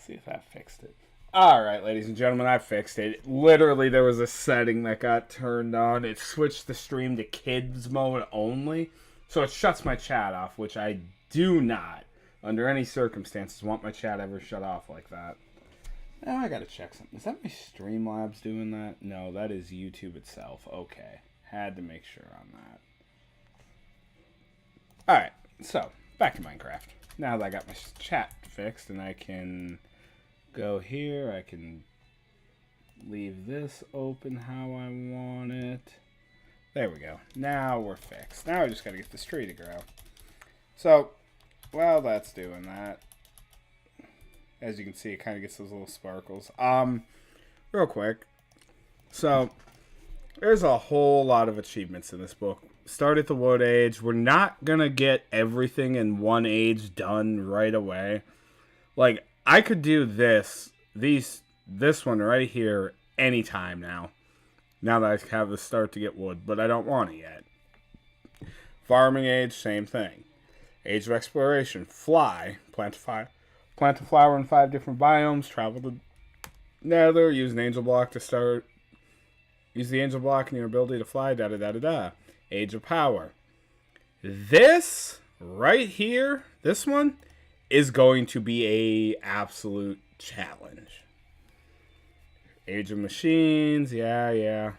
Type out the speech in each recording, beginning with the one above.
See if that fixed it. Alright, ladies and gentlemen, I fixed it. Literally, there was a setting that got turned on. It switched the stream to kids mode only. So it shuts my chat off, which I do not, under any circumstances, want my chat ever shut off like that. Now I gotta check something. Is that my Streamlabs doing that? No, that is YouTube itself. Okay. Had to make sure on that. Alright, so, back to Minecraft. Now that I got my chat fixed and I can go here, I can leave this open how I want it. There we go. Now we're fixed. Now I just gotta get this tree to grow. So, while that's doing that, as you can see, it kind of gets those little sparkles. Real quick. So, there's a whole lot of achievements in this book. Start at the Wood Age. We're not gonna get everything in one age done right away. Like, I could do this one right here anytime now. Now that I have the start to get wood, but I don't want it yet. Farming age, same thing. Age of exploration, fly, plant a flower in 5 different biomes, travel to Nether, use an angel block to start. Use the angel block and your ability to fly, da-da-da-da-da. Age of power. This, right here, this one, is going to be a absolute challenge. Age of machines, yeah.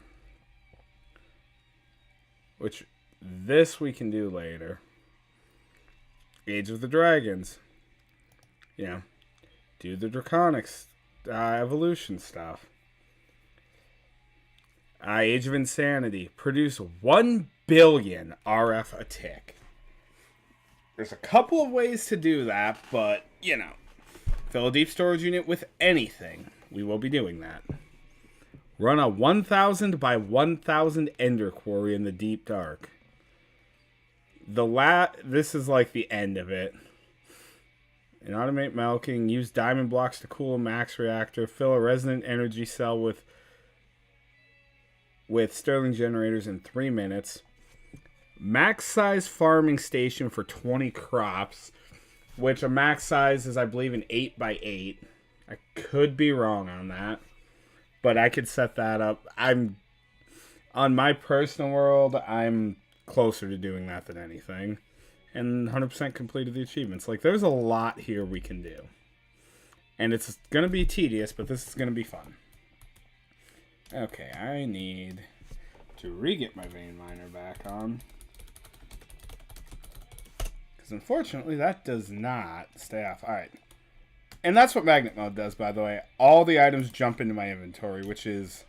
Which, this we can do later. Age of the dragons. Do the draconics evolution stuff. Age of insanity. Produce 1 billion RF a tick. There's a couple of ways to do that, but, fill a deep storage unit with anything. We will be doing that. Run a 1,000 by 1,000 ender quarry in the deep dark. This is like the end of it. And automate milking. Use diamond blocks to cool a max reactor. Fill a resonant energy cell with Stirling generators in 3 minutes. Max size farming station for 20 crops. Which a max size is, I believe, an 8 by 8. I could be wrong on that. But I could set that up. On my personal world, I'm closer to doing that than anything. And 100% completed the achievements. Like, there's a lot here we can do. And it's going to be tedious, but this is going to be fun. Okay, I need to re-get my vein miner back on. Because unfortunately, that does not stay off. Alright. And that's what magnet mode does, by the way. All the items jump into my inventory, which is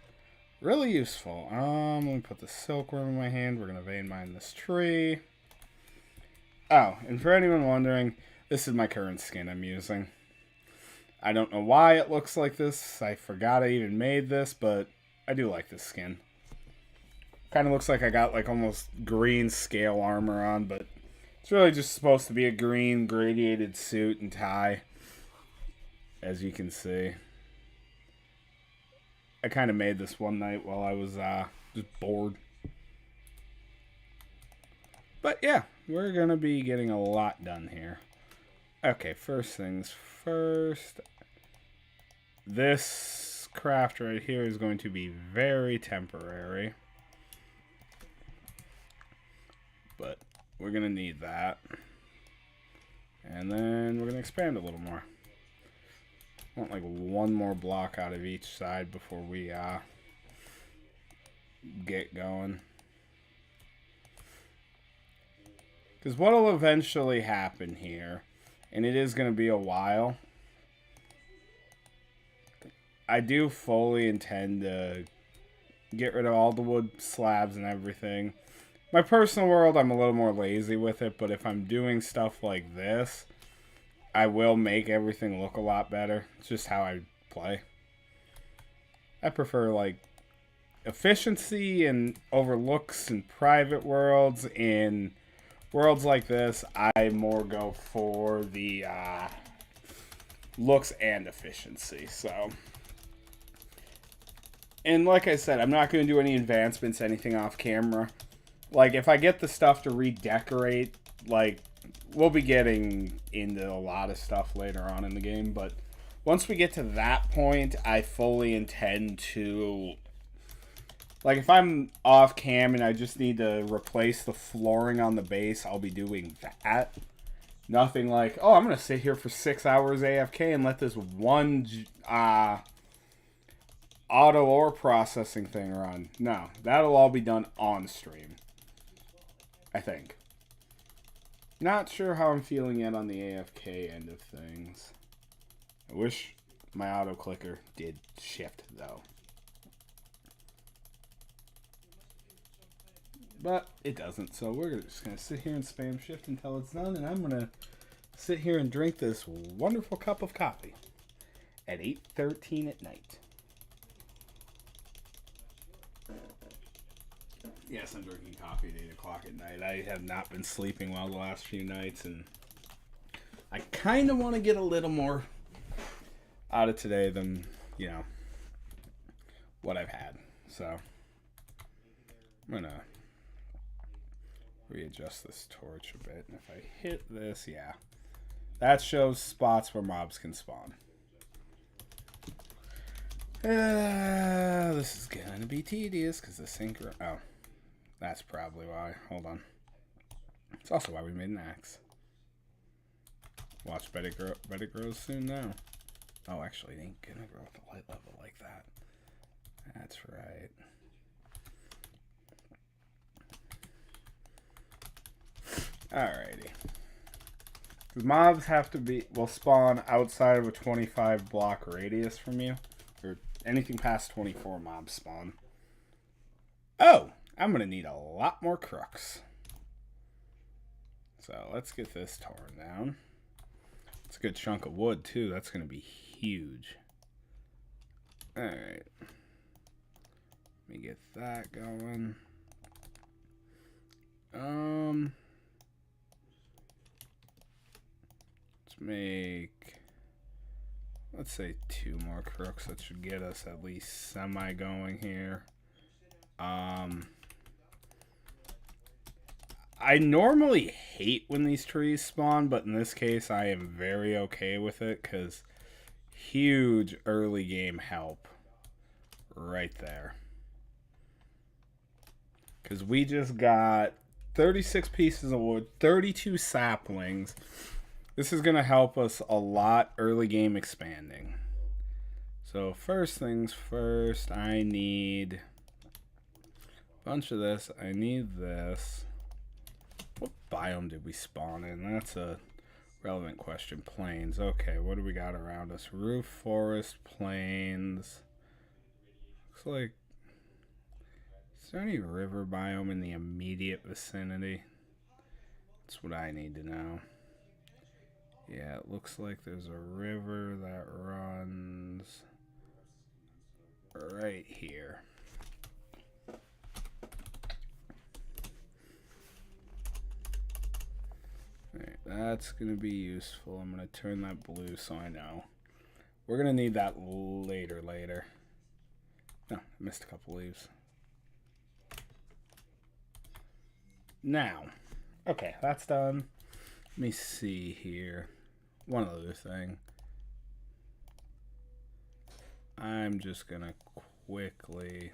really useful. Let me put the silkworm in my hand. We're going to vein mine this tree. Oh, and for anyone wondering, this is my current skin I'm using. I don't know why it looks like this. I forgot I even made this, but I do like this skin. Kind of looks like I got like almost green scale armor on, but it's really just supposed to be a green gradiated suit and tie. As you can see. I kind of made this one night while I was just bored. But yeah, we're going to be getting a lot done here. Okay, first things first. This craft right here is going to be very temporary. But we're going to need that. And then we're going to expand a little more. I want like 1 more block out of each side before we get going. Because what will eventually happen here, and it is going to be a while, I do fully intend to get rid of all the wood slabs and everything. My personal world, I'm a little more lazy with it, but if I'm doing stuff like this, I will make everything look a lot better. It's just how I play. I prefer, like, efficiency and overlooks in private worlds. In worlds like this, I more go for the looks and efficiency. So, and like I said, I'm not going to do any advancements, anything off camera. Like, if I get the stuff to redecorate, like, we'll be getting into a lot of stuff later on in the game, but once we get to that point, I fully intend to, like, if I'm off cam and I just need to replace the flooring on the base, I'll be doing that. Nothing like, oh, I'm going to sit here for 6 hours AFK and let this one auto ore processing thing run. No, that'll all be done on stream, I think. Not sure how I'm feeling yet on the AFK end of things. I wish my auto clicker did shift, though. But it doesn't, so we're just going to sit here and spam shift until it's done, and I'm going to sit here and drink this wonderful cup of coffee at 8:13 at night. Yes, I'm drinking coffee at 8 o'clock at night. I have not been sleeping well the last few nights, and I kind of want to get a little more out of today than, you know, what I've had. So I'm going to readjust this torch a bit. And if I hit this, yeah. That shows spots where mobs can spawn. This is going to be tedious because the synchro... Oh, that's probably why. Hold on. It's also why we made an axe. Watch, bet it grows soon now. Oh, actually, it ain't going to grow at the light level like that. That's right. Alrighty. The mobs have to be, will spawn outside of a 25 block radius from you. Or anything past 24 mobs spawn. Oh! I'm going to need a lot more crooks. So let's get this torn down. It's a good chunk of wood too. That's going to be huge. Alright. Let me get that going. Let's say 2 more crooks. That should get us at least semi going here. I normally hate when these trees spawn, but in this case I am very okay with it because huge early game help right there. Because we just got 36 pieces of wood, 32 saplings. This is going to help us a lot early game expanding. So first things first, I need a bunch of this. I need this. What biome did we spawn in? That's a relevant question. Plains. Okay, what do we got around us? Roof, forest, plains. Looks like... Is there any river biome in the immediate vicinity? That's what I need to know. Yeah, it looks like there's a river that runs right here. Alright, that's going to be useful. I'm going to turn that blue so I know. We're going to need that later. No, I missed a couple leaves. Now, okay, that's done. Let me see here. One other thing. I'm just going to quickly...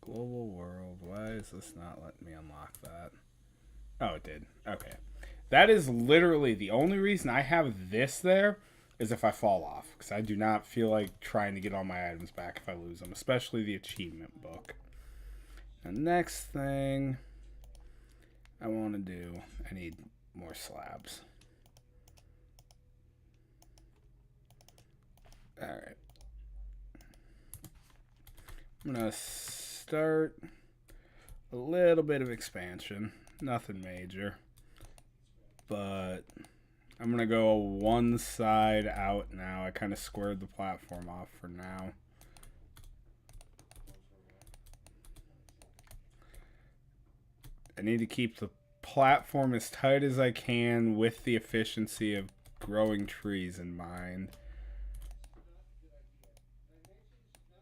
Global world. Why is this not letting me unlock that? Oh, it did. Okay. That is literally the only reason I have this there is if I fall off. Because I do not feel like trying to get all my items back if I lose them. Especially the achievement book. The next thing I want to do, I need more slabs. Alright. I'm going to start a little bit of expansion. Nothing major. But I'm going to go one side out now. I kind of squared the platform off for now. I need to keep the platform as tight as I can with the efficiency of growing trees in mind.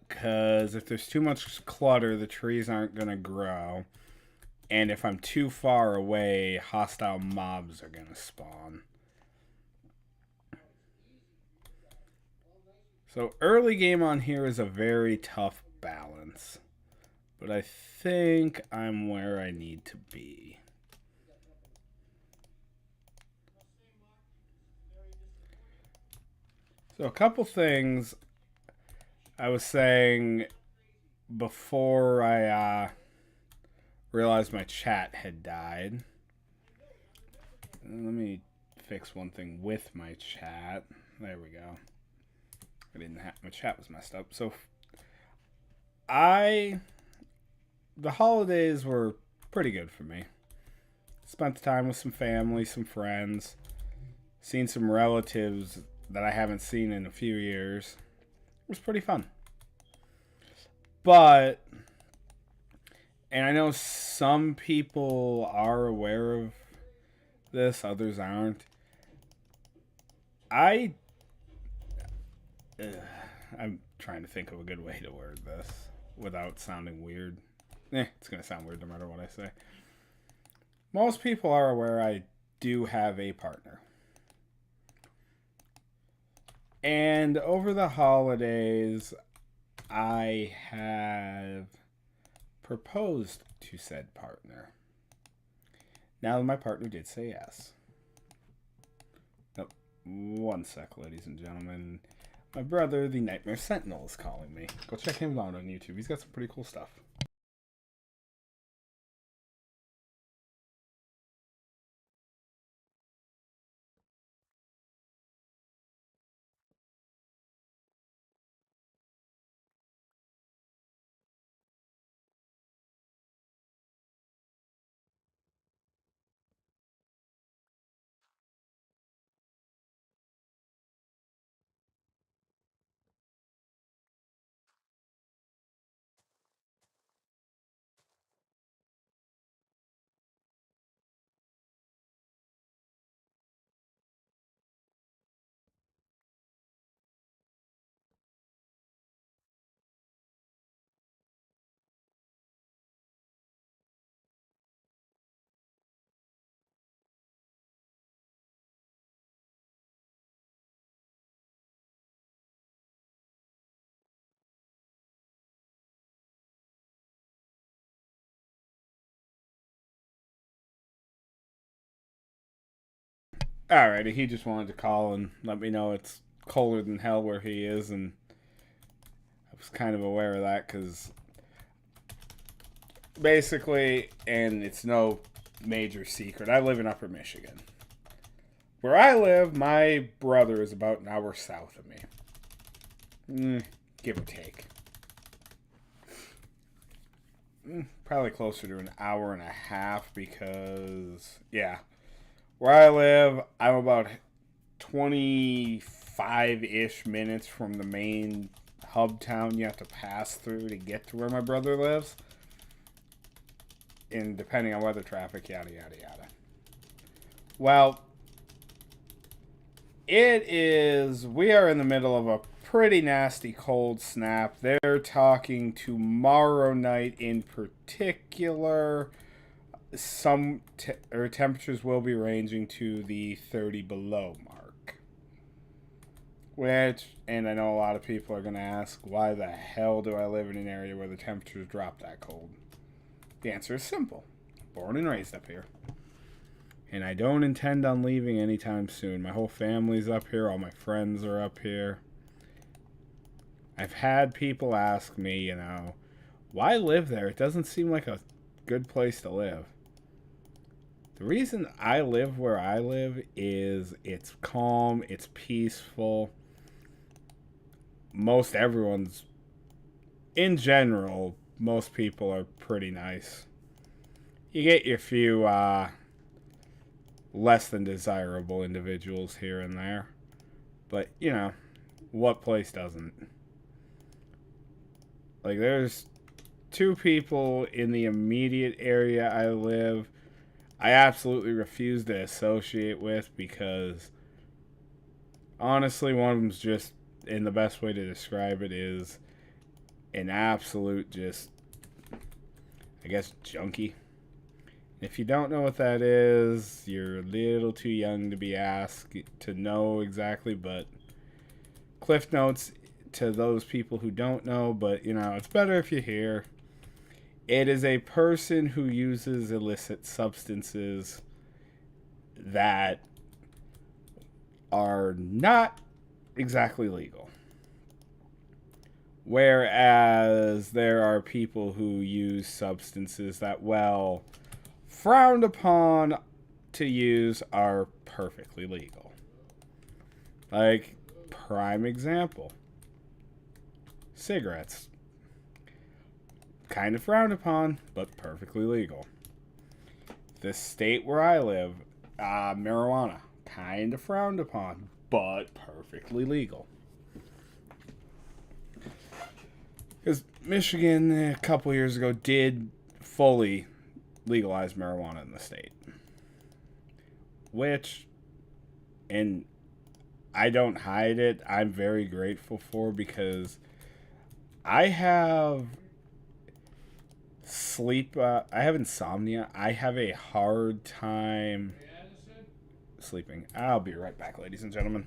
Because if there's too much clutter, the trees aren't going to grow. And if I'm too far away, hostile mobs are going to spawn. So early game on here is a very tough balance. But I think I'm where I need to be. So a couple things I was saying before I realized my chat had died. Let me fix one thing with my chat. There we go. I didn't have my chat was messed up. So the holidays were pretty good for me. Spent the time with some family, some friends, seen some relatives that I haven't seen in a few years. It was pretty fun. But, and I know some people are aware of this, others aren't. I'm trying to think of a good way to word this without sounding weird. It's going to sound weird no matter what I say. Most people are aware I do have a partner. And over the holidays, I have proposed to said partner. Now, my partner did say yes. Nope. One sec, ladies and gentlemen. My brother, the Nightmare Sentinel, is calling me. Go check him out on YouTube. He's got some pretty cool stuff. Alrighty, he just wanted to call and let me know it's colder than hell where he is, and I was kind of aware of that because basically, and it's no major secret, I live in Upper Michigan. Where I live, my brother is about an hour south of me. Give or take. Probably closer to an hour and a half because, yeah. Where I live, I'm about 25-ish minutes from the main hub town you have to pass through to get to where my brother lives. And depending on weather traffic, yada, yada, yada. Well, we are in the middle of a pretty nasty cold snap. They're talking tomorrow night in particular. Some temperatures will be ranging to the 30 below mark. Which, and I know a lot of people are going to ask, why the hell do I live in an area where the temperatures drop that cold? The answer is simple. Born and raised up here. And I don't intend on leaving anytime soon. My whole family's up here. All my friends are up here. I've had people ask me, why live there? It doesn't seem like a good place to live. The reason I live where I live is it's calm, it's peaceful. Most people are pretty nice. You get your few less than desirable individuals here and there. But, what place doesn't? Like, there's 2 people in the immediate area I live I absolutely refuse to associate with because, honestly, one of them's just, and the best way to describe it is an absolute junkie. If you don't know what that is, you're a little too young to be asked to know exactly, but Cliff Notes, to those people who don't know, but it's better if you hear. It is a person who uses illicit substances that are not exactly legal. Whereas there are people who use substances that, well, frowned upon to use are perfectly legal. Like, prime example, cigarettes. Kind of frowned upon, but perfectly legal. The state where I live, marijuana. Kind of frowned upon, but perfectly legal. Because Michigan, a couple years ago, did fully legalize marijuana in the state. Which, and I don't hide it, I'm very grateful for, because I have I have insomnia. I have a hard time sleeping. I'll be right back, ladies and gentlemen.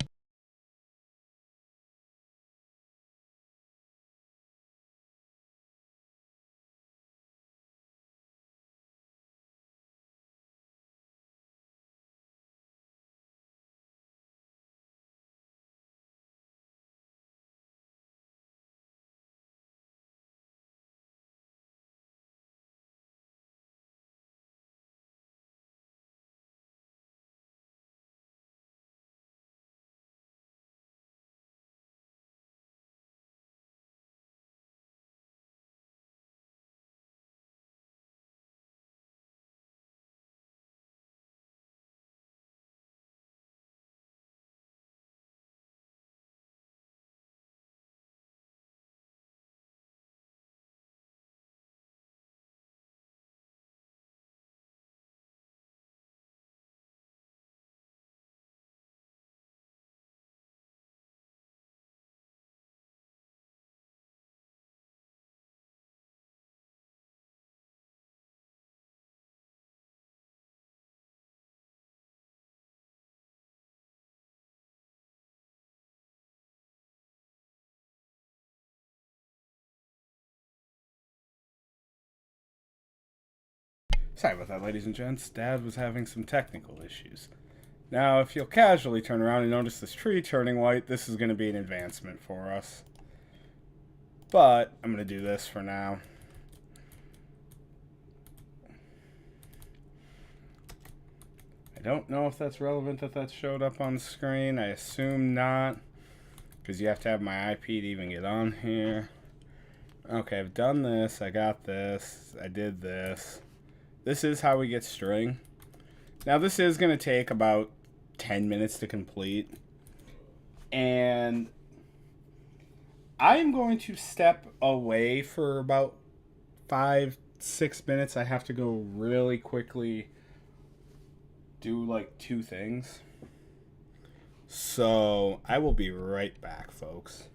Sorry about that, ladies and gents. Dad was having some technical issues. Now, if you'll casually turn around and notice this tree turning white, this is going to be an advancement for us. But I'm going to do this for now. I don't know if that's relevant that showed up on the screen. I assume not, because you have to have my IP to even get on here. Okay, I've done this. I got this. I did this. This is how we get string. Now, this is going to take about 10 minutes to complete. And I'm going to step away for about 5-6 minutes. I have to go really quickly do like 2 things. So I will be right back, folks.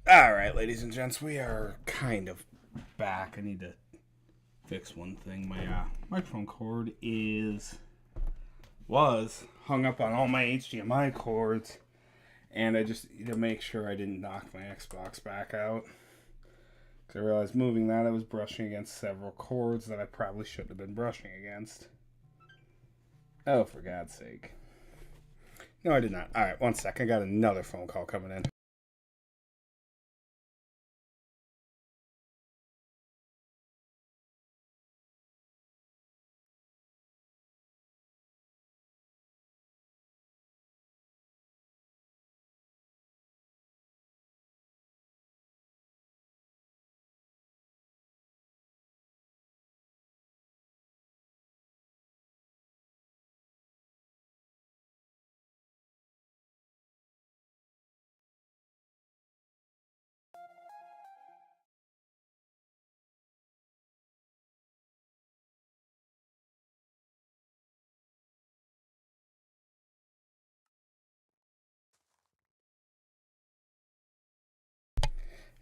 Alright, ladies and gents, we are kind of back. I need to fix one thing. My microphone cord was hung up on all my HDMI cords, and I just need to make sure I didn't knock my Xbox back out. Because I realized moving that, I was brushing against several cords that I probably shouldn't have been brushing against. Oh, for God's sake. No, I did not. Alright, one sec. I got another phone call coming in.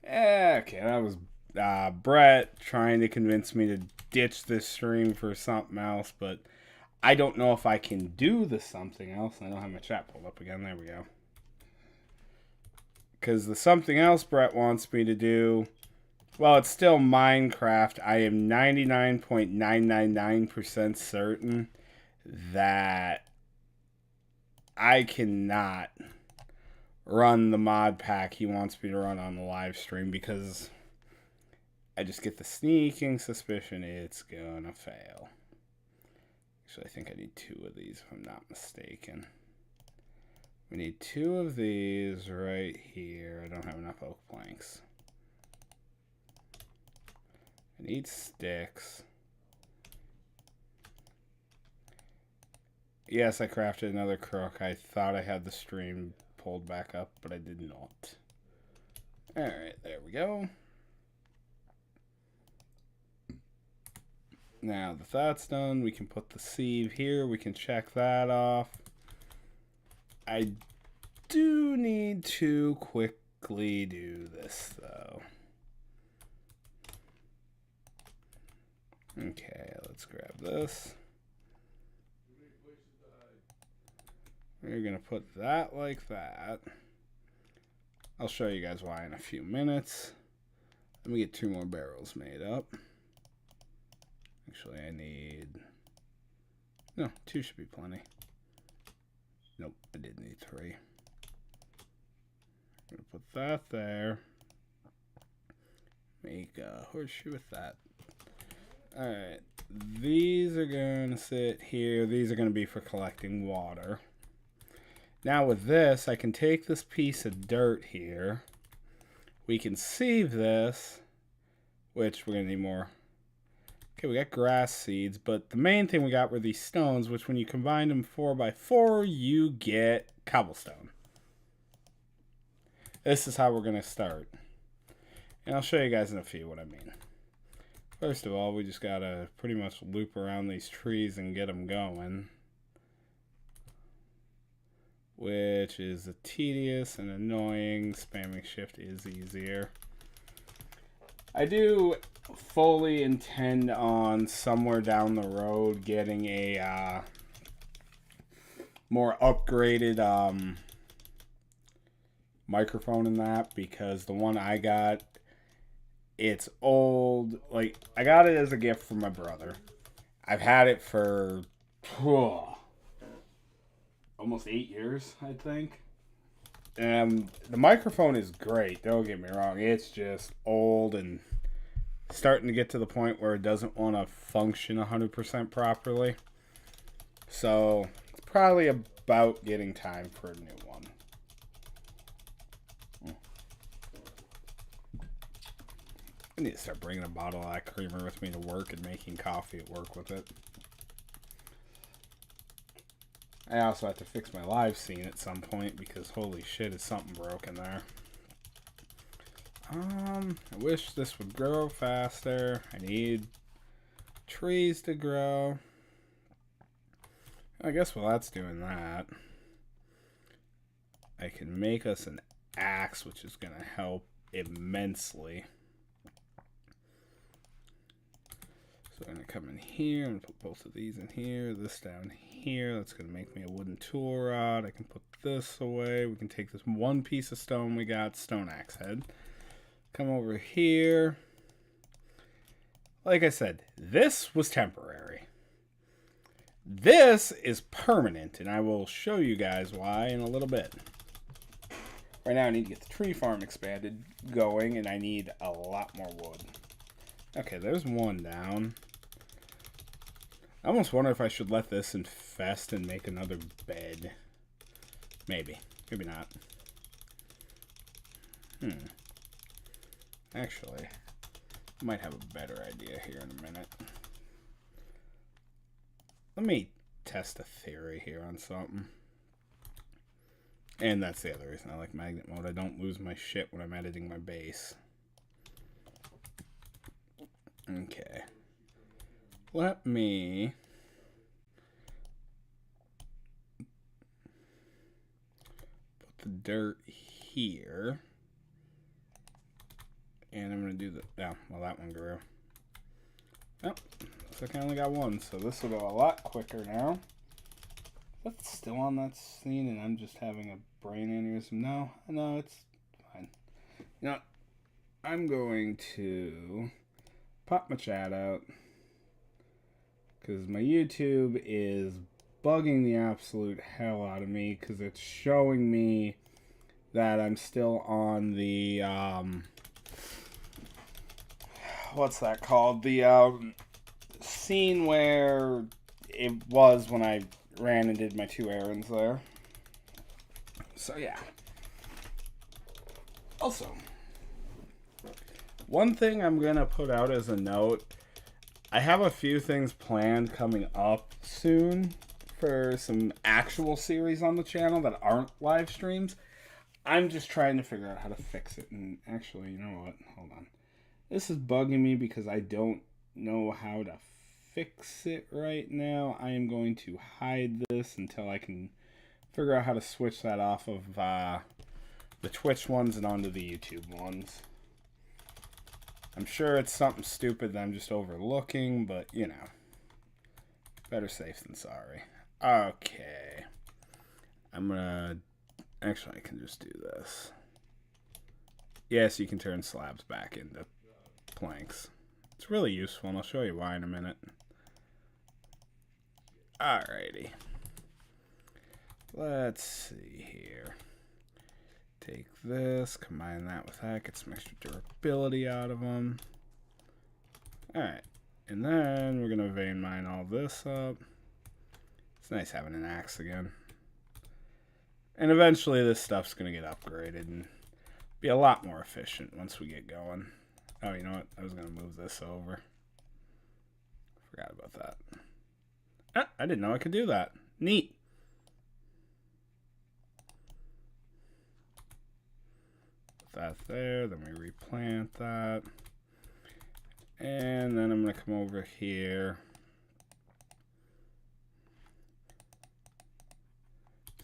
Okay, that was Brett trying to convince me to ditch this stream for something else, but I don't know if I can do the something else. I don't have my chat pulled up again. There we go. Because the something else Brett wants me to do, well, it's still Minecraft. I am 99.999% certain that I cannot run the mod pack he wants me to run on the live stream because I just get the sneaking suspicion it's gonna fail. Actually, I think I need 2 of these if I'm not mistaken. We need 2 of these right here. I don't have enough oak planks. I need sticks. Yes, I crafted another crook. I thought I had the stream pulled back up, but I did not. Alright, there we go. Now that that's done, we can put the sieve here. We can check that off. I do need to quickly do this, though. Okay, let's grab this. We're going to put that like that. I'll show you guys why in a few minutes. Let me get 2 more barrels made up. Actually, I need... No, 2 should be plenty. Nope, I did need 3. I'm going to put that there. Make a horseshoe with that. Alright, these are going to sit here. These are going to be for collecting water. Now with this, I can take this piece of dirt here. We can sieve this, which we're going to need more. Okay, we got grass seeds, but the main thing we got were these stones, which when you combine them 4x4, you get cobblestone. This is how we're going to start. And I'll show you guys in a few what I mean. First of all, we just got to pretty much loop around these trees and get them going. Which is tedious and annoying. Spamming shift is easier. I do fully intend on somewhere down the road getting a more upgraded microphone in that, because the one I got, it's old. Like, I got it as a gift from my brother. I've had it for almost 8 years, I think. And the microphone is great, don't get me wrong. It's just old and starting to get to the point where it doesn't want to function 100% properly. So it's probably about getting time for a new one. I need to start bringing a bottle of that creamer with me to work and making coffee at work with it. I also have to fix my live scene at some point because holy shit, is something broken there. I wish this would grow faster. I need trees to grow. I guess while that's doing that, I can make us an axe, which is going to help immensely. So I'm going to come in here and put both of these in here, this down here. That's going to make me a wooden tool rod. I can put this away. We can take this one piece of stone we got, stone axe head. Come over here. Like I said, this was temporary. This is permanent, and I will show you guys why in a little bit. Right now I need to get the tree farm expanded going, and I need a lot more wood. Okay, there's one down. I almost wonder if I should let this infest and make another bed. Maybe. Maybe not. Actually, I might have a better idea here in a minute. Let me test a theory here on something. And that's the other reason I like magnet mode. I don't lose my shit when I'm editing my base. Okay. Let me put the dirt here. And I'm going to do the... Oh, well, that one grew. Oh, looks like I only got one, so this will go a lot quicker now. That's still on that scene, and I'm just having a brain aneurysm. No, it's fine. You know what? I'm going to pop my chat out, because my YouTube is bugging the absolute hell out of me, because it's showing me that I'm still on the, what's that called? The, scene where it was when I ran and did my 2 errands there. So, yeah. Also, one thing I'm going to put out as a note, I have a few things planned coming up soon for some actual series on the channel that aren't live streams. I'm just trying to figure out how to fix it. And actually, you know what? Hold on. This is bugging me because I don't know how to fix it right now. I am going to hide this until I can figure out how to switch that off of the Twitch ones and onto the YouTube ones. I'm sure it's something stupid that I'm just overlooking, but you know, better safe than sorry. Okay, I'm gonna actually I can just do this. Yes, you can turn slabs back into planks. It's really useful, and I'll show you why in a minute. Alrighty. Let's see here. Take this, combine that with that, get some extra durability out of them. Alright. And then we're going to vein mine all this up. It's nice having an axe again. And eventually this stuff's going to get upgraded and be a lot more efficient once we get going. Oh, you know what? I was going to move this over. Forgot about that. Ah, I didn't know I could do that. Neat. Put that there. Then we replant that. And then I'm going to come over here.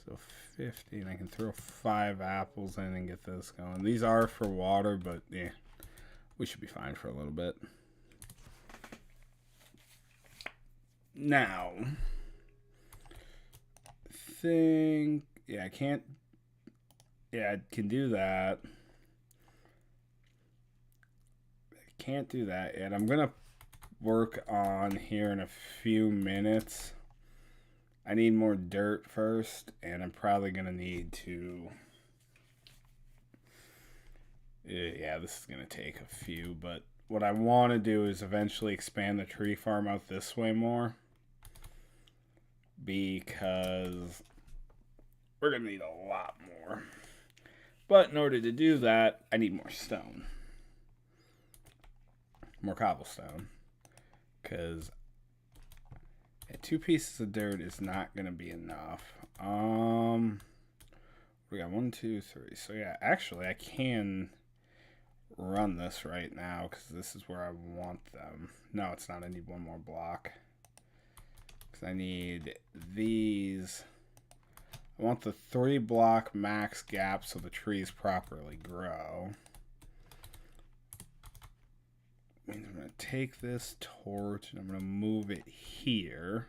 So 50. And I can throw 5 apples in and get this going. These are for water, but yeah. We should be fine for a little bit. Now, yeah, I can't, yeah, I can do that. I can't do that yet. I'm going to work on here in a few minutes. I need more dirt first, and I'm probably going to need to, yeah, this is going to take a few, but what I want to do is eventually expand the tree farm out this way more. Because we're going to need a lot more. But in order to do that, I need more stone. More cobblestone. Because 2 pieces of dirt is not going to be enough. We got 1, 2, 3. So yeah, actually I can run this right now because this is where I want them. No, it's not. I need 1 more block. I need these. I want the 3 block max gap so the trees properly grow. means I'm going to take this torch and I'm going to move it here.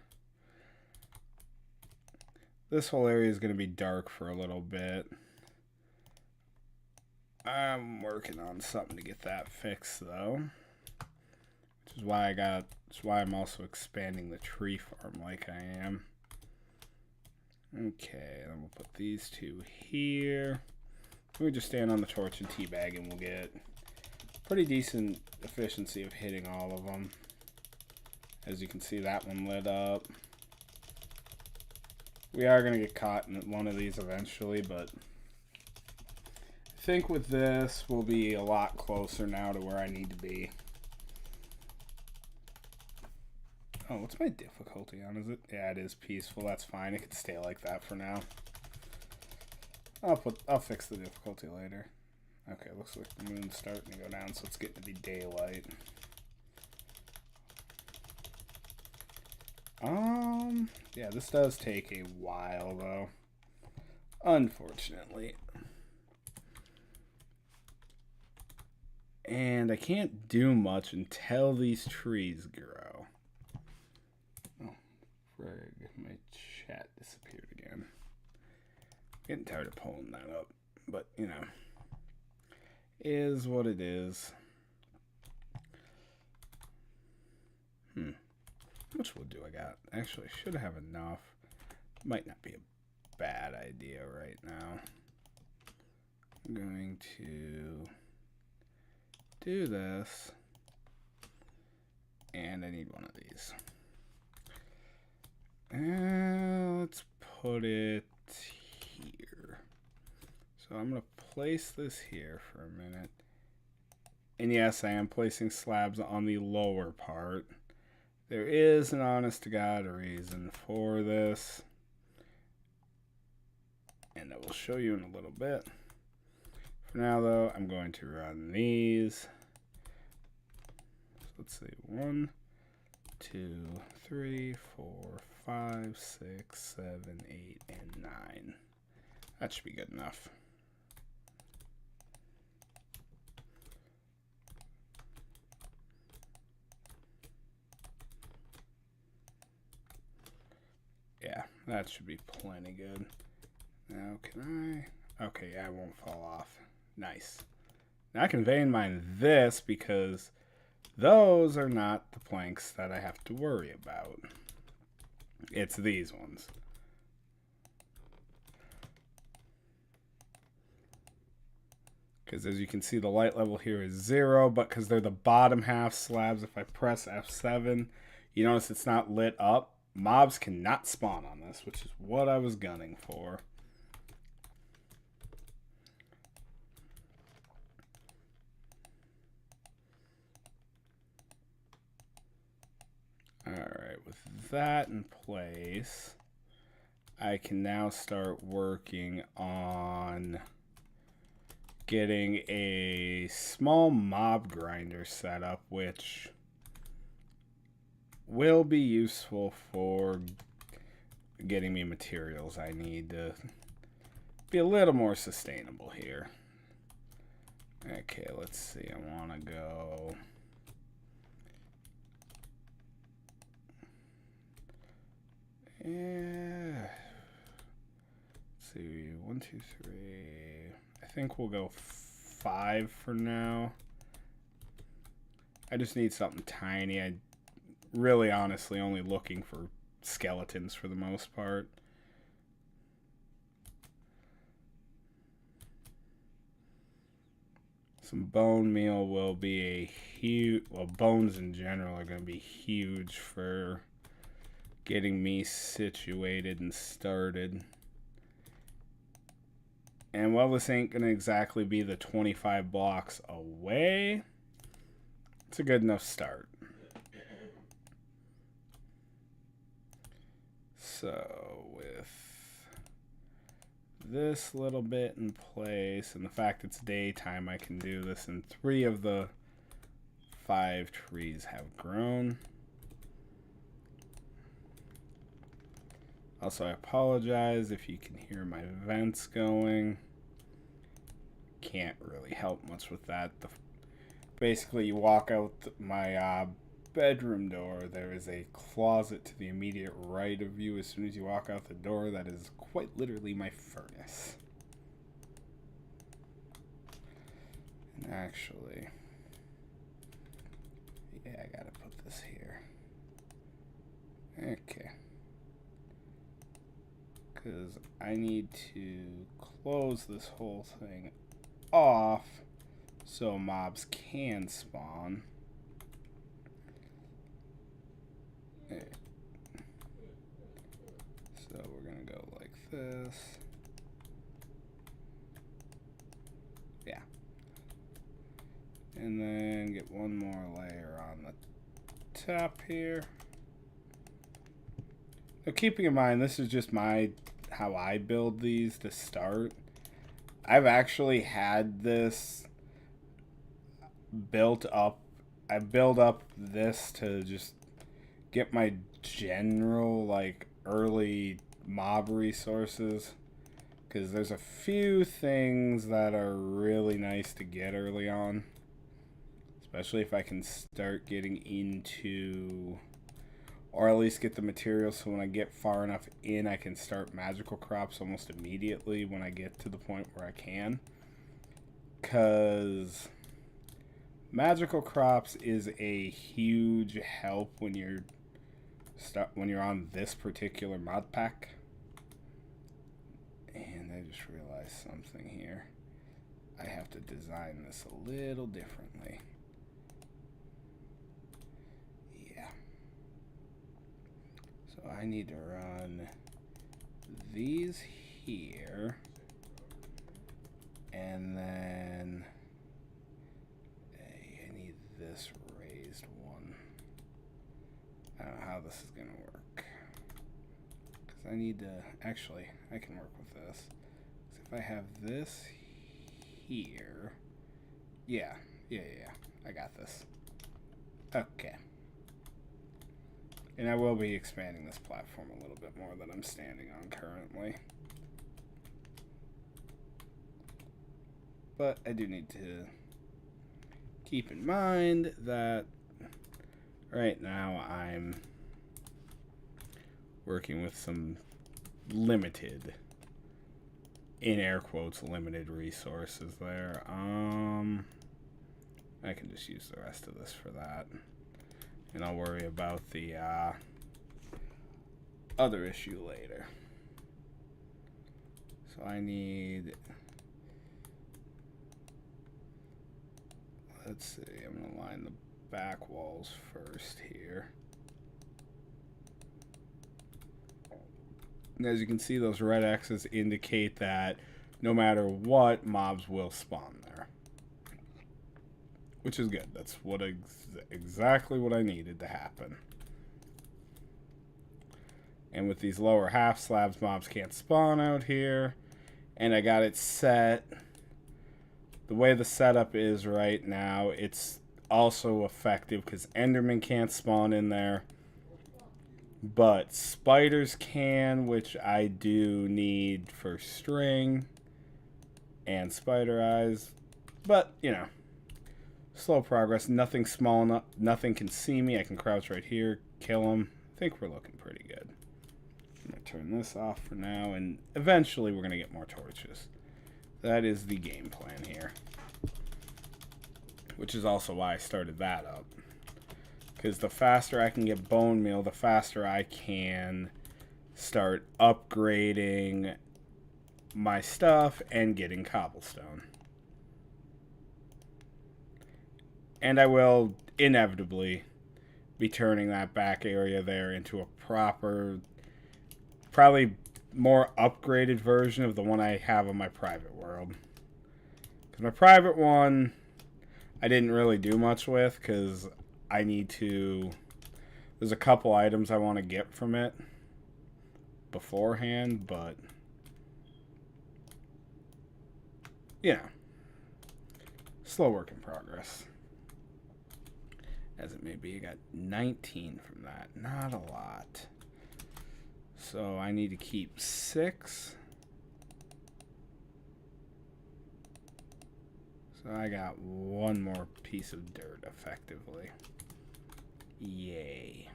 This whole area is going to be dark for a little bit. I'm working on something to get that fixed though. Which is why I'm also expanding the tree farm like I am. Okay, then we'll put these two here. We just stand on the torch and teabag and we'll get pretty decent efficiency of hitting all of them. As you can see, that one lit up. We are going to get caught in one of these eventually, but I think with this we'll be a lot closer now to where I need to be. Oh, what's my difficulty on? Is it? Yeah, it is peaceful. That's fine. It can stay like that for now. I'll fix the difficulty later. Okay, looks like the moon's starting to go down, so it's getting to be daylight. Yeah, this does take a while though. Unfortunately. And I can't do much until these trees grow. Oh, frig, my chat disappeared again. Getting tired of pulling that up, but you know, is what it is. How much wood do I got? Actually, I should have enough. Might not be a bad idea right now. I'm going to do this, and I need one of these. Let's put it here. So I'm going to place this here for a minute. And yes, I am placing slabs on the lower part. There is an honest to God reason for this, and I will show you in a little bit. For now though, I'm going to run these. So let's see, 1, 2, 3, 4, 5, 6, 7, 8, and 9. That should be good enough. Yeah, that should be plenty good. Now can I? Okay, yeah, it won't fall off. Nice. Now I can vein mine this because those are not the planks that I have to worry about. It's these ones. Because as you can see, the light level here is 0, but because they're the bottom half slabs, if I press F7, you notice it's not lit up. Mobs cannot spawn on this, which is what I was gunning for. Alright, with that in place, I can now start working on getting a small mob grinder set up, which will be useful for getting me materials I need to be a little more sustainable here. Okay, let's see. I want to go... Yeah. Let's see. 1, 2, 3. I think we'll go 5 for now. I just need something tiny. I really honestly only looking for skeletons for the most part. Some bone meal will be a huge, well, bones in general are going to be huge for getting me situated and started. And while this ain't going to exactly be the 25 blocks away, it's a good enough start. So with this little bit in place and the fact it's daytime, I can do this, and 3 of the 5 trees have grown. Also, I apologize if you can hear my vents going. Can't really help much with that. basically you walk out my bedroom door, there is a closet to the immediate right of you. As soon as you walk out the door, that is quite literally my furnace. And actually, yeah, I gotta put this here. Okay. Because I need to close this whole thing off so mobs can spawn. Okay. So we're going to go like this. Yeah. And then get one more layer on the top here. Now keeping in mind, this is just how I build these to start. I've actually had this built up. I build up this to just get my general, like, early mob resources. Because there's a few things that are really nice to get early on. Especially if I can start getting into... or at least get the materials so when I get far enough in, I can start magical crops almost immediately when I get to the point where I can. Because magical crops is a huge help when you're on this particular mod pack. And I just realized something here. I have to design this a little differently. I need to run these here, and then I need this raised one. I don't know how this is going to work, because I need to, actually, I can work with this. So if I have this here, yeah, I got this. Okay. And I will be expanding this platform a little bit more than I'm standing on currently. But I do need to keep in mind that right now I'm working with some limited, in air quotes, limited resources there. I can just use the rest of this for that. And I'll worry about the other issue later. So I need... let's see, I'm going to line the back walls first here. And as you can see, those red X's indicate that no matter what, mobs will spawn there. Which is good. That's what exactly what I needed to happen. And with these lower half slabs, mobs can't spawn out here. And I got it set. The way the setup is right now, it's also effective because Enderman can't spawn in there. But spiders can, which I do need for string and spider eyes. But, you know. Slow progress. Nothing small enough. Nothing can see me. I can crouch right here, kill him. I think we're looking pretty good. I'm going to turn this off for now, and eventually we're going to get more torches. That is the game plan here. Which is also why I started that up. Because the faster I can get bone meal, the faster I can start upgrading my stuff and getting cobblestone. And I will inevitably be turning that back area there into a proper, probably more upgraded version of the one I have on my private world. Because my private one, I didn't really do much with because I need to... there's a couple items I want to get from it beforehand, but... you know. Slow work in progress. As it may be, I got 19 from that. Not a lot. So I need to keep 6. So I got one more piece of dirt, effectively. Yay.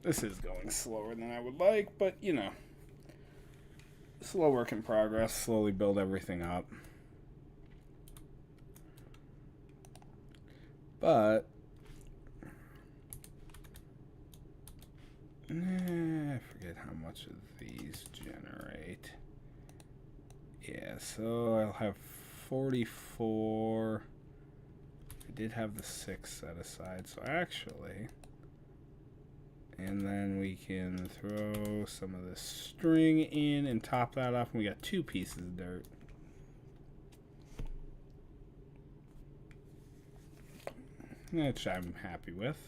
This is going slower than I would like, but, you know. Slow work in progress. Slowly build everything up. But I forget how much of these generate. Yeah, so I'll have 44. I did have the 6 set aside, so actually, and then we can throw some of this string in and top that off, and we got 2 pieces of dirt. Which I'm happy with.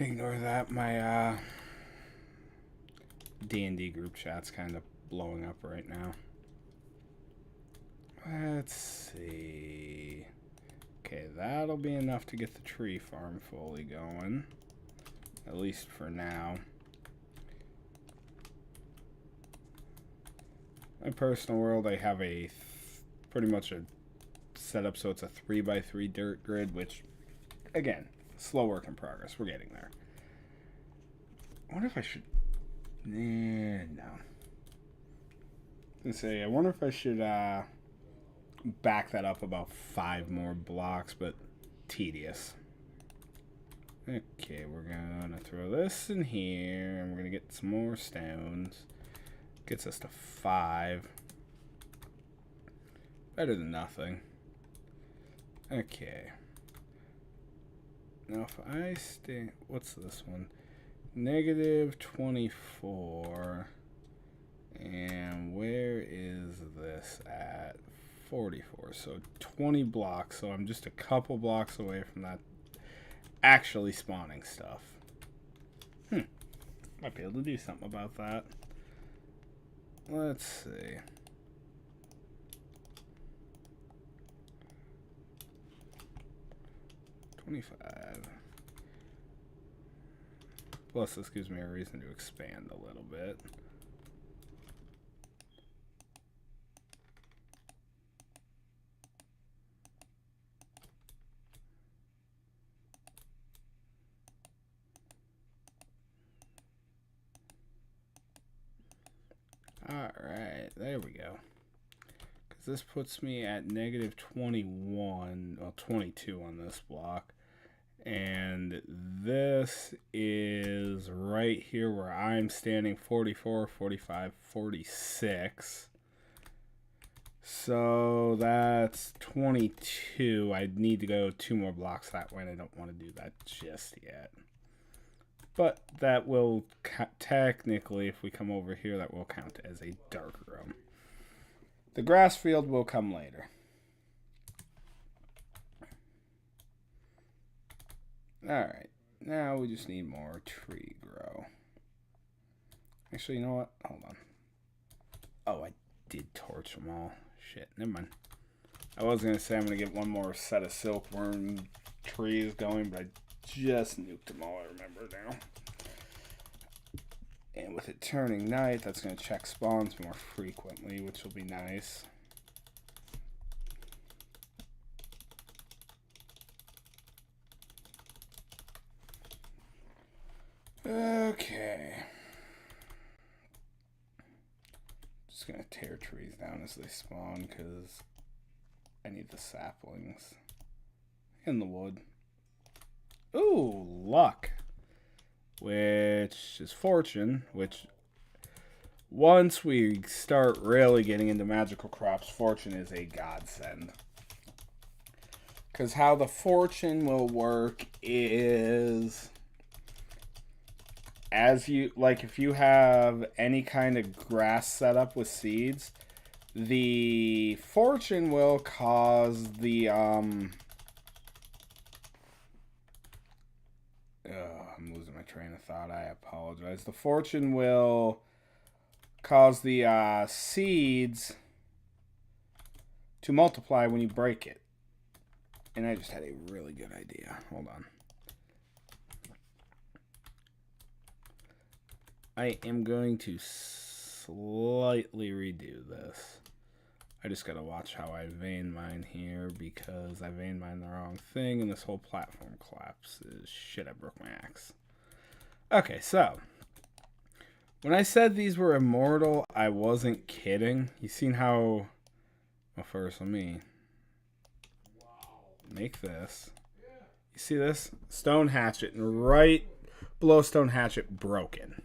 Ignore that, my D&D group chat's kind of blowing up right now. Let's see. Okay, that'll be enough to get the tree farm fully going. At least for now. My personal world, I have a pretty much a setup so it's a 3x3 dirt grid, which, again, slow work in progress. We're getting there. I wonder if I should... no. I wonder if I should back that up about 5 more blocks, but tedious. Okay, we're gonna throw this in here, and we're gonna get some more stones. Gets us to 5. Better than nothing. Okay. Now if I stay... What's this one? Negative 24. And where is this at? 44. So 20 blocks. So I'm just a couple blocks away from that actually spawning stuff. Might be able to do something about that. Let's see. $25. Plus, this gives me a reason to expand a little bit. Alright, there we go. Because this puts me at negative 21, well, 22 on this block. And this is right here where I'm standing, 44, 45, 46. So that's 22. I'd need to go 2 more blocks that way, and I don't want to do that just yet. But that will technically, if we come over here, that will count as a dark room. The grass field will come later. Alright, now we just need more tree grow. Actually, you know what? Hold on. Oh, I did torch them all. Shit, never mind. I was going to say I'm going to get one more set of silkworm trees going, but I just nuked them all, I remember now. And with it turning night, that's going to check spawns more frequently, which will be nice. Okay. Just going to tear trees down as they spawn because I need the saplings in the wood. Ooh, luck. Which is fortune, which once we start really getting into magical crops, fortune is a godsend. Because how the fortune will work is, as you, like if you have any kind of grass setup with seeds, the fortune will cause the, I'm losing my train of thought. I apologize. The fortune will cause the seeds to multiply when you break it. And I just had a really good idea. Hold on. I am going to slightly redo this. I just gotta watch how I vein mine here because I vein mine the wrong thing and this whole platform collapses. Shit, I broke my axe. Okay, so when I said these were immortal, I wasn't kidding. You seen how... Well, first, let me make this. You see this? Stone hatchet, and right below stone hatchet, broken.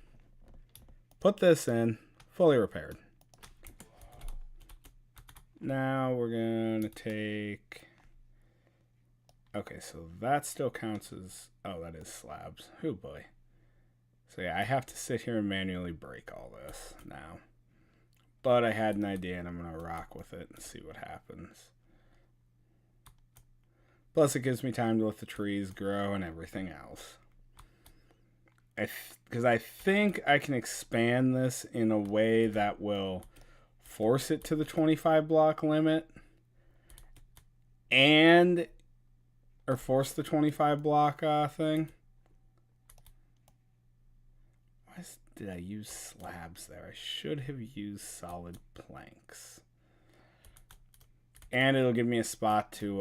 Put this in, fully repaired. Now we're going to take... Okay, so that still counts as... Oh, that is slabs. Oh, boy. So yeah, I have to sit here and manually break all this now. But I had an idea, and I'm going to rock with it and see what happens. Plus, it gives me time to let the trees grow and everything else. Because I think I can expand this in a way that will force it to the 25 block limit. Or force the 25 block thing. Why did I use slabs there? I should have used solid planks. And it'll give me a spot to...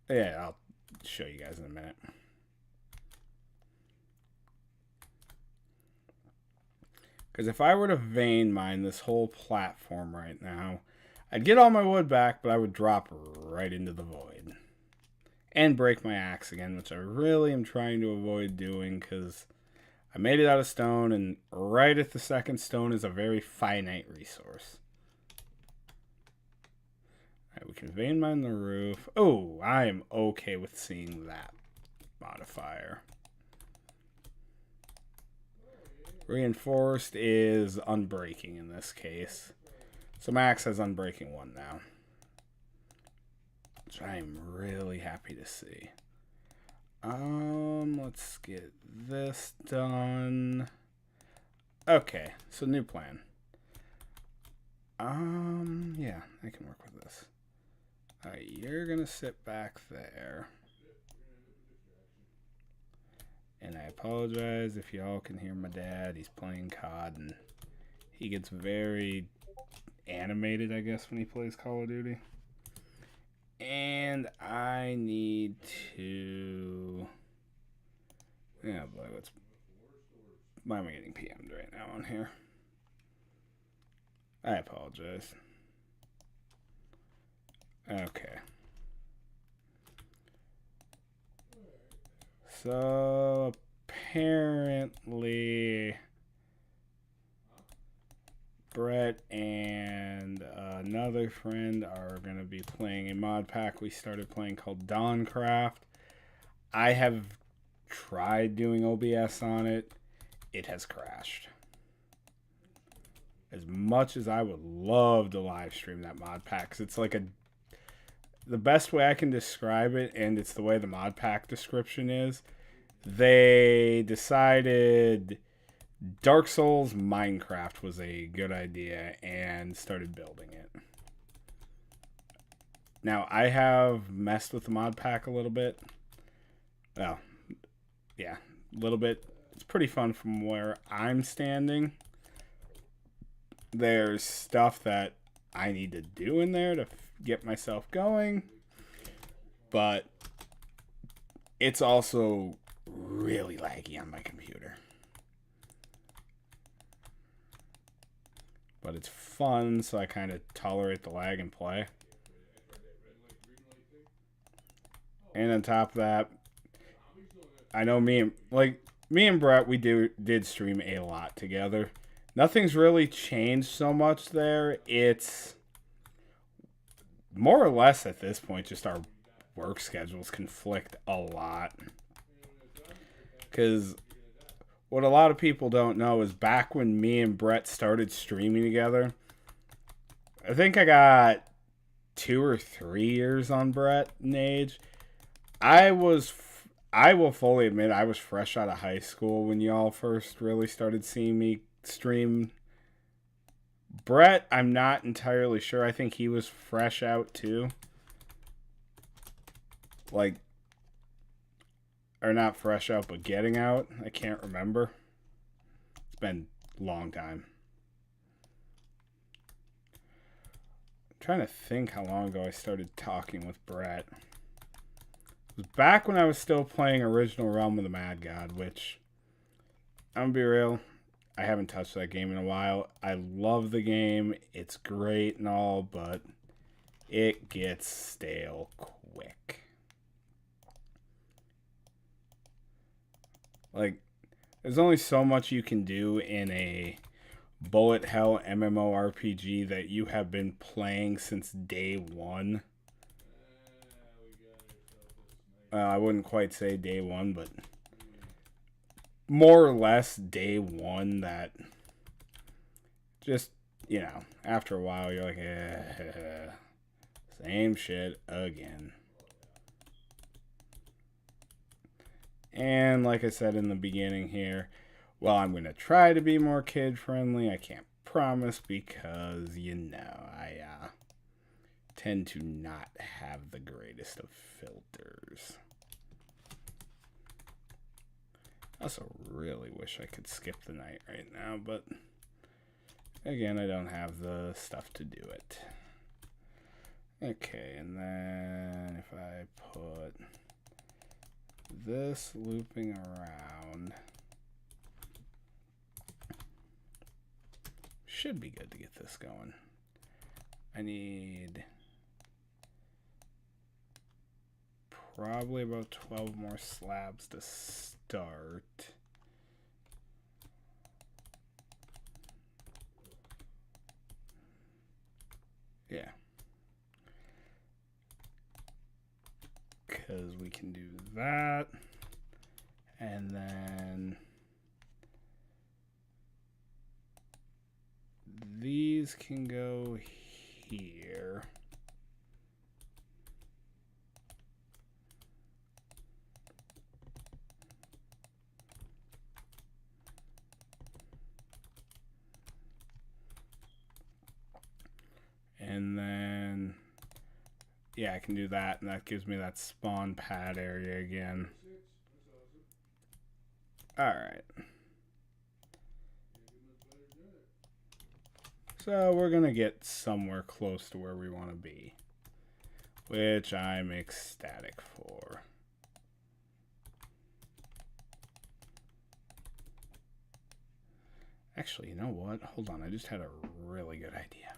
Yeah, I'll show you guys in a minute. Because if I were to vein mine this whole platform right now, I'd get all my wood back, but I would drop right into the void. And break my axe again, which I really am trying to avoid doing because I made it out of stone, and right at the second, stone is a very finite resource. Alright, we can vein mine the roof. Oh, I am okay with seeing that modifier. Reinforced is unbreaking in this case. So my axe has unbreaking 1 now. Which I am really happy to see. Let's get this done. Okay, so new plan. Yeah, I can work with this. Alright, you're gonna sit back there. And I apologize if y'all can hear my dad. He's playing COD and he gets very animated, I guess, when he plays Call of Duty. And I need to... Yeah, boy, why am I getting PM'd right now on here? I apologize. Okay. So, apparently, Brett and another friend are going to be playing a mod pack we started playing called Dawncraft. I have tried doing OBS on it. It has crashed. As much as I would love to live stream that mod pack, 'cause it's like the best way I can describe it, and it's the way the mod pack description is, they decided Dark Souls Minecraft was a good idea and started building it. Now, I have messed with the mod pack a little bit. Well, yeah, a little bit. It's pretty fun from where I'm standing. There's stuff that I need to do in there to get myself going, but it's also really laggy on my computer. But it's fun, so I kind of tolerate the lag and play. And on top of that, I know me and Brett, we did stream a lot together. Nothing's really changed so much there. It's more or less at this point just our work schedules conflict a lot. Because what a lot of people don't know is back when me and Brett started streaming together, I think I got 2 or 3 years on Brett in age. I will fully admit I was fresh out of high school when y'all first really started seeing me stream. Brett, I'm not entirely sure. I think he was fresh out too. Like, or not fresh out, but getting out. I can't remember. It's been a long time. trying to think how long ago I started talking with Brett. It was back when I was still playing original Realm of the Mad God, which, I'm gonna be real, I haven't touched that game in a while. I love the game. It's great and all, but it gets stale quick. Like, there's only so much you can do in a bullet hell MMORPG that you have been playing since day one. I wouldn't quite say day one, but more or less day one that just, you know, after a while you're like, same shit again. And like I said in the beginning here, well, I'm going to try to be more kid friendly. I can't promise because, you know, I tend to not have the greatest of filters. I also really wish I could skip the night right now, but again, I don't have the stuff to do it. Okay, and then if I put this looping around, should be good to get this going. I need probably about 12 more slabs to start. Yeah. Because we can do that. And then these can go here. And then, yeah, I can do that, and that gives me that spawn pad area again. Alright. So we're going to get somewhere close to where we want to be, which I'm ecstatic for. Actually, you know what? Hold on, I just had a really good idea.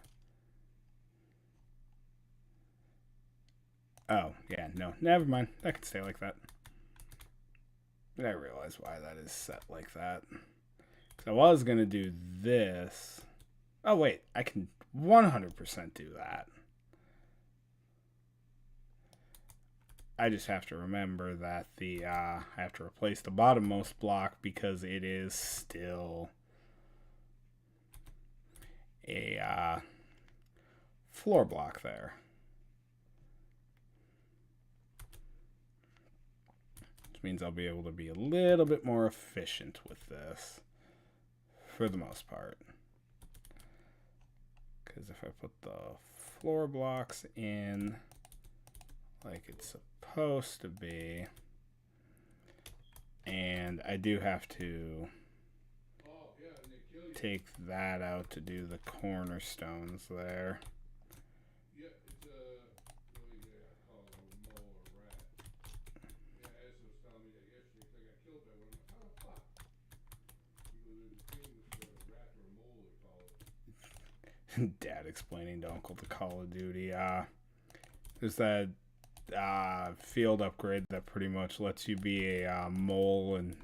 Oh, yeah, no, never mind. That can stay like that. I realize why that is set like that. Because I was going to do this. Oh, wait, I can 100% do that. I just have to remember that I have to replace the bottommost block because it is still a floor block there. Which means I'll be able to be a little bit more efficient with this for the most part. Because if I put the floor blocks in like it's supposed to be, and I do have to take that out to do the cornerstones there. Dad explaining to Uncle the Call of Duty. There's that field upgrade that pretty much lets you be a mole, and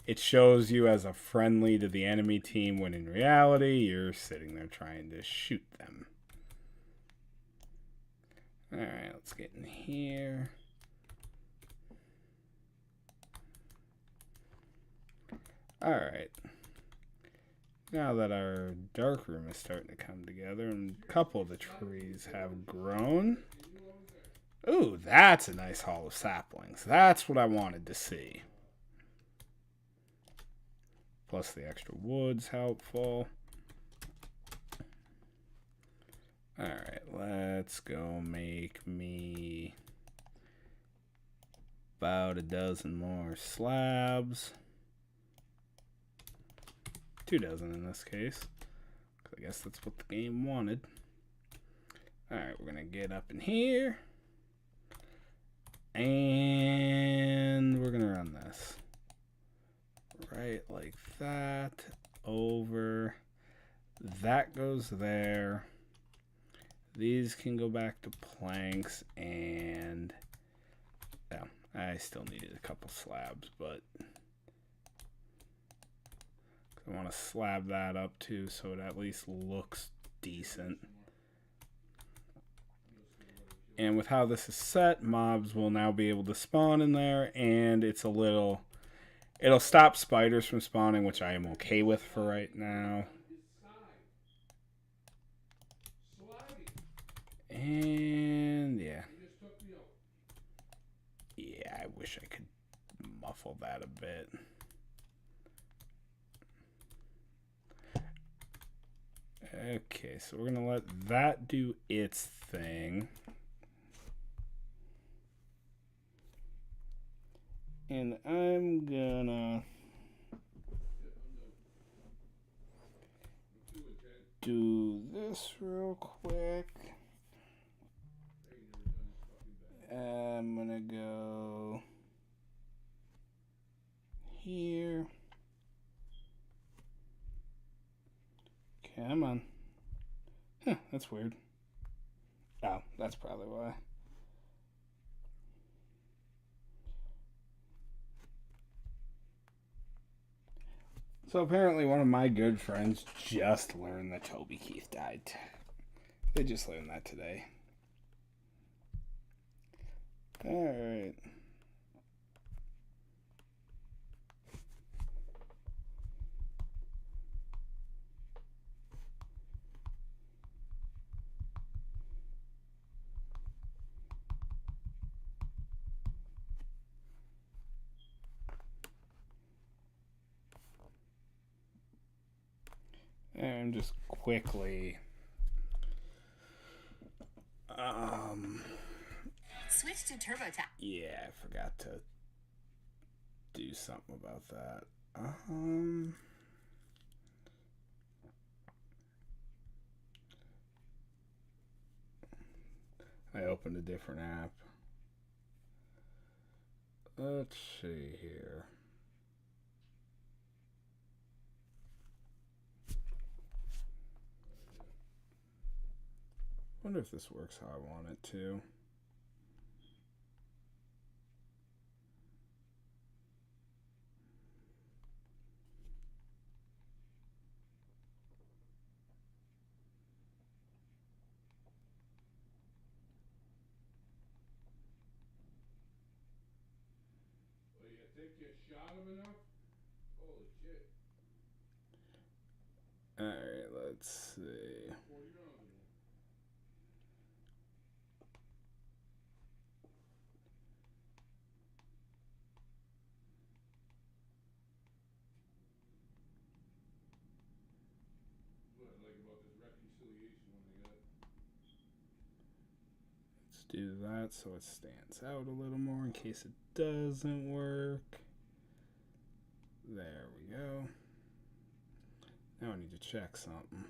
it shows you as a friendly to the enemy team when in reality you're sitting there trying to shoot them. Alright, let's get in here. Alright. Now that our dark room is starting to come together and a couple of the trees have grown. Ooh, that's a nice haul of saplings. That's what I wanted to see. Plus the extra wood's helpful. Alright, let's go make me about a dozen more slabs. 2 dozen in this case. I guess that's what the game wanted. Alright, we're going to get up in here. And we're going to run this. Right like that. Over. That goes there. These can go back to planks. And yeah, I still needed a couple slabs, but I want to slab that up too so it at least looks decent. And with how this is set, mobs will now be able to spawn in there, and it'll stop spiders from spawning, which I am okay with for right now. And yeah. Yeah, I wish I could muffle that a bit. Okay, so we're gonna let that do its thing. And I'm gonna do this real quick. I'm gonna go here. Come on. Huh, that's weird. Oh, that's probably why. So apparently one of my good friends just learned that Toby Keith died. They just learned that today. Alright. And just quickly switch to TurboTax. Yeah, I forgot to do something about that. I opened a different app. Let's see here. Wonder if this works how I want it to. Well, you think you shot him enough? Holy shit. Alright, let's see. 40 rounds in there. What I like about this reconciliation when they got. Let's do that so it stands out a little more in case it doesn't work. There we go. Now I need to check something.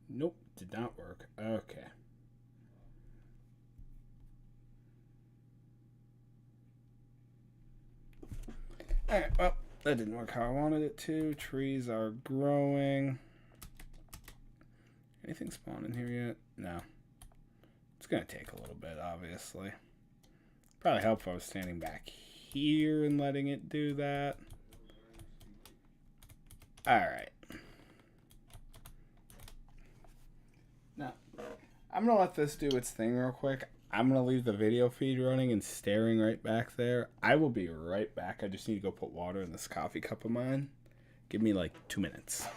Nope, did not work. Okay. Alright, well, that didn't work how I wanted it to. Trees are growing. Anything spawn in here yet? No. It's going to take a little bit, obviously. Probably help if I was standing back here and letting it do that. Alright. Now, I'm going to let this do its thing real quick. I'm going to leave the video feed running and staring right back there. I will be right back. I just need to go put water in this coffee cup of mine. Give me like 2 minutes.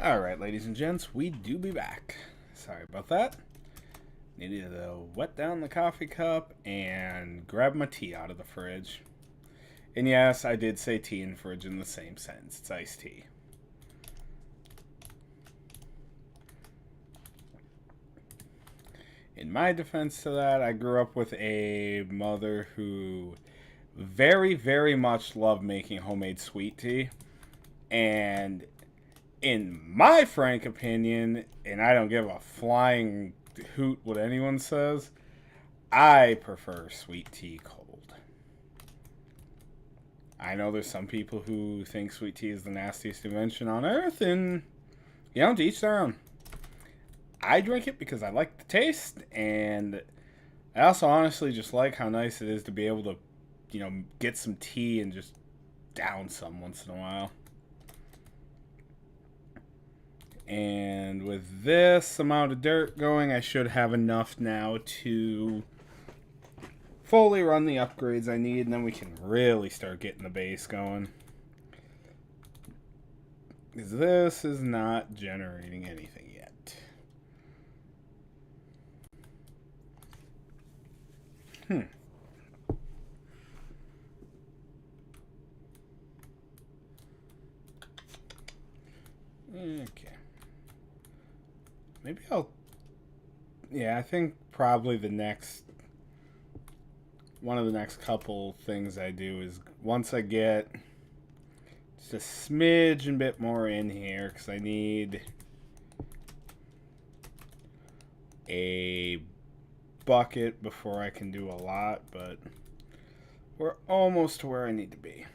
Alright, ladies and gents, we do be back. Sorry about that. Needed to wet down the coffee cup and grab my tea out of the fridge. And yes, I did say tea and fridge in the same sentence. It's iced tea. In my defense to that, I grew up with a mother who very, very much loved making homemade sweet tea. And in my frank opinion, and I don't give a flying hoot what anyone says, I prefer sweet tea cold. I know there's some people who think sweet tea is the nastiest invention on earth, and to each their own. I drink it because I like the taste, and I also honestly just like how nice it is to be able to, get some tea and just down some once in a while. And with this amount of dirt going, I should have enough now to fully run the upgrades I need, and then we can really start getting the base going. Because this is not generating anything yet. Okay. Maybe I think probably one of the next couple things I do is once I get just a smidge and bit more in here, because I need a bucket before I can do a lot, but we're almost to where I need to be.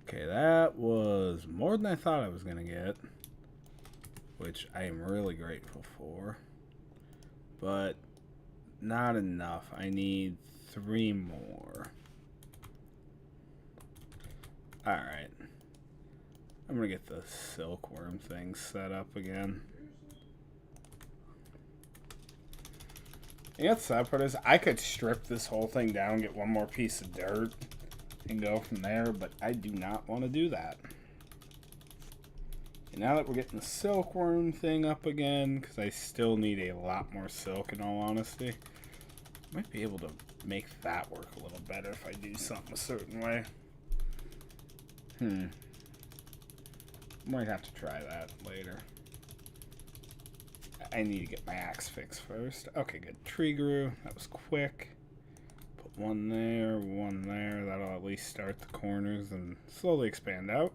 Okay, that was more than I thought I was going to get, which I am really grateful for, but not enough. I need 3 more. Alright. I'm going to get the silkworm thing set up again. And the sad part is I could strip this whole thing down, get one more piece of dirt, and go from there, but I do not want to do that. And now that we're getting the silkworm thing up again, because I still need a lot more silk in all honesty, I might be able to make that work a little better if I do something a certain way. Might have to try that later. I need to get my axe fixed first. Okay, good. Tree grew. That was quick. Put one there, one there. That'll at least start the corners and slowly expand out.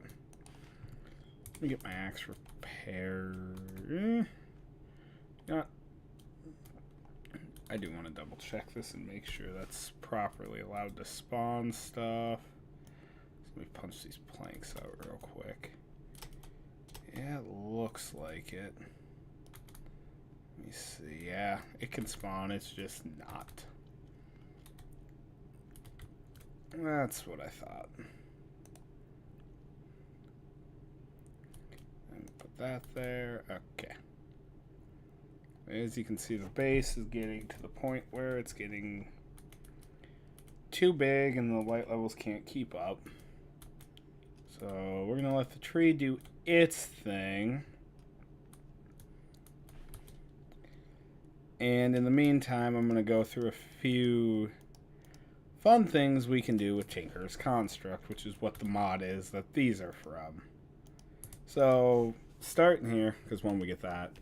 Let me get my axe repaired. I do want to double check this and make sure that's properly allowed to spawn stuff. So let me punch these planks out real quick. Yeah, it looks like it. Let me see. Yeah, it can spawn. It's just not. That's what I thought. And put that there. Okay. As you can see, the base is getting to the point where it's getting too big and the light levels can't keep up. So we're going to let the tree do its thing. And in the meantime, I'm going to go through a few fun things we can do with Tinker's Construct, which is what the mod is that these are from. So, starting here, because when we get that.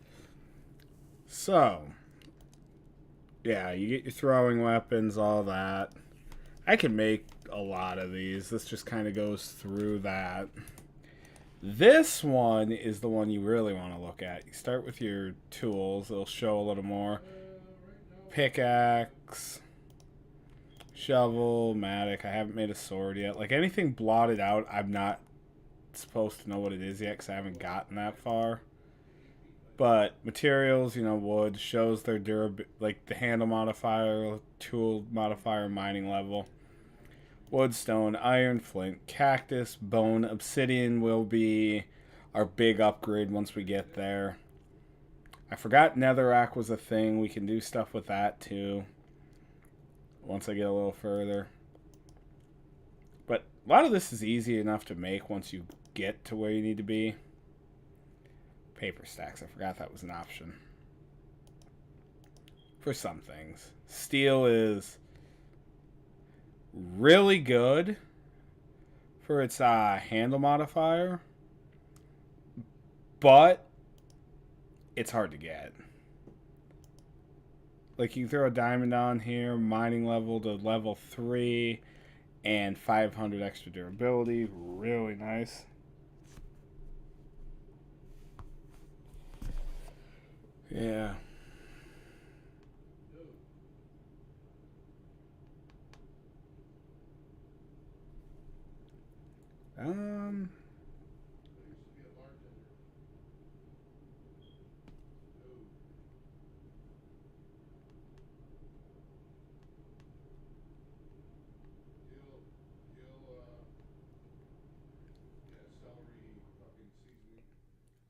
So, yeah, you get your throwing weapons, all that. I can make a lot of these. This just kind of goes through that. This one is the one you really want to look at. You start with your tools. It'll show a little more. Pickaxe, shovel, mattock. I haven't made a sword yet. Like anything blotted out, I'm not supposed to know what it is yet because I haven't gotten that far. But materials, wood, shows their durability, like the handle modifier, tool modifier, mining level. Wood, stone, iron, flint, cactus, bone, obsidian will be our big upgrade once we get there. I forgot netherrack was a thing. We can do stuff with that too. once I get a little further. But a lot of this is easy enough to make once you get to where you need to be. Paper stacks. I forgot that was an option. For some things. Steel is really good for its handle modifier. But it's hard to get. Like, you can throw a diamond on here, mining level to level 3, and 500 extra durability. Really nice. Yeah.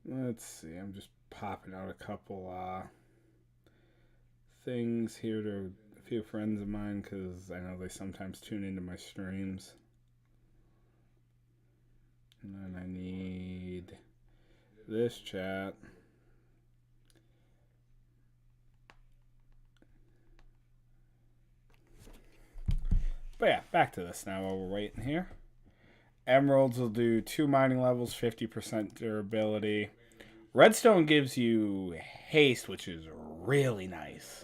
Let's see. I'm just popping out a couple things here to a few friends of mine because I know they sometimes tune into my streams. And then I need this chat. But yeah, back to this now while we're waiting here. Emeralds will do 2 mining levels, 50% durability. Redstone gives you haste, which is really nice.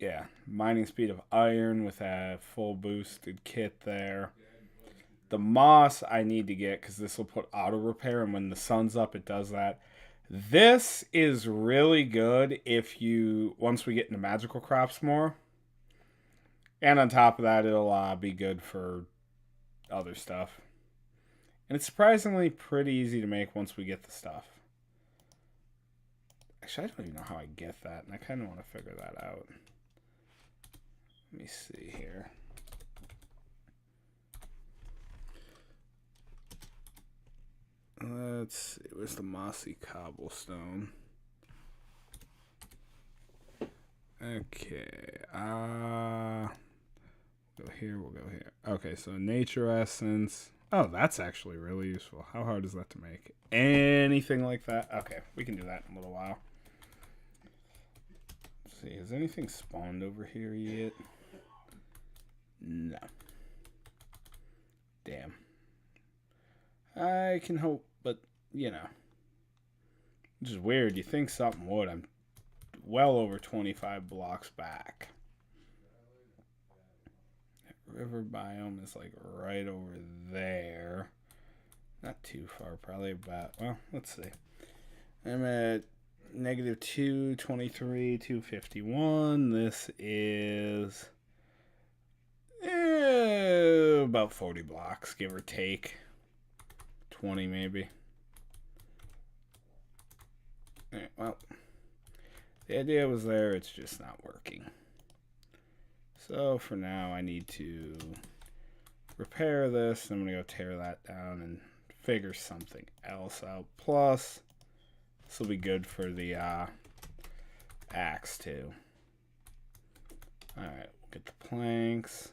Yeah, mining speed of iron with a full boosted kit there. The moss I need to get because this will put auto repair, and when the sun's up, it does that. This is really good if you, once we get into magical crops more. And on top of that, it'll be good for other stuff. And it's surprisingly pretty easy to make once we get the stuff. Actually, I don't even know how I get that, and I kind of want to figure that out. Let me see here. Let's see. Where's the mossy cobblestone? Okay. Go here. We'll go here. Okay, so nature essence. Oh, that's actually really useful. How hard is that to make? Anything like that? Okay, we can do that in a little while. Let's see. Has anything spawned over here yet? No. Damn. I can hope, but, you know. Which is weird. You think something would. I'm well over 25 blocks back. That river biome is like right over there. Not too far. Probably about, well, let's see. I'm at negative 223, 251. This is about 40 blocks, give or take. 20 maybe. Alright, well, the idea was there, it's just not working. So for now, I need to repair this. I'm going to go tear that down and figure something else out. Plus, this will be good for the axe too. Alright, we'll get the planks.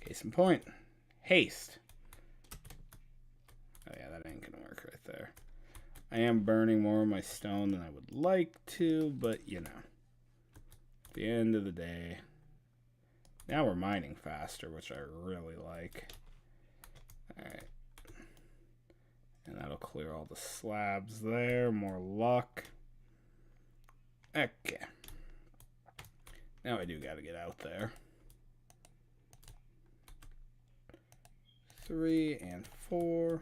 Case in point, haste. Oh yeah, that ain't gonna work right there. I am burning more of my stone than I would like to, but you know. At the end of the day. Now we're mining faster, which I really like. Alright. And that'll clear all the slabs there. More luck. Okay. Now I do gotta get out there. 3 and 4.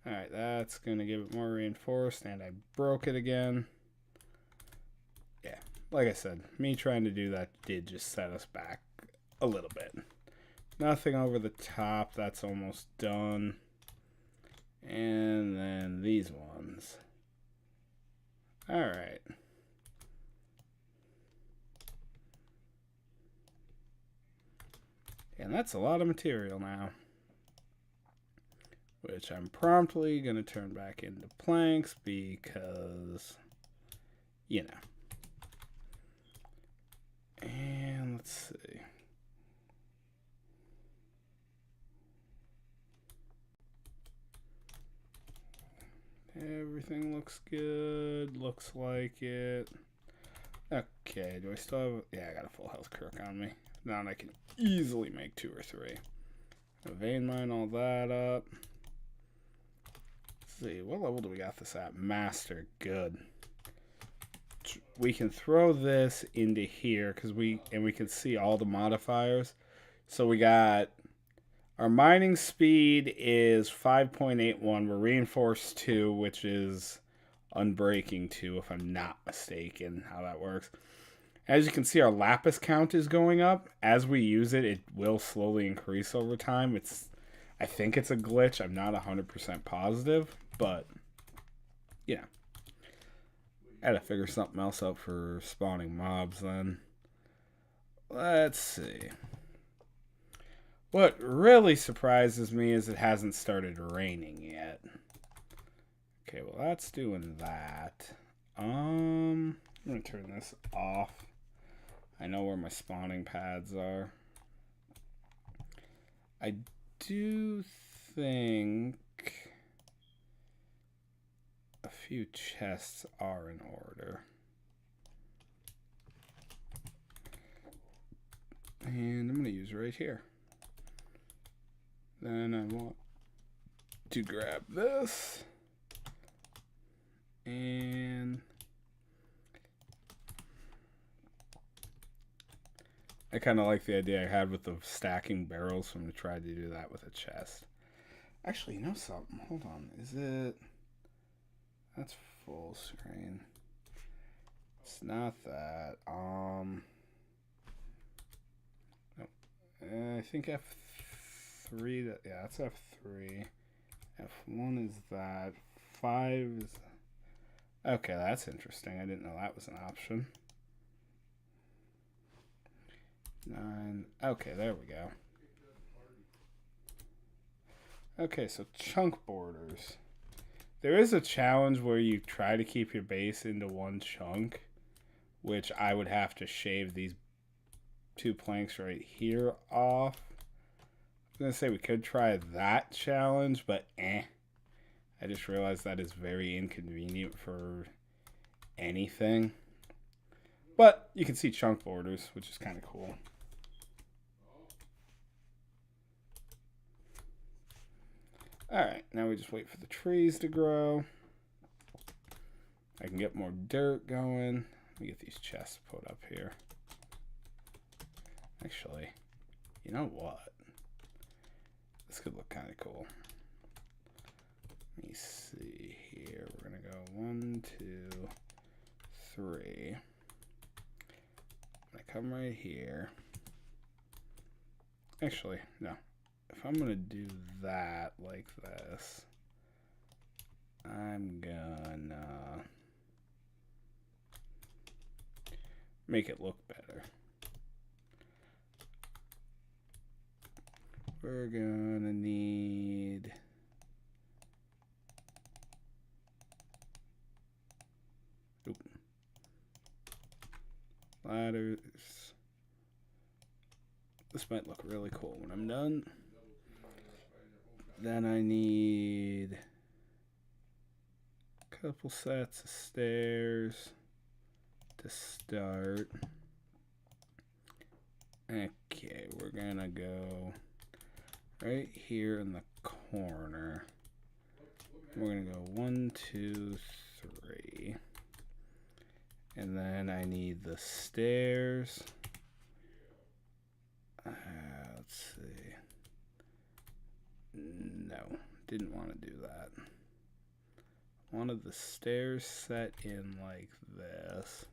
Alright, that's going to give it more reinforced, and I broke it again. Yeah, like I said, me trying to do that did just set us back a little bit. Nothing over the top, that's almost done. And then these ones. Alright. And that's a lot of material now. which I'm promptly going to turn back into planks because, you know. And let's see. Everything looks good. Looks like it. Okay, do I still have... Yeah, I got a full health crook on me. Now I can easily make 2 or 3. Vein mine all that up. Let's see, what level do we got this at? Master, good. We can throw this into here because we can see all the modifiers. So we got our mining speed is 5.81. We're reinforced 2, which is unbreaking 2, if I'm not mistaken how that works. As you can see, our lapis count is going up. As we use it, it will slowly increase over time. I think it's a glitch. I'm not 100% positive, but you know. I had to figure something else out for spawning mobs then. Let's see. What really surprises me is it hasn't started raining yet. Okay, well that's doing that. I'm gonna turn this off. I know where my spawning pads are. I do think a few chests are in order. And I'm going to use right here. Then I want to grab this. And I kind of like the idea I had with the stacking barrels, so I'm going to try to do that with a chest. Actually, you know something? Hold on. Is it... That's full screen. It's not that. I think F3. Yeah, that's F3. F1 is that. 5 is. Okay, that's interesting. I didn't know that was an option. 9. Okay, there we go. Okay, so chunk borders. There is a challenge where you try to keep your base into one chunk, which I would have to shave these 2 planks right here off. I was going to say we could try that challenge, but I just realized that is very inconvenient for anything. But you can see chunk borders, which is kind of cool. Alright, now we just wait for the trees to grow. I can get more dirt going. Let me get these chests put up here. Actually, you know what? This could look kind of cool. Let me see here. We're going to go 1, 2, 3. I come right here. Actually, no. If I'm going to do that like this, I'm gonna make it look better. We're gonna need ladders. This might look really cool when I'm done. Then I need a couple sets of stairs to start. Okay, we're gonna go right here in the corner. We're gonna go 1, 2, 3. And then I need the stairs. Let's see. No, didn't want to do that. Wanted the stairs set in like this.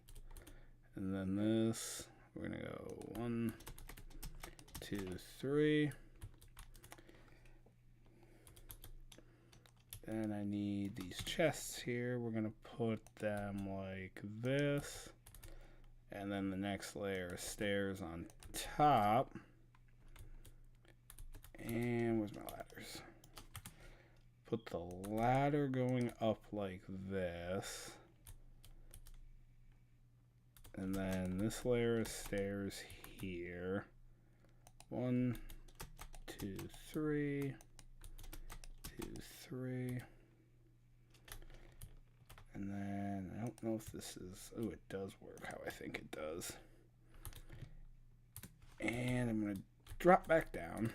And then this, we're going to go 1, 2, 3. Then I need these chests here. We're going to put them like this. And then the next layer of stairs on top. And where's my ladders? put the ladder going up like this. And then this layer of stairs here. 1, 2, 3. 2, 3. And then, I don't know if this is... Oh, it does work how I think it does. And I'm going to drop back down.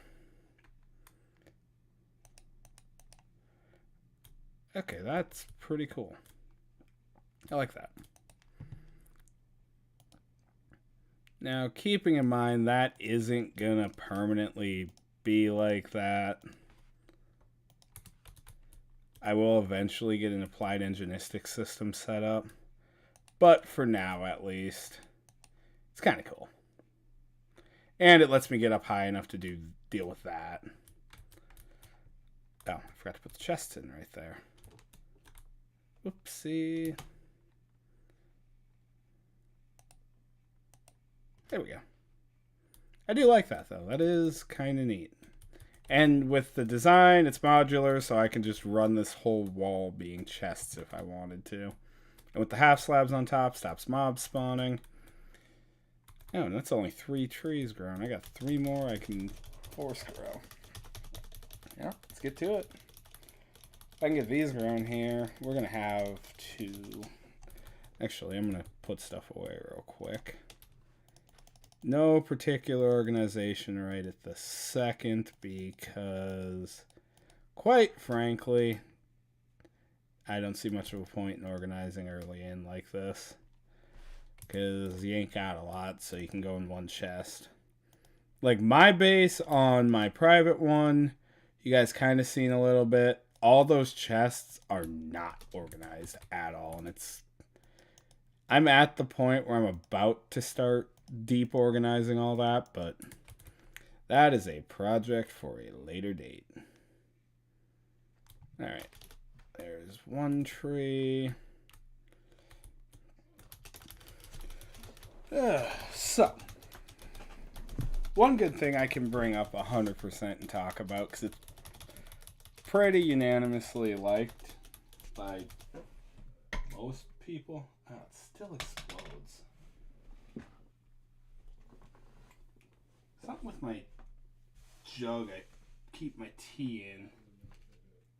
Okay, that's pretty cool. I like that. Now, keeping in mind that isn't going to permanently be like that. I will eventually get an applied engineering system set up. But for now, at least, it's kind of cool. And it lets me get up high enough to deal with that. Oh, I forgot to put the chests in right there. Whoopsie. There we go. I do like that, though. That is kind of neat. And with the design, it's modular, so I can just run this whole wall being chests if I wanted to. And with the half slabs on top, stops mobs spawning. Oh, and that's only 3 trees grown. I got 3 more I can force grow. Yeah, let's get to it. If I can get these grown here, we're going to have to... Actually, I'm going to put stuff away real quick. No particular organization right at the second because, quite frankly, I don't see much of a point in organizing early in like this. Because you ain't got a lot, so you can go in one chest. Like my base on my private one, you guys kind of seen a little bit. All those chests are not organized at all. And I'm at the point where I'm about to start deep organizing all that, but that is a project for a later date. Alright, there's 1 tree. So, one good thing I can bring up 100% and talk about, because it's pretty unanimously liked by most people. Oh, it still explodes. Something with my jug I keep my tea in.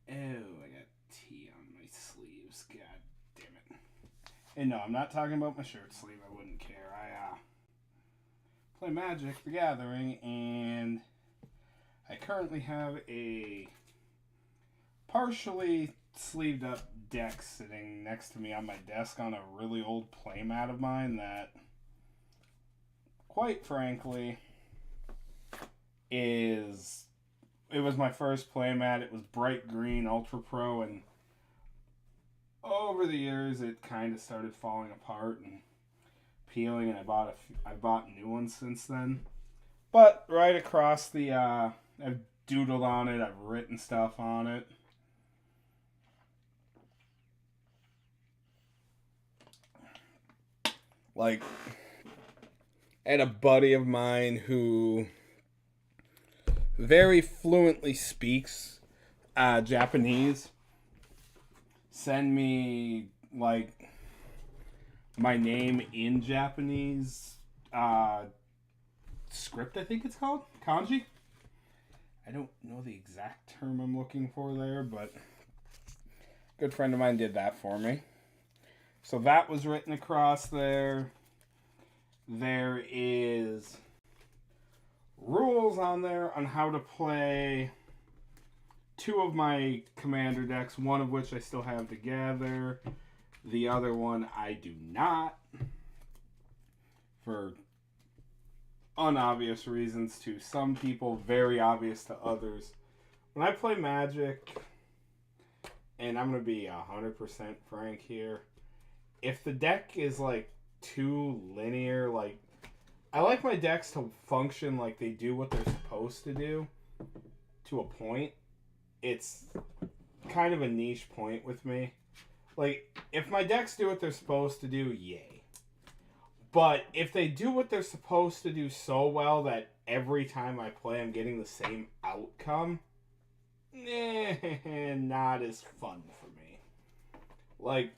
Oh, I got tea on my sleeves. God damn it. And no, I'm not talking about my shirt sleeve. I wouldn't care. I play Magic the Gathering, and I currently have a partially sleeved up deck sitting next to me on my desk on a really old playmat of mine that, quite frankly, it was my first playmat. It was bright green, ultra pro, and over the years it kind of started falling apart and peeling, and I bought new ones since then. But right across the I've doodled on it, I've written stuff on it. Like, I had a buddy of mine who very fluently speaks Japanese send me like my name in Japanese script, I think it's called kanji. I don't know the exact term I'm looking for there, but a good friend of mine did that for me. So that was written across there. There is rules on there on how to play 2 of my commander decks, one of which I still have together. The other one I do not, for unobvious reasons to some people, very obvious to others. When I play Magic, and I'm going to be 100% frank here, if the deck is like too linear, like, I like my decks to function like they do what they're supposed to do to a point. It's kind of a niche point with me. Like, if my decks do what they're supposed to do, yay. But if they do what they're supposed to do so well that every time I play I'm getting the same outcome, not as fun for me. Like,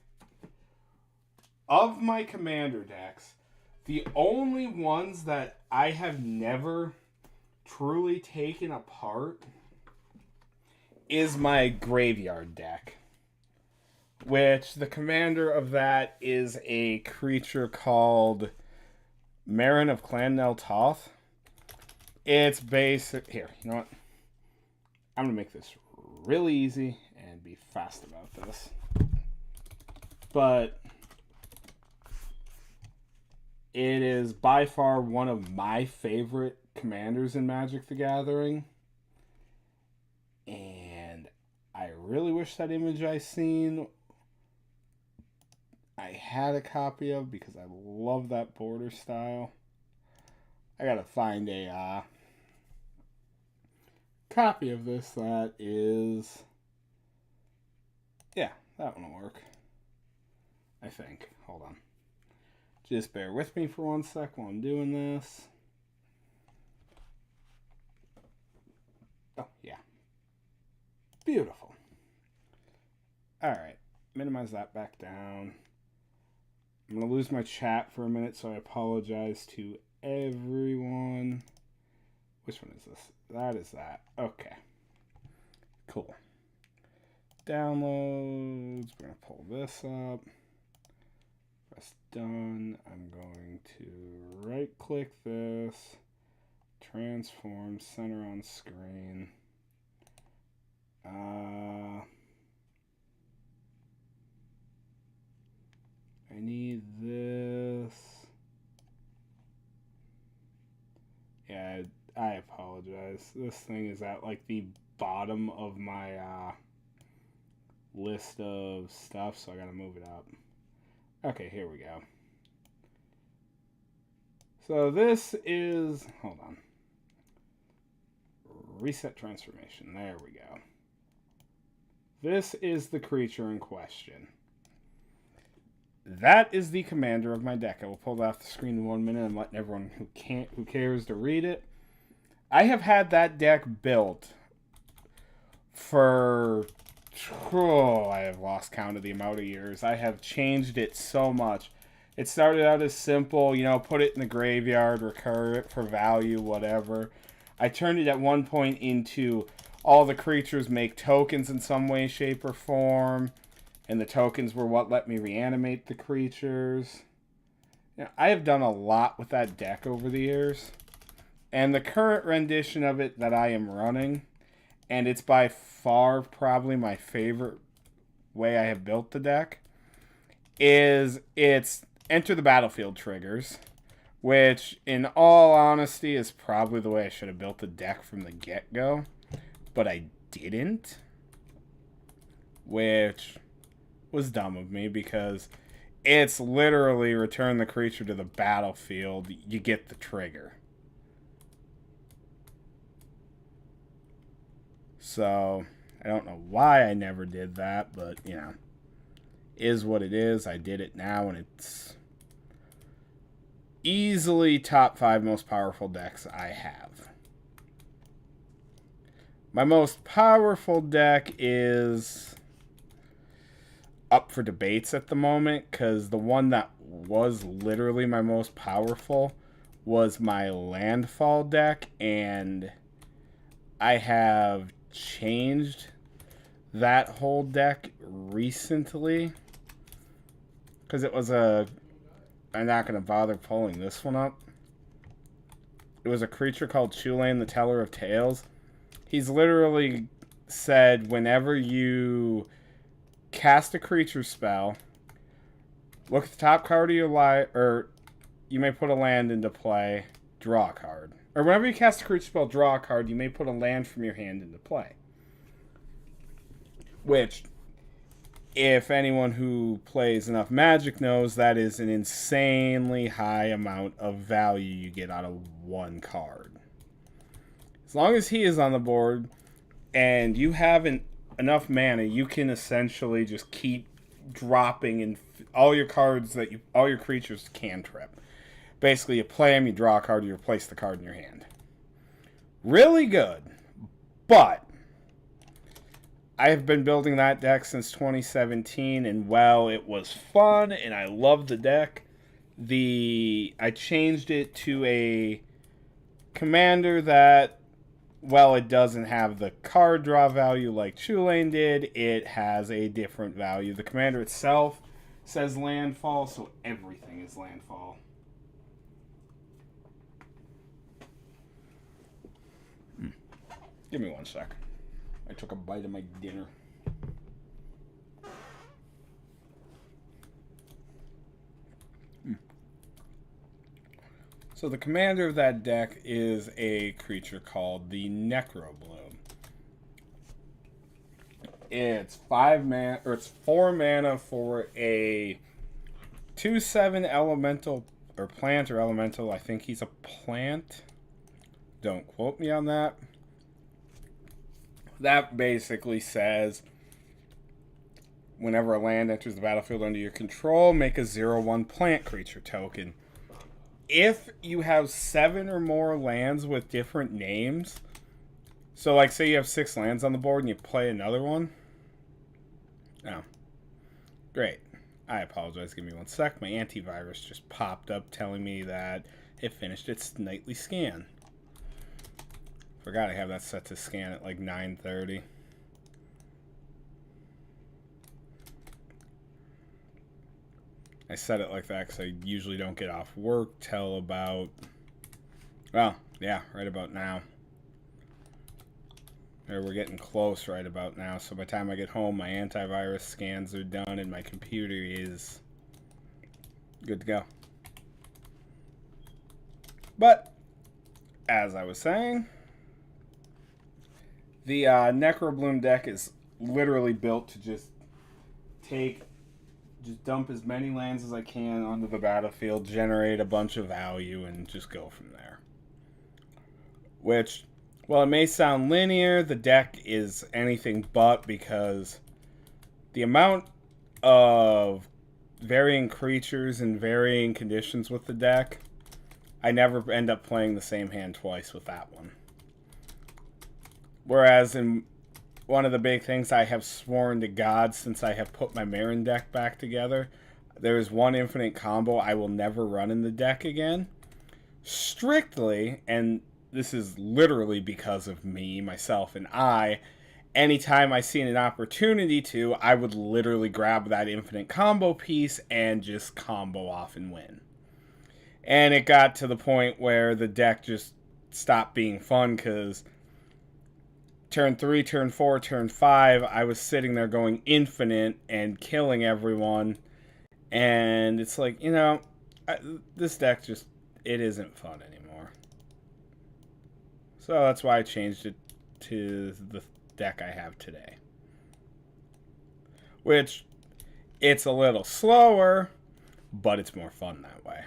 of my commander decks, the only ones that I have never truly taken apart is my graveyard deck. Which, the commander of that is a creature called Marin of Clan Nel Toth. It's basic... Here, you know what? I'm going to make this really easy and be fast about this. But it is by far one of my favorite commanders in Magic the Gathering. And I really wish that image I seen I had a copy of, because I love that border style. I gotta find a copy of this that is... Yeah, that one will work. I think. Hold on. Just bear with me for 1 sec while I'm doing this. Oh, yeah. Beautiful. Alright. Minimize that back down. I'm going to lose my chat for a minute, so I apologize to everyone. Which one is this? That is that. Okay. Cool. Downloads. We're going to pull this up. Press done. I'm going to right-click this. Transform. Center on screen. I need this. Yeah, I apologize. This thing is at like the bottom of my list of stuff, so I gotta move it up. Okay, here we go. So this is... Hold on. Reset transformation. There we go. This is the creature in question. That is the commander of my deck. I will pull that off the screen in 1 minute and let everyone who cares to read it. I have had that deck built for... Oh, I have lost count of the amount of years. I have changed it so much. It started out as simple, you know, put it in the graveyard, recur it for value, whatever. I turned it at one point into all the creatures make tokens in some way, shape, or form. And the tokens were what let me reanimate the creatures. Now, I have done a lot with that deck over the years. And the current rendition of it that I am running, and it's by far probably my favorite way I have built the deck, is it's enter the battlefield triggers, which in all honesty is probably the way I should have built the deck from the get-go. But I didn't. Which was dumb of me, because it's literally return the creature to the battlefield, you get the trigger. So, I don't know why I never did that, but, you know, is what it is. I did it now, and it's easily top 5 most powerful decks I have. My most powerful deck is up for debates at the moment, because the one that was literally my most powerful was my landfall deck, and I have changed that whole deck recently, because it was I'm not going to bother pulling this one up. It was a creature called Chulain, the Teller of Tales. He's literally said whenever you cast a creature spell, look at the top card of your or you may put a land into play, draw a card. Or whenever you cast a creature spell, draw a card, you may put a land from your hand into play. Which, if anyone who plays enough Magic knows, that is an insanely high amount of value you get out of one card. As long as he is on the board and you have enough mana, you can essentially just keep dropping in all your cards all your creatures cantrip. Basically, you play them, you draw a card, you replace the card in your hand. Really good. But I have been building that deck since 2017, and well, it was fun, and I loved the deck. I changed it to a commander that, well, it doesn't have the card draw value like Chulane did. It has a different value. The commander itself says landfall, so everything is landfall. Give me 1 sec. I took a bite of my dinner. So the commander of that deck is a creature called the Necrobloom. It's 4 mana for a 2/7 elemental or plant or elemental. I think he's a plant. Don't quote me on that. That basically says whenever a land enters the battlefield under your control, make a 0/1 plant creature token. If you have 7 or more lands with different names, so like say you have 6 lands on the board and you play another one. Oh, great. I apologize. Give me 1 sec. My antivirus just popped up telling me that it finished its nightly scan. Forgot I have that set to scan at like 9:30. I set it like that because I usually don't get off work till about, well, yeah, right about now. Or we're getting close right about now. So by the time I get home, my antivirus scans are done and my computer is good to go. But, as I was saying, the Necrobloom deck is literally built to just dump as many lands as I can onto the battlefield, generate a bunch of value, and just go from there. Which, while it may sound linear, the deck is anything but, because the amount of varying creatures and varying conditions with the deck, I never end up playing the same hand twice with that one. Whereas in one of the big things I have sworn to God since I have put my Marin deck back together, there is one infinite combo I will never run in the deck again. Strictly, and this is literally because of me, myself, and anytime I seen an opportunity to, I would literally grab that infinite combo piece and just combo off and win. And it got to the point where the deck just stopped being fun because turn 3, turn 4, turn 5, I was sitting there going infinite and killing everyone. And it's like, this deck just, it isn't fun anymore. So that's why I changed it to the deck I have today. Which, it's a little slower, but it's more fun that way.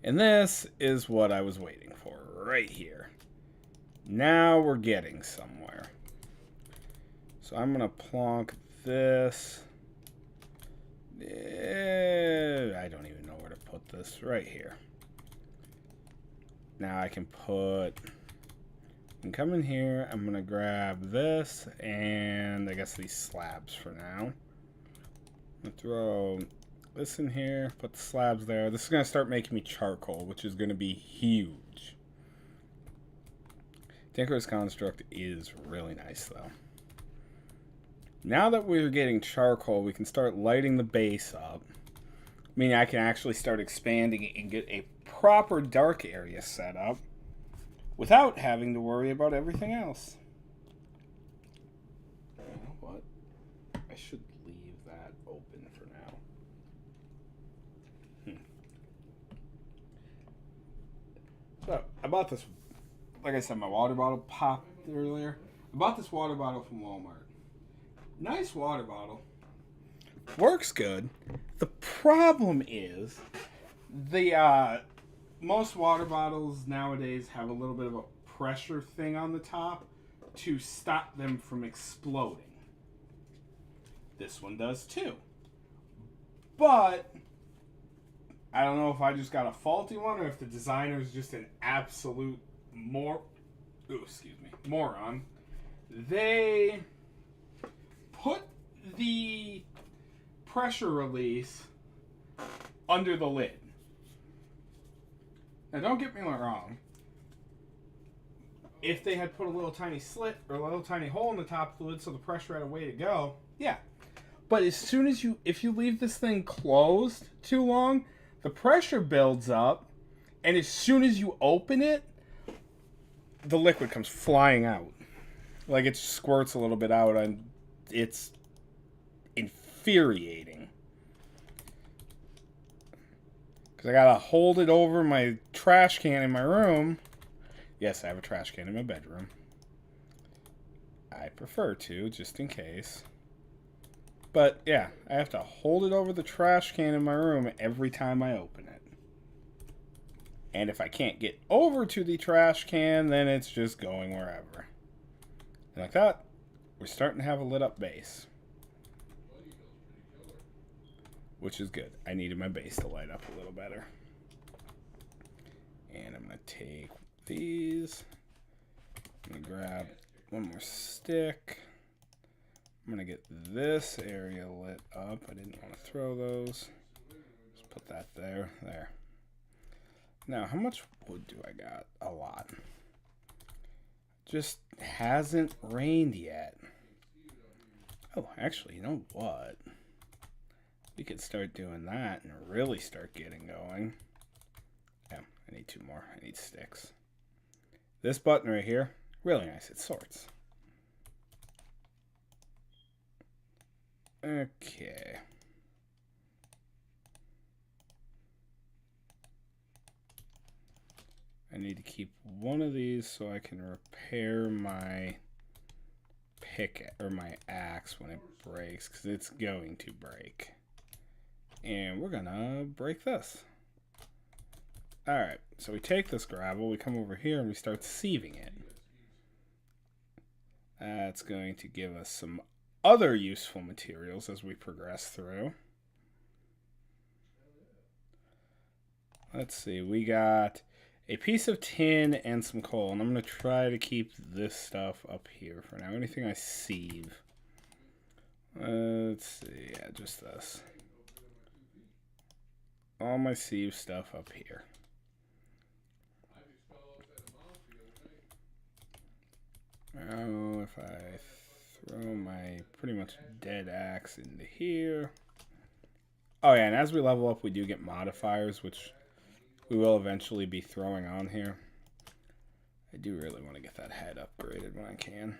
And this is what I was waiting for right here. Now we're getting somewhere. So I'm going to plonk this. I don't even know where to put this. Right here. Now I can come in here. I'm going to grab this and I guess these slabs for now. I'm going to throw this in here. Put the slabs there. This is going to start making me charcoal, which is going to be huge. Tinker's Construct is really nice, though. Now that we're getting charcoal, we can start lighting the base up. Meaning I can actually start expanding and get a proper dark area set up without having to worry about everything else. You know what? I should leave that open for now. So, I bought this. Like I said, my water bottle popped earlier. I bought this water bottle from Walmart. Nice water bottle. Works good. The problem is, most water bottles nowadays have a little bit of a pressure thing on the top to stop them from exploding. This one does too. But I don't know if I just got a faulty one or if the designer is just an absolute moron. they put the pressure release under the lid. Now, don't get me wrong. If they had put a little tiny slit or a little tiny hole in the top of the lid so the pressure had a way to go, yeah. But as soon as if you leave this thing closed too long, the pressure builds up, and as soon as you open it, the liquid comes flying out. Like, it squirts a little bit out, and it's infuriating. Because I gotta hold it over my trash can in my room. Yes, I have a trash can in my bedroom. I prefer to, just in case. But, yeah, I have to hold it over the trash can in my room every time I open it. And if I can't get over to the trash can, then it's just going wherever. And like that, we're starting to have a lit up base. Which is good. I needed my base to light up a little better. And I'm going to take these. I'm going to grab one more stick. I'm going to get this area lit up. I didn't want to throw those. Just put that there. There. Now, how much wood do I got? A lot. Just hasn't rained yet. Oh, actually, you know what? We could start doing that and really start getting going. Yeah, I need 2 more. I need sticks. This button right here, really nice. It sorts. Okay. I need to keep one of these so I can repair my pick or my axe when it breaks, because it's going to break. And we're gonna break this. Alright, so we take this gravel, we come over here and we start sieving it. That's going to give us some other useful materials as we progress through. Let's see, we got a piece of tin and some coal, and I'm going to try to keep this stuff up here for now. Anything I sieve. Let's see, yeah, just this. All my sieve stuff up here. Now, if I throw my pretty much dead axe into here. Oh yeah, and as we level up, we do get modifiers, which we will eventually be throwing on here. I do really want to get that head upgraded when I can.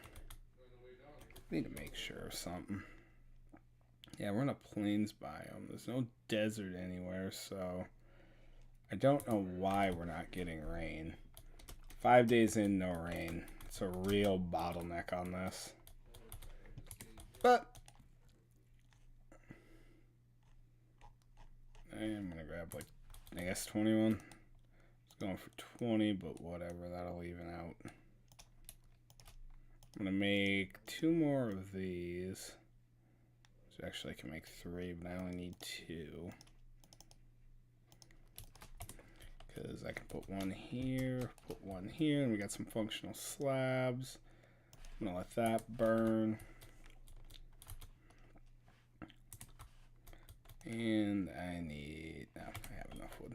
Need to make sure of something. Yeah, we're in a plains biome. There's no desert anywhere, so I don't know why we're not getting rain. 5 days in, no rain. It's a real bottleneck on this. But I'm going to grab, like, I guess 21. It's going for 20, but whatever. That'll even out. I'm going to make 2 more of these. So actually I can make 3, but I only need 2. Because I can put 1 here, put 1 here, and we got some functional slabs. I'm going to let that burn. And I need, no, I have enough wood.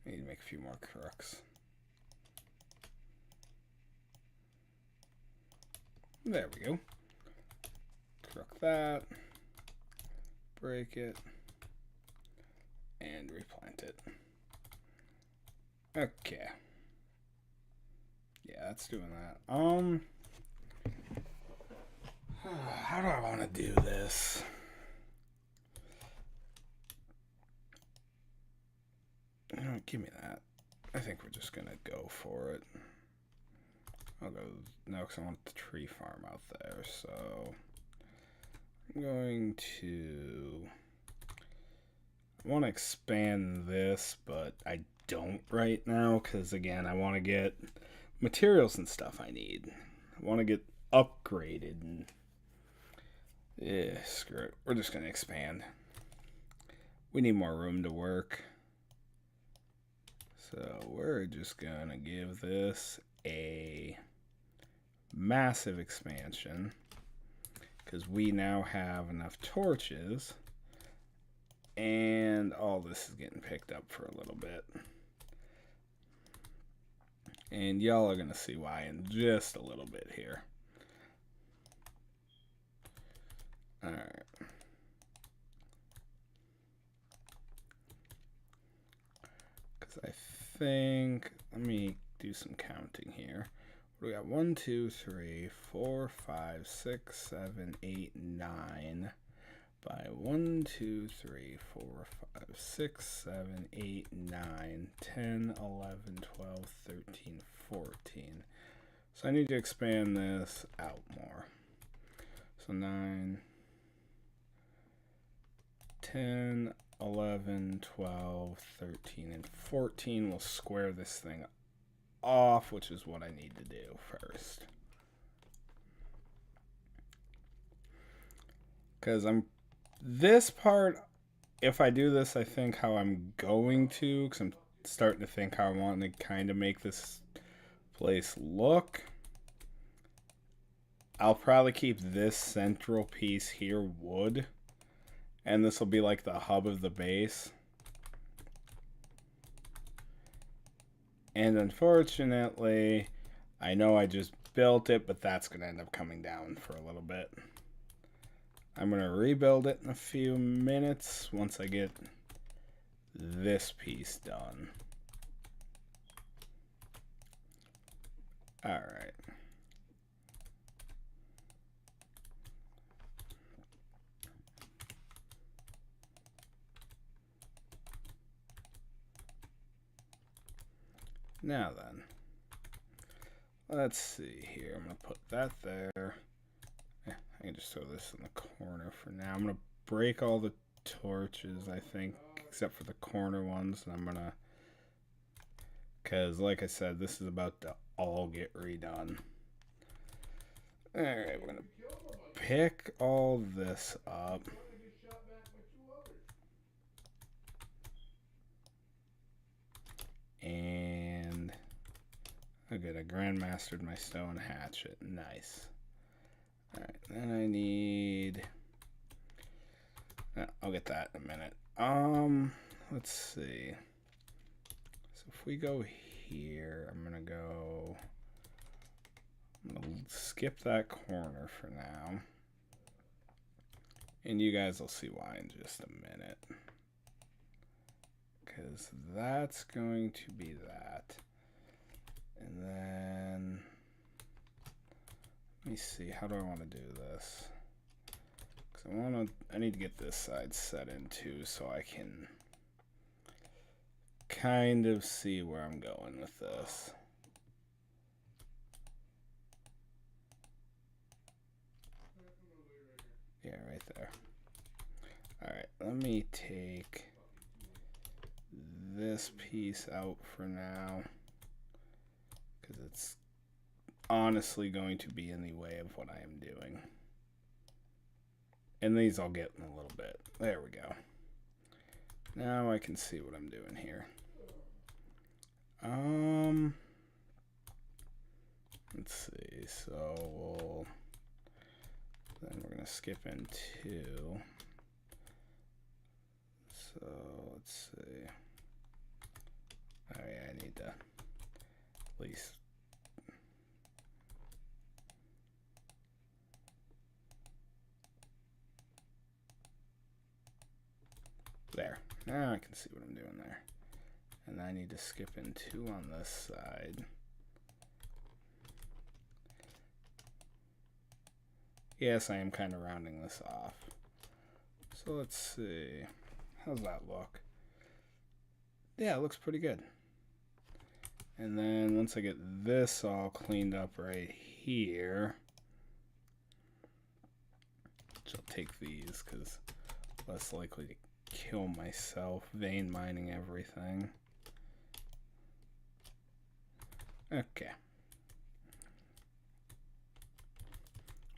I need to make a few more crooks. There we go. Crook that. Break it. And replant it. Okay. Yeah, that's doing that. How do I want to do this? No, give me that. I think we're just gonna go for it. I'll go no, because I want the tree farm out there. So I'm going to. I want to expand this, but I don't right now because again, I want to get materials and stuff I need. I want to get upgraded and yeah, screw it. We're just gonna expand. We need more room to work. So we're just gonna give this a massive expansion because we now have enough torches, and all this is getting picked up for a little bit. And y'all are going to see why in just a little bit here. Alright. Because I think, let me do some counting here. We got 1, 2, 3, 4, 5, 6, 7, 8, 9. By 1, 2, 3, 4, 5, 6, 7, 8, 9, 10, 11, 12, 13, 14. So I need to expand this out more. So 9, 10, 11, 12, 13, and 14 will square this thing off, which is what I need to do first. Because this part, if I do this, I think how I'm going to, because I'm starting to think how I want to kind of make this place look. I'll probably keep this central piece here wood, and this will be like the hub of the base. And unfortunately, I know I just built it, but that's going to end up coming down for a little bit. I'm going to rebuild it in a few minutes once I get this piece done. Alright. Now then, let's see here. I'm going to put that there. I can just throw this in the corner for now. I'm going to break all the torches, I think, except for the corner ones. And I'm going to, because like I said, this is about to all get redone. Alright, we're going to pick all this up. And oh good, I grandmastered my stone hatchet. Nice. Alright, then I need, I'll get that in a minute. Let's see. So if we go here, I'm gonna skip that corner for now. And you guys will see why in just a minute. Because that's going to be that. And then let me see, how do I want to do this? Because I need to get this side set in too, so I can kind of see where I'm going with this. Yeah, right there. Alright, let me take this piece out for now, because it's honestly going to be in the way of what I am doing. And these I'll get in a little bit. There we go. Now I can see what I'm doing here. Let's see. So then we're gonna skip in 2. So let's see. Oh yeah, I need to at least there. Now I can see what I'm doing there. And I need to skip in 2 on this side. Yes, I am kind of rounding this off. So let's see. How's that look? Yeah, it looks pretty good. And then once I get this all cleaned up right here, which I'll take these because less likely to kill myself vein mining everything. Okay.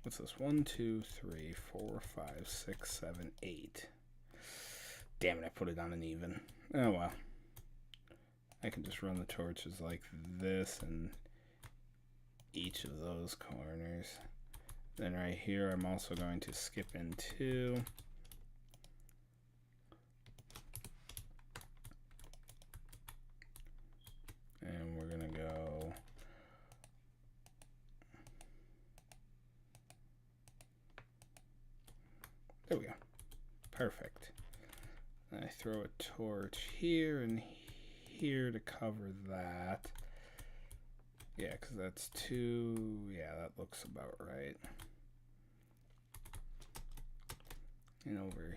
What's this? 1, 2, 3, 4, 5, 6, 7, 8. Damn it, I put it on an even. Oh well. I can just run the torches like this and each of those corners. Then right here, I'm also going to skip in 2. And we're going to go there we go. Perfect. And I throw a torch here and here to cover that. Yeah, because that's 2. Yeah, that looks about right. And over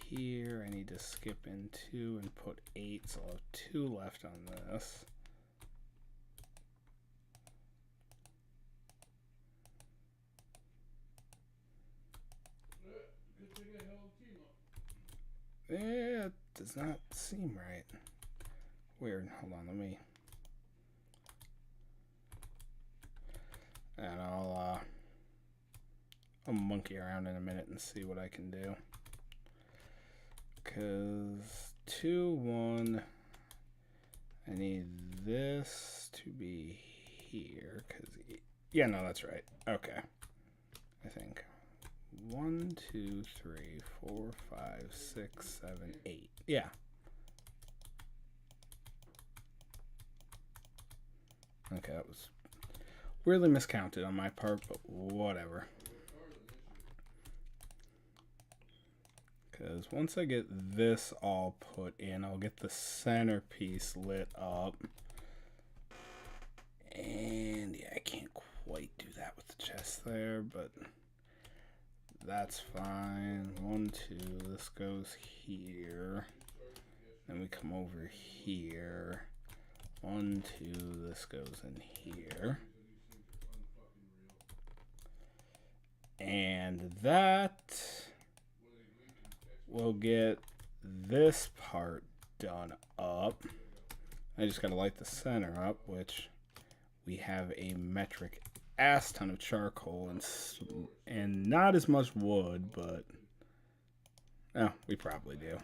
here, I need to skip in 2 and put 8, so I'll have 2 left on this. Good thing I held team up. Yeah, it does not seem right. Weird. Hold on, let me. And I'll monkey around in a minute and see what I can do. Cause 2, 1. I need this to be here. Cause yeah, no, that's right. Okay. I think 1, 2, 3, 4, 5, 6, 7, 8. Yeah. Okay, that was weirdly miscounted on my part, but whatever. Because once I get this all put in, I'll get the centerpiece lit up. And yeah, I can't quite do that with the chest there, but that's fine. 1, 2, this goes here. Then we come over here. 1, 2, this goes in here. And that will get this part done up. I just gotta light the center up, which we have a metric ass ton of charcoal and not as much wood, but oh, we probably do.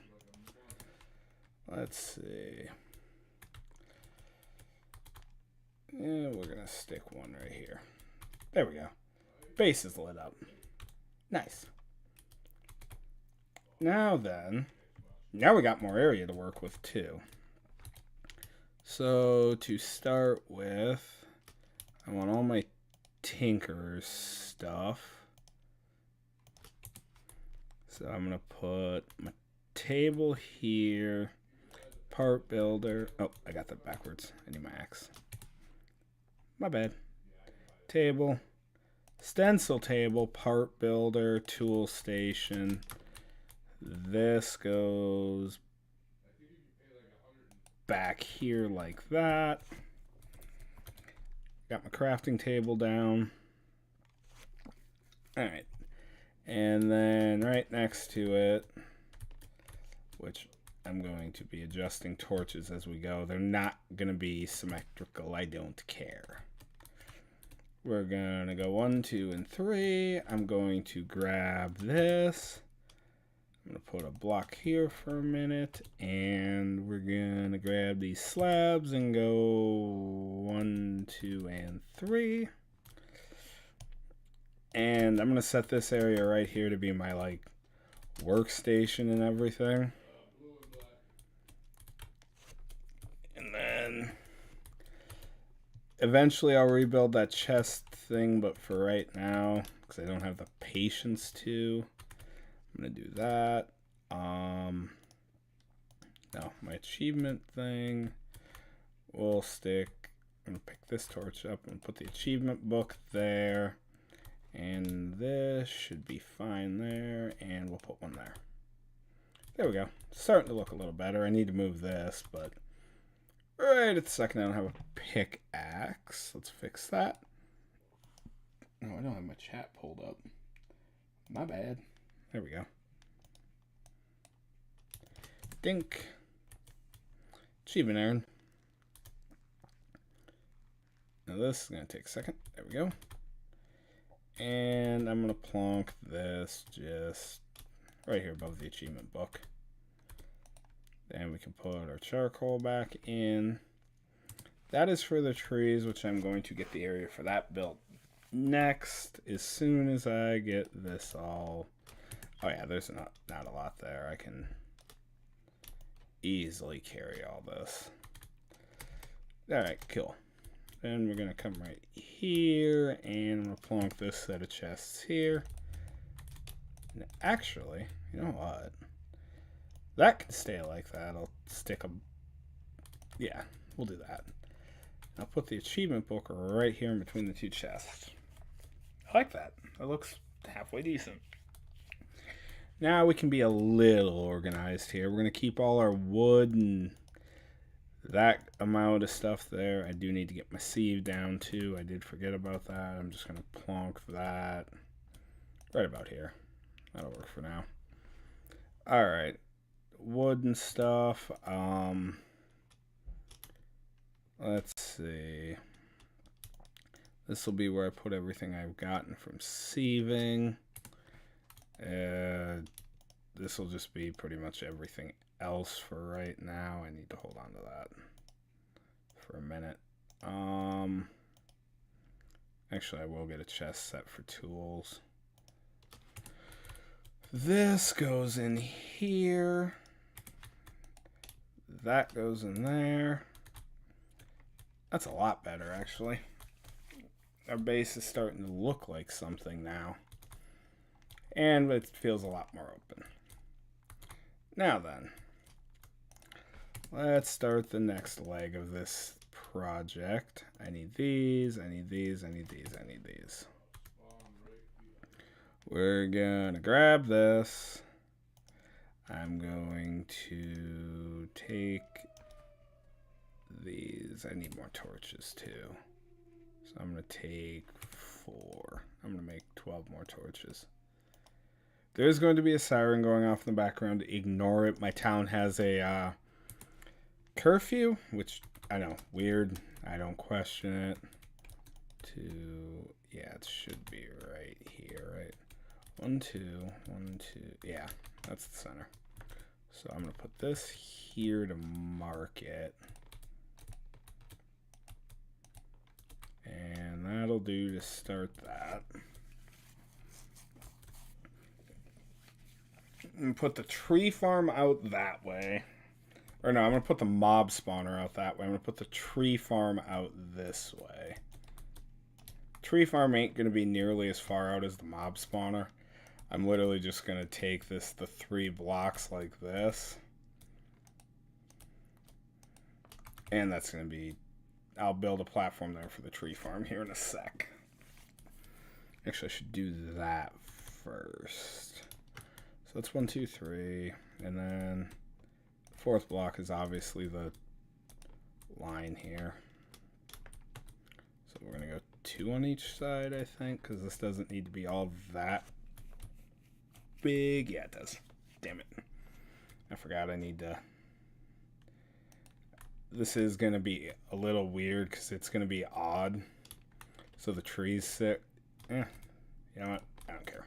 Let's see. Yeah, we're gonna stick one right here. There we go. Base is lit up. Nice. Now then, now we got more area to work with too. So to start with, I want all my tinkerer's stuff. So I'm gonna put my table here, part builder. Oh, I got that backwards. I need my axe. My bad. Table, stencil table, part builder, tool station. This goes back here like that. Got my crafting table down. Alright. And then right next to it, which I'm going to be adjusting torches as we go. They're not going to be symmetrical. I don't care. We're going to go 1, 2, and 3. I'm going to grab this. I'm going to put a block here for a minute. And we're going to grab these slabs and go 1, 2, and 3. And I'm going to set this area right here to be my, like, workstation and everything. And then eventually I'll rebuild that chest thing, but for right now, because I don't have the patience to, I'm going to do that. No, my achievement thing will stick. I'm going to pick this torch up and put the achievement book there. And this should be fine there. And we'll put one there. There we go. Starting to look a little better. I need to move this, but right at the second I don't have a pickaxe. Let's fix that. No, I don't have my chat pulled up. My bad. There we go. Dink. Achievement earned. Now this is going to take a second. There we go. And I'm going to plonk this just right here above the achievement book. Then we can put our charcoal back in. that is for the trees, which I'm going to get the area for that built next as soon as I get this all. Oh yeah, there's not a lot there. I can easily carry all this. Alright, cool. Then we're gonna come right here and we'll plonk this set of chests here. And actually, you know what? That can stay like that. I'll stick a... Yeah, we'll do that. I'll put the achievement book right here in between the two chests. I like that. That looks halfway decent. Now we can be a little organized here. We're going to keep all our wood and that amount of stuff there. I do need to get my sieve down too. I did forget about that. I'm just going to plonk that right about here. That'll work for now. Alright. Wood and stuff. Let's see. This will be where I put everything I've gotten from sieving. This will just be pretty much everything else for right now. I need to hold on to that for a minute. Actually, I will get a chest set for tools. This goes in here. That goes in there. That's a lot better, actually. Our base is starting to look like something now. And it feels a lot more open. Now then, let's start the next leg of this project. I need these, I need these, I need these, I need these. We're gonna grab this. I'm going to take these. I need more torches too. So I'm gonna take 4. I'm gonna make 12 more torches. There's going to be a siren going off in the background. Ignore it. My town has a curfew, which I know, weird. I don't question it. Yeah, it should be right here, right? 1, 2, 1, 2. Yeah, that's the center. So I'm gonna put this here to mark it. And that'll do to start that. And put the tree farm out that way. Or no, I'm going to put the mob spawner out that way. I'm going to put the tree farm out this way. Tree farm ain't going to be nearly as far out as the mob spawner. I'm literally just going to take the 3 blocks like this. And that's going to be... I'll build a platform there for the tree farm here in a sec. Actually, I should do that first. So that's 1, 2, 3. And then the 4th block is obviously the line here. So we're going to go 2 on each side, I think, because this doesn't need to be all that big. Yeah, it does. Damn it. I forgot I need to... This is going to be a little weird because it's going to be odd. So the trees sit... you know what? I don't care.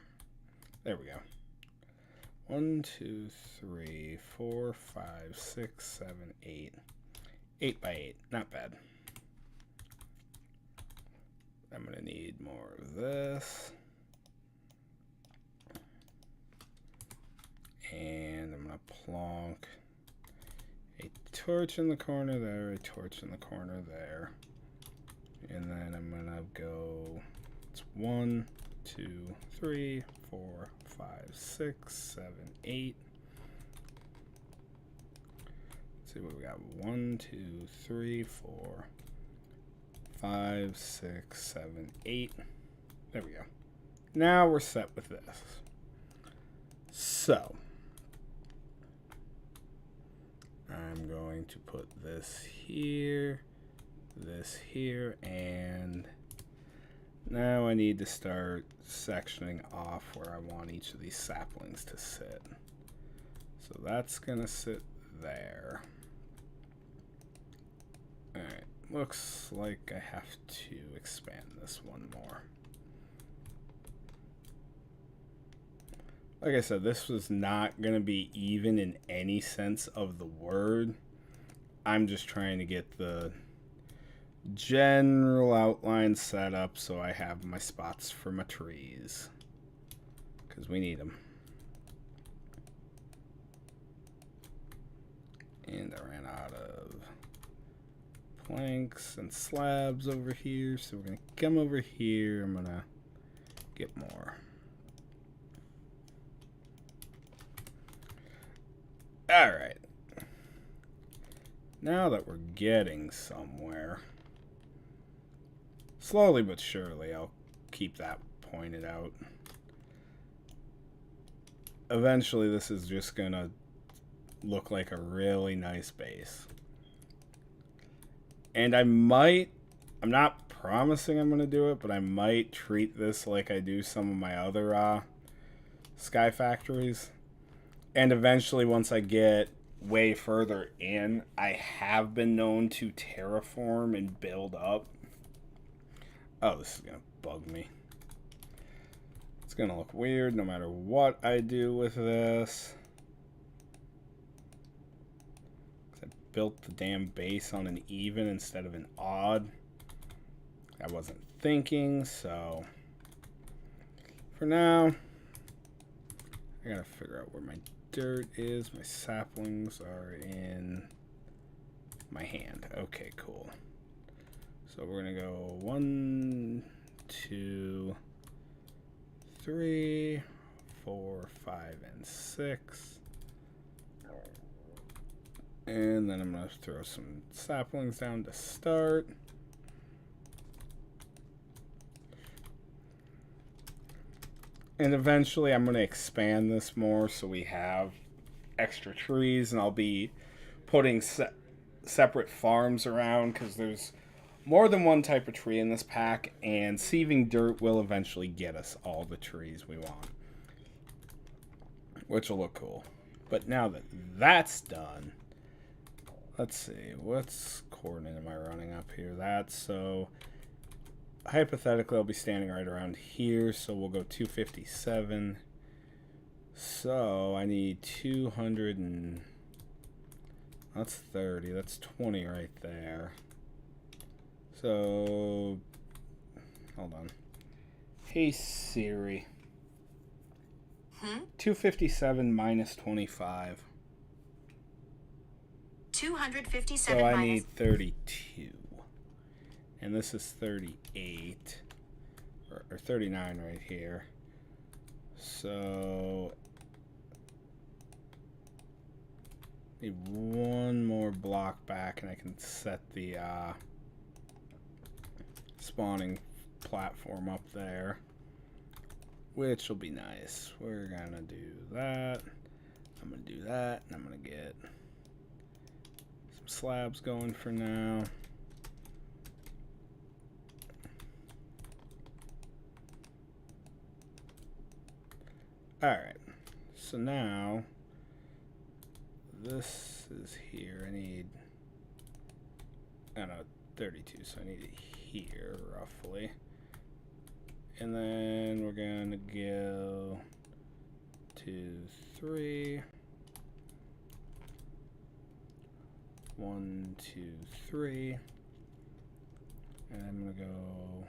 There we go. 1, 2, 3, 4, 5, 6, 7, 8. 8 by 8. Not bad. I'm going to need more of this. And I'm going to plonk a torch in the corner there, a torch in the corner there. And then I'm going to go, it's 1, 2, 3, 4, 5, 6, 7, 8. Let's see what we got. 1, 2, 3, 4, 5, 6, 7, 8. There we go. Now we're set with this. So I'm going to put this here, and now I need to start sectioning off where I want each of these saplings to sit. So that's gonna sit there. Alright, looks like I have to expand this one more. Like I said, this was not going to be even in any sense of the word. I'm just trying to get the general outline set up so I have my spots for my trees. Because we need them. And I ran out of planks and slabs over here, so we're going to come over here. I'm going to get more. Alright. Now that we're getting somewhere, slowly but surely, I'll keep that pointed out. Eventually, this is just going to look like a really nice base. And I'm not promising I'm going to do it, but I might treat this like I do some of my other sky factories. And eventually, once I get way further in, I have been known to terraform and build up. Oh, this is going to bug me. It's going to look weird no matter what I do with this. I built the damn base on an even instead of an odd. I wasn't thinking, so for now, I gotta figure out where my dirt is. My saplings are in my hand. Okay, cool. So we're gonna go 1, 2, 3, 4, 5, and 6. And then I'm gonna throw some saplings down to start. And eventually I'm going to expand this more so we have extra trees, and I'll be putting separate farms around because there's more than one type of tree in this pack, and sieving dirt will eventually get us all the trees we want, which will look cool. But now that that's done, let's see, what's coordinate am I running up here? That's so... hypothetically, I'll be standing right around here, so we'll go 257. So I need 200 and... that's 30. That's 20 right there. So... hold on. Hey, Siri. 257 minus 25. 257 so I minus... need 32. And this is 38, or 39 right here. So, need one more block back and I can set the spawning platform up there, which will be nice. We're gonna do that. I'm gonna do that, and I'm gonna get some slabs going for now. Alright, so now this is here. I need, I don't know, 32, so I need it here roughly. And then we're gonna go 2, 3. 1, 2, 3. And I'm gonna go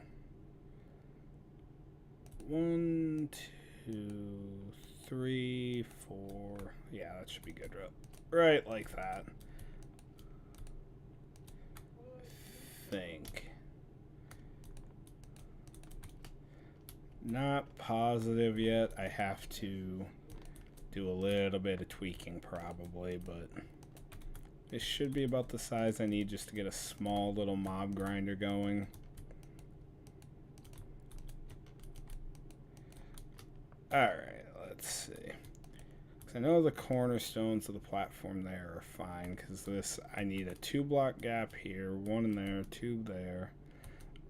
1, 2, 3, 4. Yeah, that should be good. Right like that. I think. Not positive yet. I have to do a little bit of tweaking probably, but this should be about the size I need just to get a small little mob grinder going. Alright, let's see. 'Cause I know the cornerstones of the platform there are fine, because this, I need a 2 block gap here, 1 in there, 2 there.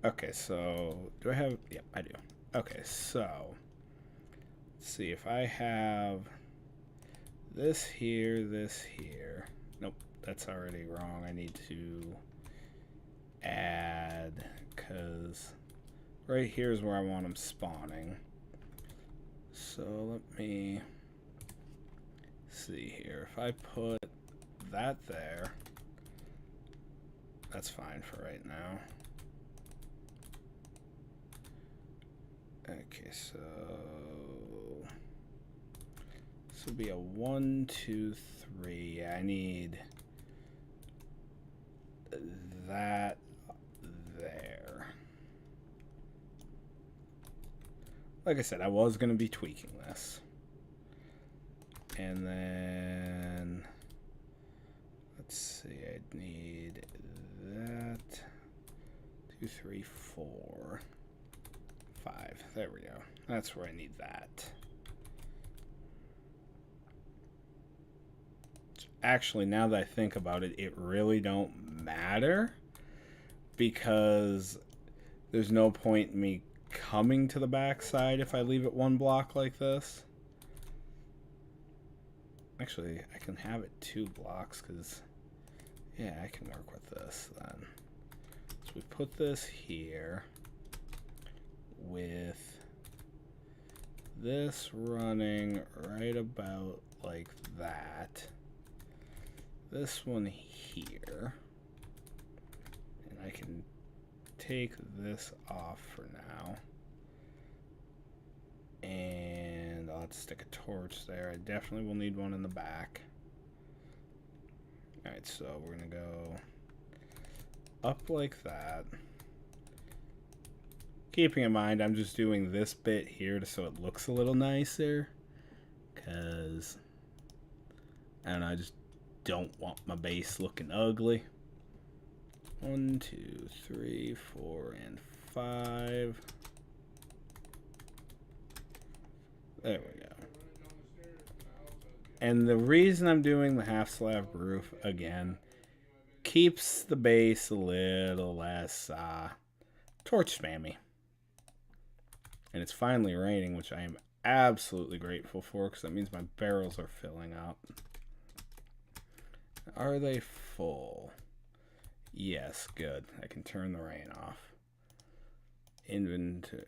Okay, so, do I have, yep, I do. Okay, so, let's see, if I have this here, nope, that's already wrong. I need to add, because right here is where I want them spawning. So let me see here. If I put that there, that's fine for right now. Okay, so this will be a 1, 2, 3. I need that there. Like I said, I was going to be tweaking this. And then, let's see, I need that. 2, 3, 4, 5. There we go. That's where I need that. Actually, now that I think about it, it really don't matter, because there's no point in me coming to the backside if I leave it one block like this. Actually, I can have it 2 blocks, because yeah, I can work with this then. So we put this here with this running right about like that. This one here, and I can take this off for now, and I'll have to stick a torch there. I definitely will need one in the back. Alright, so we're gonna go up like that, keeping in mind I'm just doing this bit here so it looks a little nicer, because I don't know, I just don't want my base looking ugly. 1, 2, 3, 4, and 5. There we go. And the reason I'm doing the half slab roof again keeps the base a little less torch spammy. And it's finally raining, which I am absolutely grateful for, because that means my barrels are filling up. Are they full? Yes, good. I can turn the rain off. Inventory.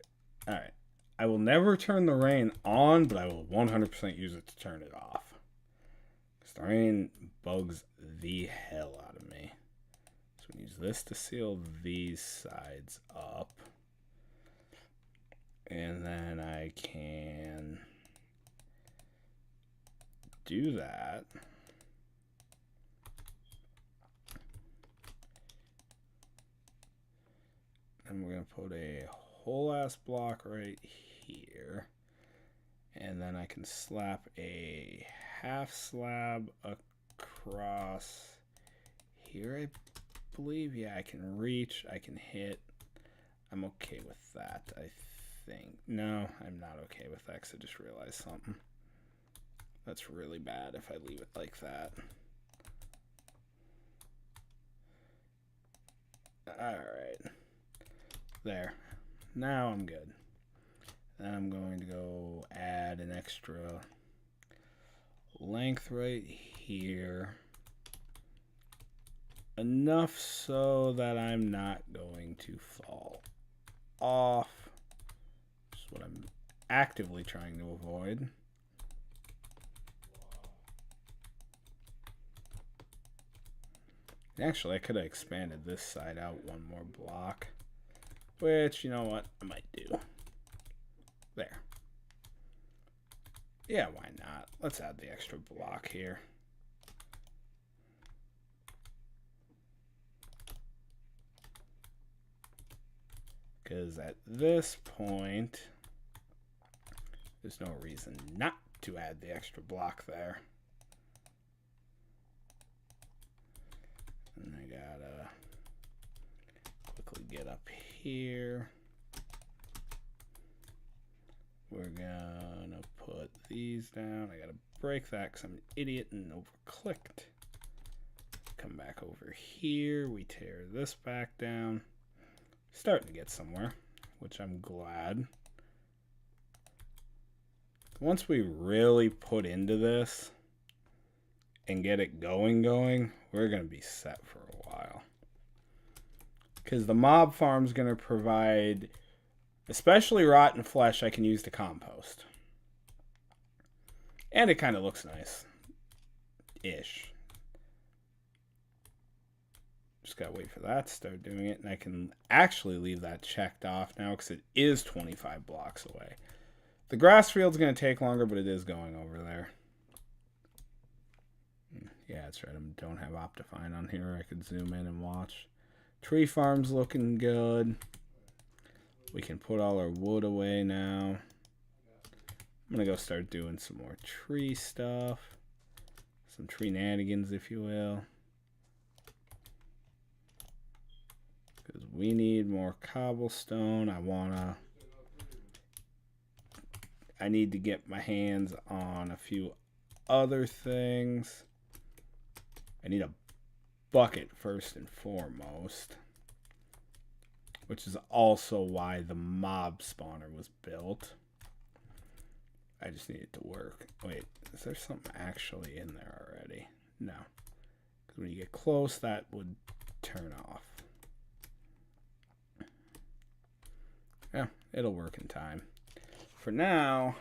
Alright. I will never turn the rain on, but I will 100% use it to turn it off. Because the rain bugs the hell out of me. So we use this to seal these sides up. And then I can do that. And we're going to put a whole ass block right here. And then I can slap a half slab across here, I believe. Yeah, I can reach, I can hit. I'm okay with that, I think. No, I'm not okay with that, because I just realized something. That's really bad if I leave it like that. Alright. There. Now I'm good. Then I'm going to go add an extra length right here. Enough so that I'm not going to fall off. Which is what I'm actively trying to avoid. Actually, I could have expanded this side out one more block. Which, you know what, I might do. There. Yeah, why not? Let's add the extra block here. Because at this point, there's no reason not to add the extra block there. And I gotta quickly get up here. We're gonna put these down. I gotta break that because I'm an idiot and over-clicked. Come back over here. We tear this back down. Starting to get somewhere, which I'm glad. Once we really put into this and get it going, we're going to be set for a while. Because the mob farm's going to provide, especially rotten flesh, I can use to compost. And it kind of looks nice. Ish. Just gotta wait for that to start doing it, and I can actually leave that checked off now because it is 25 blocks away. The grass field's gonna take longer, but it is going over there. Yeah, that's right. I don't have Optifine on here. I could zoom in and watch. Tree farm's looking good. We can put all our wood away now. I'm going to go start doing some more tree stuff. Some tree nanigans, if you will. Because we need more cobblestone. I need to get my hands on a few other things. I need a bucket first and foremost, which is also why the mob spawner was built. I just need it to work. Wait, is there something actually in there already? No. Because when you get close, that would turn off. Yeah, it'll work in time. For now,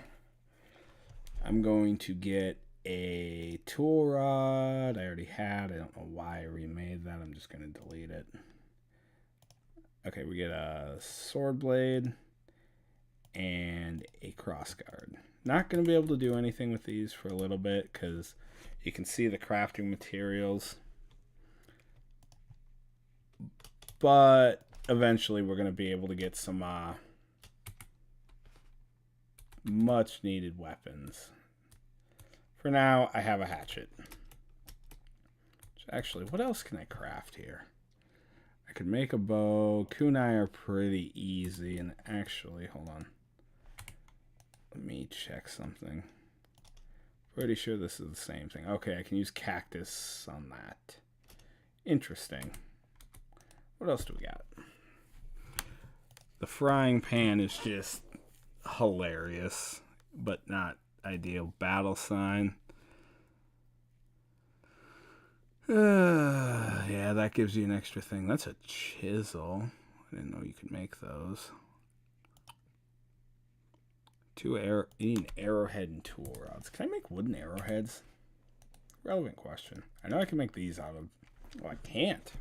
I'm going to get a tool rod. I already had. I don't know why I remade that. I'm just going to delete it. Okay, we get a sword blade and a crossguard. Not going to be able to do anything with these for a little bit because you can see the crafting materials. But eventually we're going to be able to get some much needed weapons. For now, I have a hatchet. Actually, what else can I craft here? I could make a bow. Kunai are pretty easy. And actually, hold on. Let me check something. Pretty sure this is the same thing. Okay, I can use cactus on that. Interesting. What else do we got? The frying pan is just hilarious, but not ideal. Battle sign. Yeah, that gives you an extra thing. That's a chisel. I didn't know you could make those. You need an arrowhead and tool rods. Can I make wooden arrowheads? Relevant question. I know I can make these out of... Well, I can't.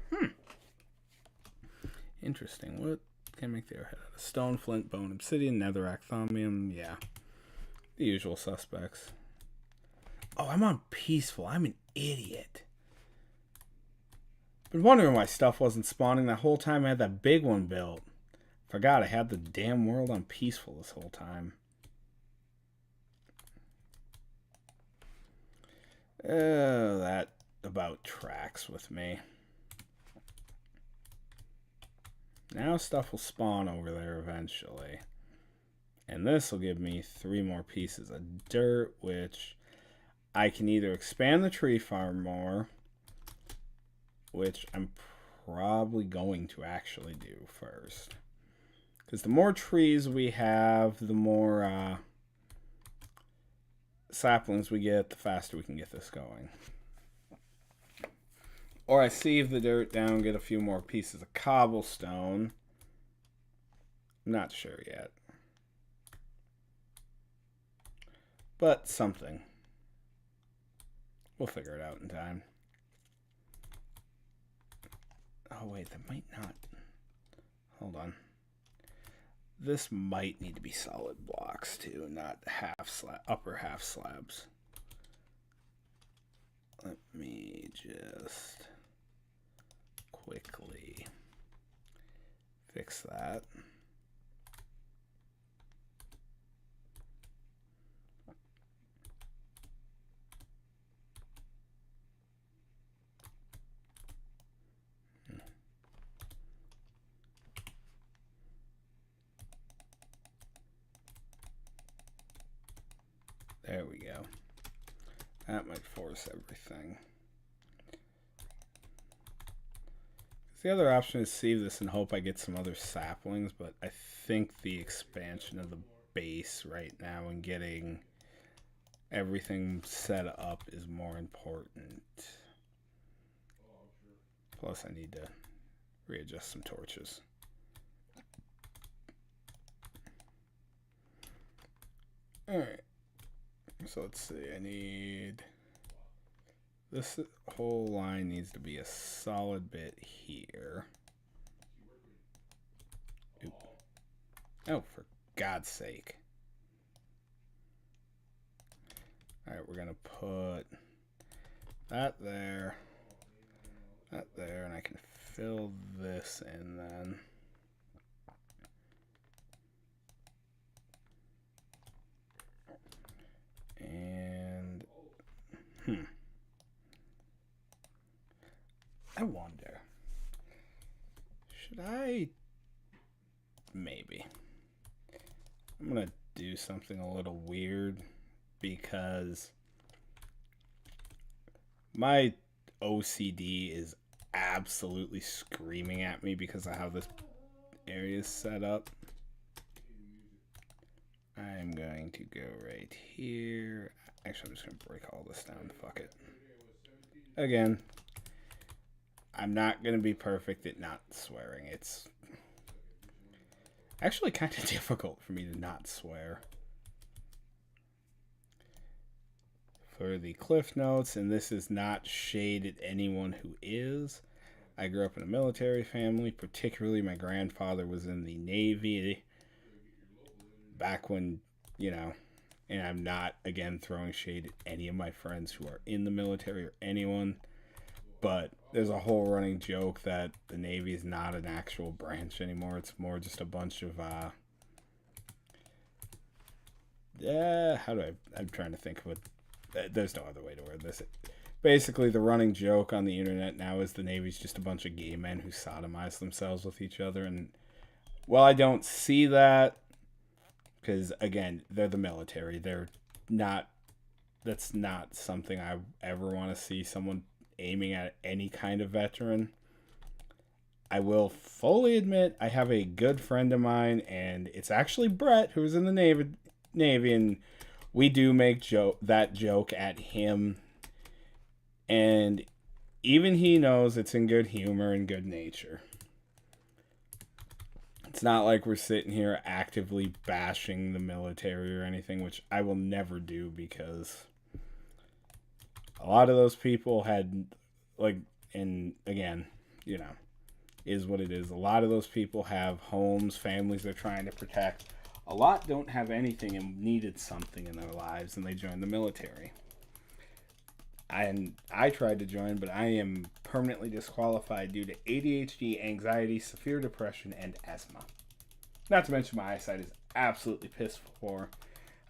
Interesting. What can I make the arrowhead out of? Stone, flint, bone, obsidian, netherrack, thaumium. Yeah. The usual suspects. Oh, I'm on peaceful. I'm an idiot. Been wondering why stuff wasn't spawning that whole time I had that big one built. Forgot I had the damn world on peaceful this whole time. That about tracks with me. Now stuff will spawn over there eventually. And this will give me 3 more pieces of dirt, which I can either expand the tree farm more, which I'm probably going to actually do first. Because the more trees we have, the more saplings we get, the faster we can get this going. Or I sieve the dirt down, get a few more pieces of cobblestone. I'm not sure yet. But something. We'll figure it out in time. Oh wait, that might not. Hold on. This might need to be solid blocks too, not upper half slabs. Let me just quickly fix that. There we go. That might force everything. The other option is save this and hope I get some other saplings, but I think the expansion of the base right now and getting everything set up is more important. Plus I need to readjust some torches. Alright. So let's see, I need this whole line needs to be a solid bit here. Oop. Oh, for God's sake. Alright, we're going to put that there, and I can fill this in then. And, I wonder, should I, maybe. I'm going to do something a little weird because my OCD is absolutely screaming at me because I have this area set up. I'm going to go right here. Actually, I'm just going to break all this down. Fuck it. Again, I'm not going to be perfect at not swearing. It's actually kind of difficult for me to not swear. For the Cliff Notes, and this is not shade at anyone who is. I grew up in a military family, particularly my grandfather was in the Navy back when, you know, and I'm not, again, throwing shade at any of my friends who are in the military or anyone, but there's a whole running joke that the Navy is not an actual branch anymore. It's more just a bunch of, I'm trying to think of what, there's no other way to word this. Basically, the running joke on the internet now is the Navy's just a bunch of gay men who sodomize themselves with each other. And, well, I don't see that because, again, they're the military. They're not, that's not something I ever want to see someone aiming at any kind of veteran. I will fully admit I have a good friend of mine, and it's actually Brett, who's in the Navy, and we do make that joke at him, and even he knows it's in good humor and good nature. It's not like we're sitting here actively bashing the military or anything, which I will never do because a lot of those people had, like, and again, you know, is what it is. A lot of those people have homes, families they're trying to protect. A lot don't have anything and needed something in their lives, and they joined the military. And I tried to join, but I am permanently disqualified due to ADHD, anxiety, severe depression, and asthma. Not to mention my eyesight is absolutely piss poor.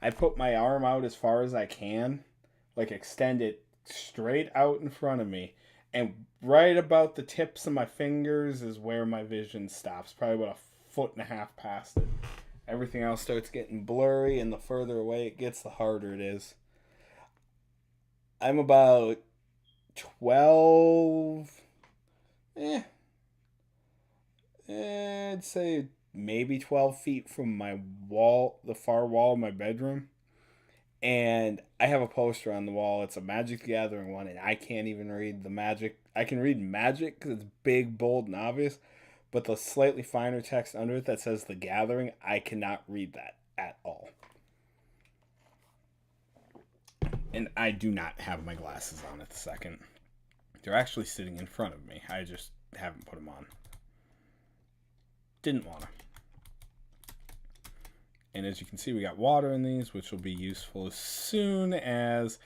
I put my arm out as far as I can, like extend it straight out in front of me, and right about the tips of my fingers is where my vision stops, probably about 1.5 feet past it. Everything else starts getting blurry, and the further away it gets, the harder it is. I'm about 12, I'd say maybe 12 feet from my wall, the far wall of my bedroom. And I have a poster on the wall. It's a Magic the Gathering one, and I can't even read the Magic. I can read Magic because it's big, bold, and obvious. But the slightly finer text under it that says The Gathering, I cannot read that at all. And I do not have my glasses on at the second. They're actually sitting in front of me. I just haven't put them on. Didn't want to. And as you can see, we got water in these, which will be useful as soon as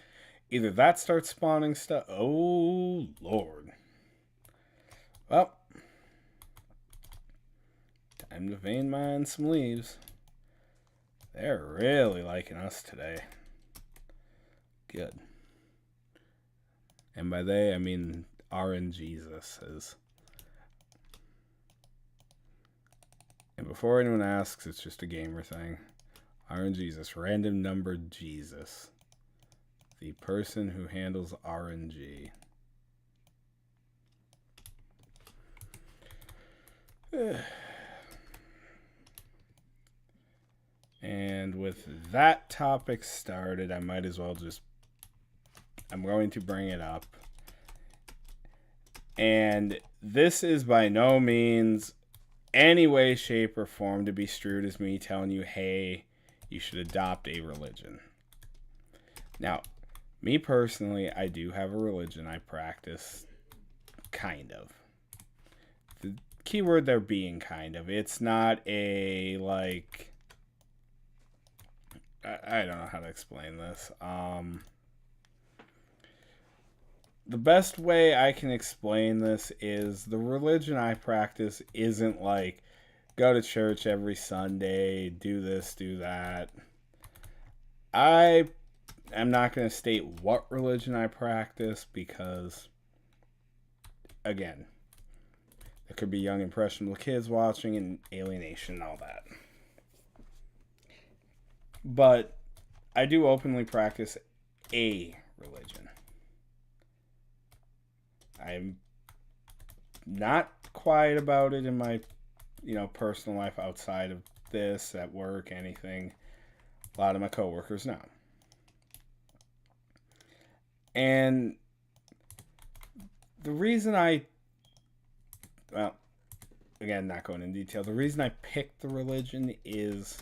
either that starts spawning stuff. Oh, Lord. Well, time to vein mine some leaves. They're really liking us today. Good. And by they, I mean RNGesus. And before anyone asks, it's just a gamer thing. RNGesus, random number Jesus. The person who handles RNG. And with that topic started, I might as well just, I'm going to bring it up. And this is by no means any way, shape, or form to be strewed as me telling you, hey, you should adopt a religion. Now, Me personally, I do have a religion I practice, kind of. The keyword there being kind of. It's not a, like, I don't know how to explain this. The best way I can explain this is the religion I practice isn't like go to church every Sunday, do this, do that. I am not going to state what religion I practice because, again, there could be young, impressionable kids watching and alienation and all that. But I do openly practice a religion. I'm not quiet about it in my, personal life outside of this, at work, anything. A lot of my coworkers know. And the reason again, not going in detail, the reason I picked the religion is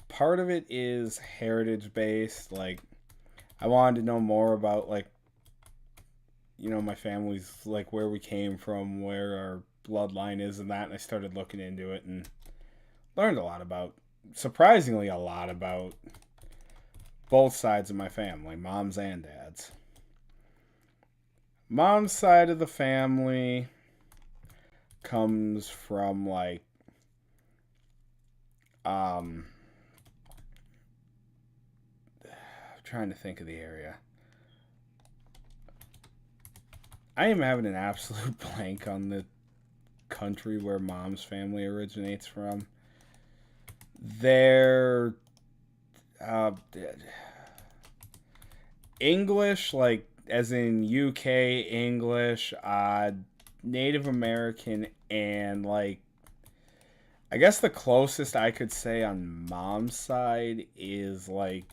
part of it is heritage based. Like, I wanted to know more about, like, my family's, like, where we came from, where our bloodline is and that. And I started looking into it and learned surprisingly a lot about both sides of my family, moms and dads. Mom's side of the family comes from, like, I'm trying to think of the area. I am having an absolute blank on the country where mom's family originates from. They're English, like, as in UK English, Native American, and, like, I guess the closest I could say on mom's side is, like,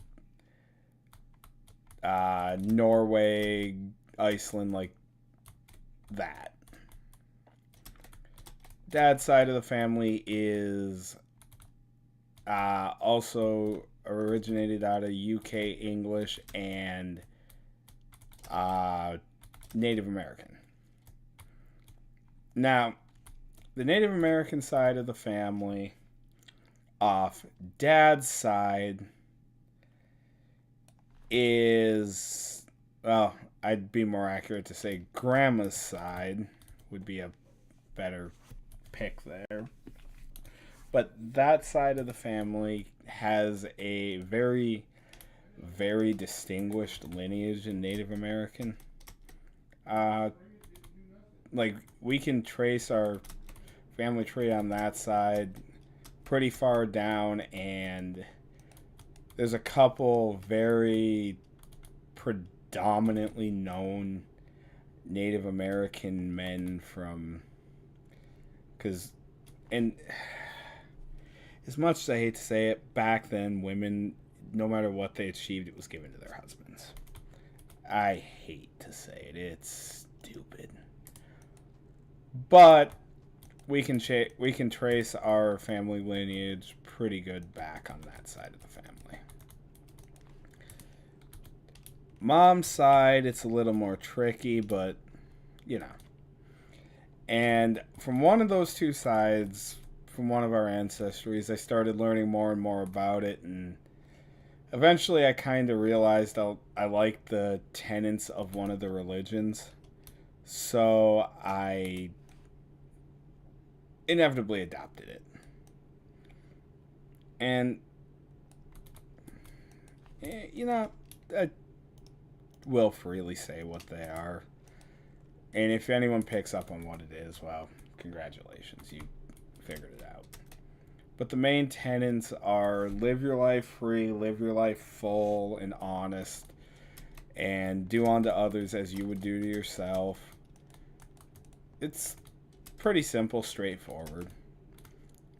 Norway, Iceland, like that. Dad's side of the family is also originated out of UK English and Native American. Now, the Native American side of the family, off dad's side, is, well, I'd be more accurate to say grandma's side would be a better pick there. But that side of the family has a very, very distinguished lineage in Native American. Like, we can trace our family tree on that side pretty far down, and there's a couple very predominantly known Native American men from, and as much as I hate to say it, back then, women, no matter what they achieved, it was given to their husbands. I hate to say it. It's stupid. But we can trace our family lineage pretty good back on that side of the family. Mom's side, it's a little more tricky, but, And from one of those two sides, from one of our ancestries, I started learning more and more about it, and eventually I kind of realized I liked the tenets of one of the religions, so I inevitably adopted it. And, I will freely say what they are. And if anyone picks up on what it is, well, congratulations, you figured it out. But the main tenets are live your life free, live your life full and honest, and do unto others as you would do to yourself. It's pretty simple, straightforward.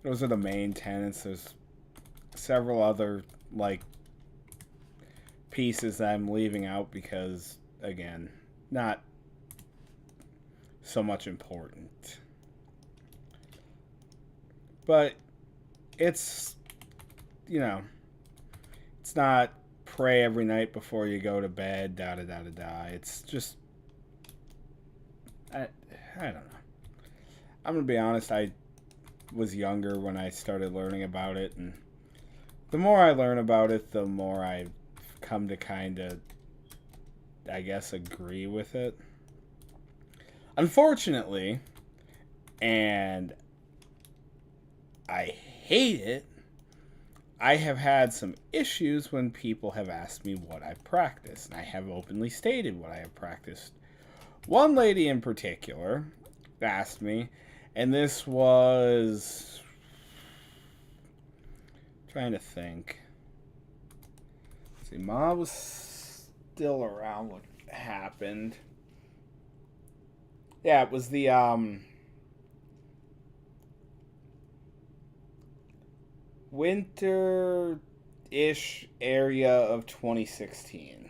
Those are the main tenets. There's several other, like, pieces that I'm leaving out because, again, not so much important. But it's, it's not pray every night before you go to bed, da da da da da. It's just, I don't know. I'm going to be honest, I was younger when I started learning about it, and the more I learn about it, the more I've come to kind of, I guess, agree with it. Unfortunately, and I hate it, I have had some issues when people have asked me what I've practiced, and I have openly stated what I have practiced. One lady in particular asked me, and this was, trying to think. Let's see, Ma was still around when it happened. Yeah, it was the winter-ish area of 2016.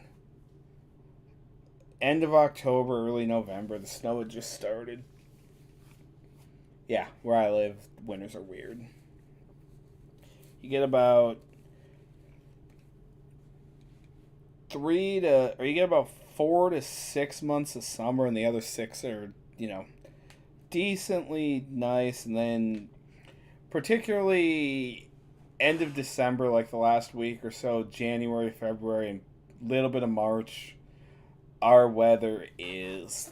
End of October, early November. The snow had just started. Yeah, where I live, winters are weird. You get about 4 to 6 months of summer, and the other 6 are, decently nice, and then particularly end of December, like the last week or so, January, February, and a little bit of March, our weather is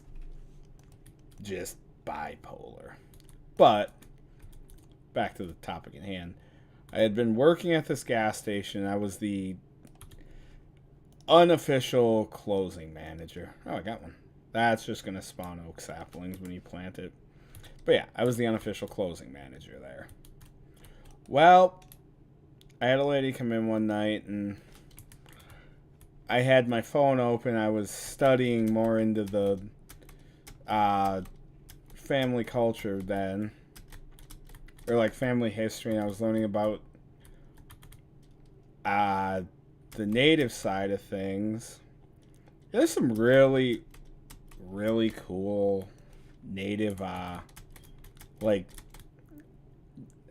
just bipolar. But, back to the topic at hand. I had been working at this gas station. I was the unofficial closing manager. Oh, I got one. That's just going to spawn oak saplings when you plant it. But yeah, I was the unofficial closing manager there. Well, I had a lady come in one night, and I had my phone open. I was studying more into the family culture then, or like family history, and I was learning about the native side of things. There's some really, really cool native, like,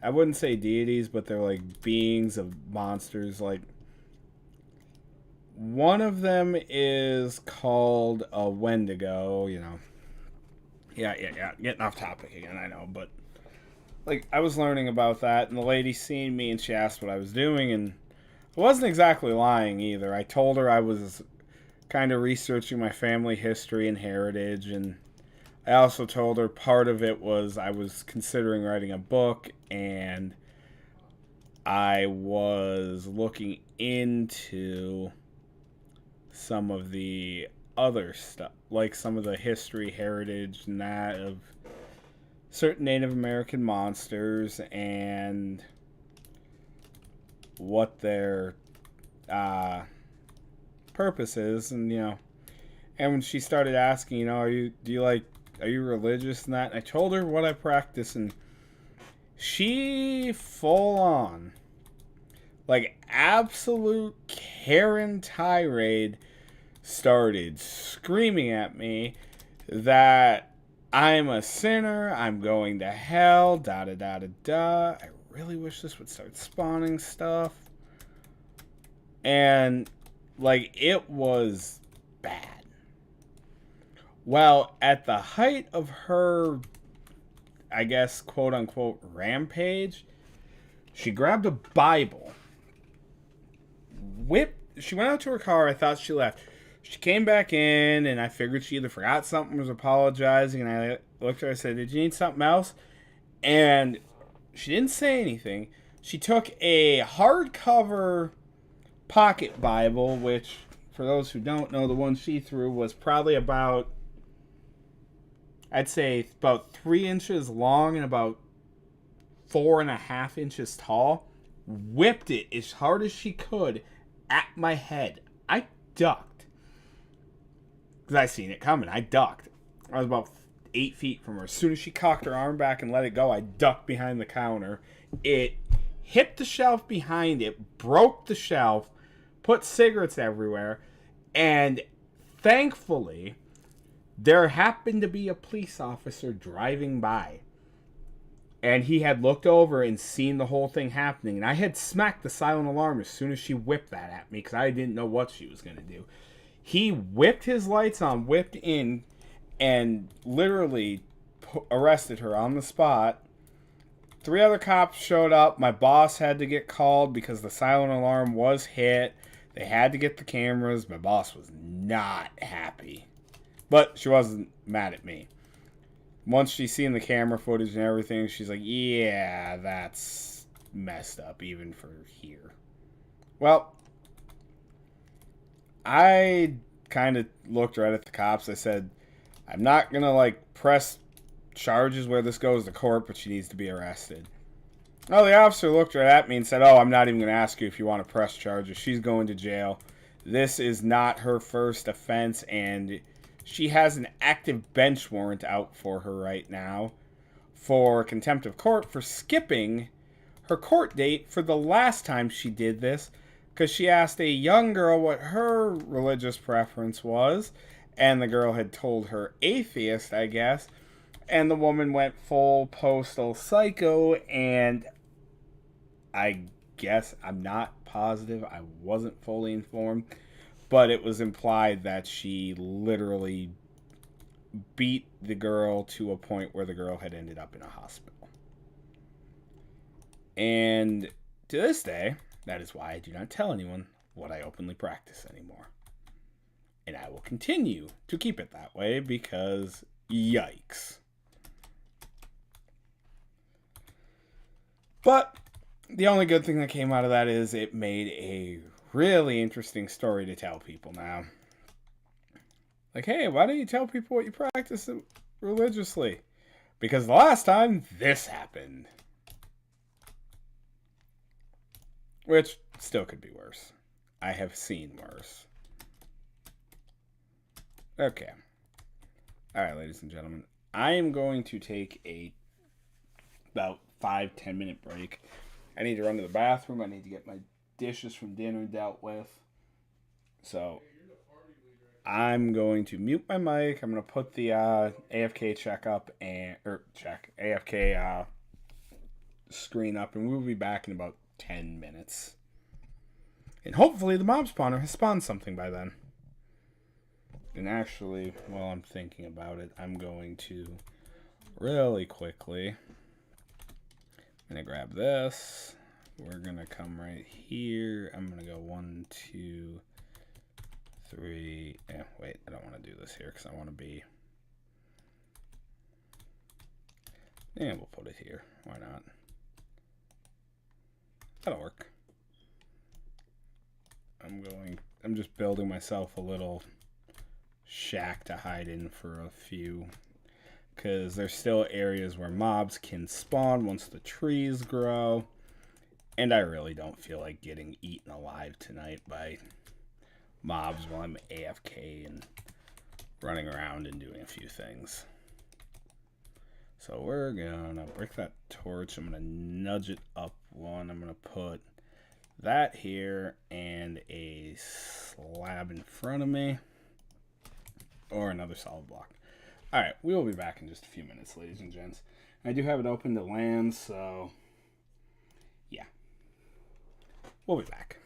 I wouldn't say deities, but they're like beings of monsters. Like, one of them is called a Wendigo, Yeah, getting off topic again, I know, but like, I was learning about that, and the lady seen me, and she asked what I was doing, and I wasn't exactly lying either. I told her I was kind of researching my family history and heritage, and I also told her part of it was I was considering writing a book, and I was looking into some of the other stuff, like some of the history, heritage, and that of certain Native American monsters and what their purpose is, and and when she started asking, are you religious and that, and I told her what I practice, and she full on, like, absolute Karen tirade, started screaming at me that I'm a sinner, I'm going to hell, da da da da da. I really wish this would start spawning stuff. And, like, it was bad. Well, at the height of her, I guess, quote unquote, rampage, she grabbed a Bible, she went out to her car. I thought she left. She came back in, and I figured she either forgot something, was apologizing, and I looked at her, I said, did you need something else? And she didn't say anything. She took a hardcover pocket Bible, which, for those who don't know, the one she threw was probably about, I'd say, about 3 inches long and about 4.5 inches tall. Whipped it as hard as she could at my head. I ducked. Because I seen it coming. I ducked. I was about 8 feet from her. As soon as she cocked her arm back and let it go, I ducked behind the counter. It hit the shelf behind it, broke the shelf, put cigarettes everywhere, and thankfully, there happened to be a police officer driving by. And he had looked over and seen the whole thing happening. And I had smacked the silent alarm as soon as she whipped that at me because I didn't know what she was going to do. He whipped his lights on, whipped in, and literally arrested her on the spot. 3 other cops showed up. My boss had to get called because the silent alarm was hit. They had to get the cameras. My boss was not happy. But she wasn't mad at me. Once she seen the camera footage and everything, she's like, yeah, that's messed up even for here. Well, I kind of looked right at the cops. I said, I'm not going to press charges where this goes to court, but she needs to be arrested. Well, the officer looked right at me and said, I'm not even going to ask you if you want to press charges. She's going to jail. This is not her first offense, and she has an active bench warrant out for her right now for contempt of court for skipping her court date for the last time she did this because she asked a young girl what her religious preference was, and the girl had told her atheist, I guess, and the woman went full postal psycho, and I guess, I'm not positive, I wasn't fully informed, but it was implied that she literally beat the girl to a point where the girl had ended up in a hospital. And to this day, that is why I do not tell anyone what I openly practice anymore. And I will continue to keep it that way because yikes. But the only good thing that came out of that is it made a really interesting story to tell people now. Like, hey, why don't you tell people what you practice religiously? Because the last time this happened. Which still could be worse. I have seen worse. Okay. Alright, ladies and gentlemen. I am going to take about 5-10 minute break. I need to run to the bathroom. I need to get my dishes from dinner dealt with. So I'm going to mute my mic. I'm going to put the AFK check up AFK screen up, and we'll be back in about 10 minutes. And hopefully the mob spawner has spawned something by then. And actually, while I'm thinking about it, I'm going to really quickly, I'm going to grab this. We're going to come right here. I'm going to go 1, 2, 3. Wait, I don't want to do this here because I want to be. And we'll put it here. Why not? That'll work. I'm just building myself a little shack to hide in for a few. Because there's still areas where mobs can spawn once the trees grow. And I really don't feel like getting eaten alive tonight by mobs while I'm AFK and running around and doing a few things. So we're gonna break that torch. I'm gonna nudge it up one. I'm gonna put that here and a slab in front of me. Or another solid block. Alright, we will be back in just a few minutes, ladies and gents. I do have it open to land, so yeah. We'll be back.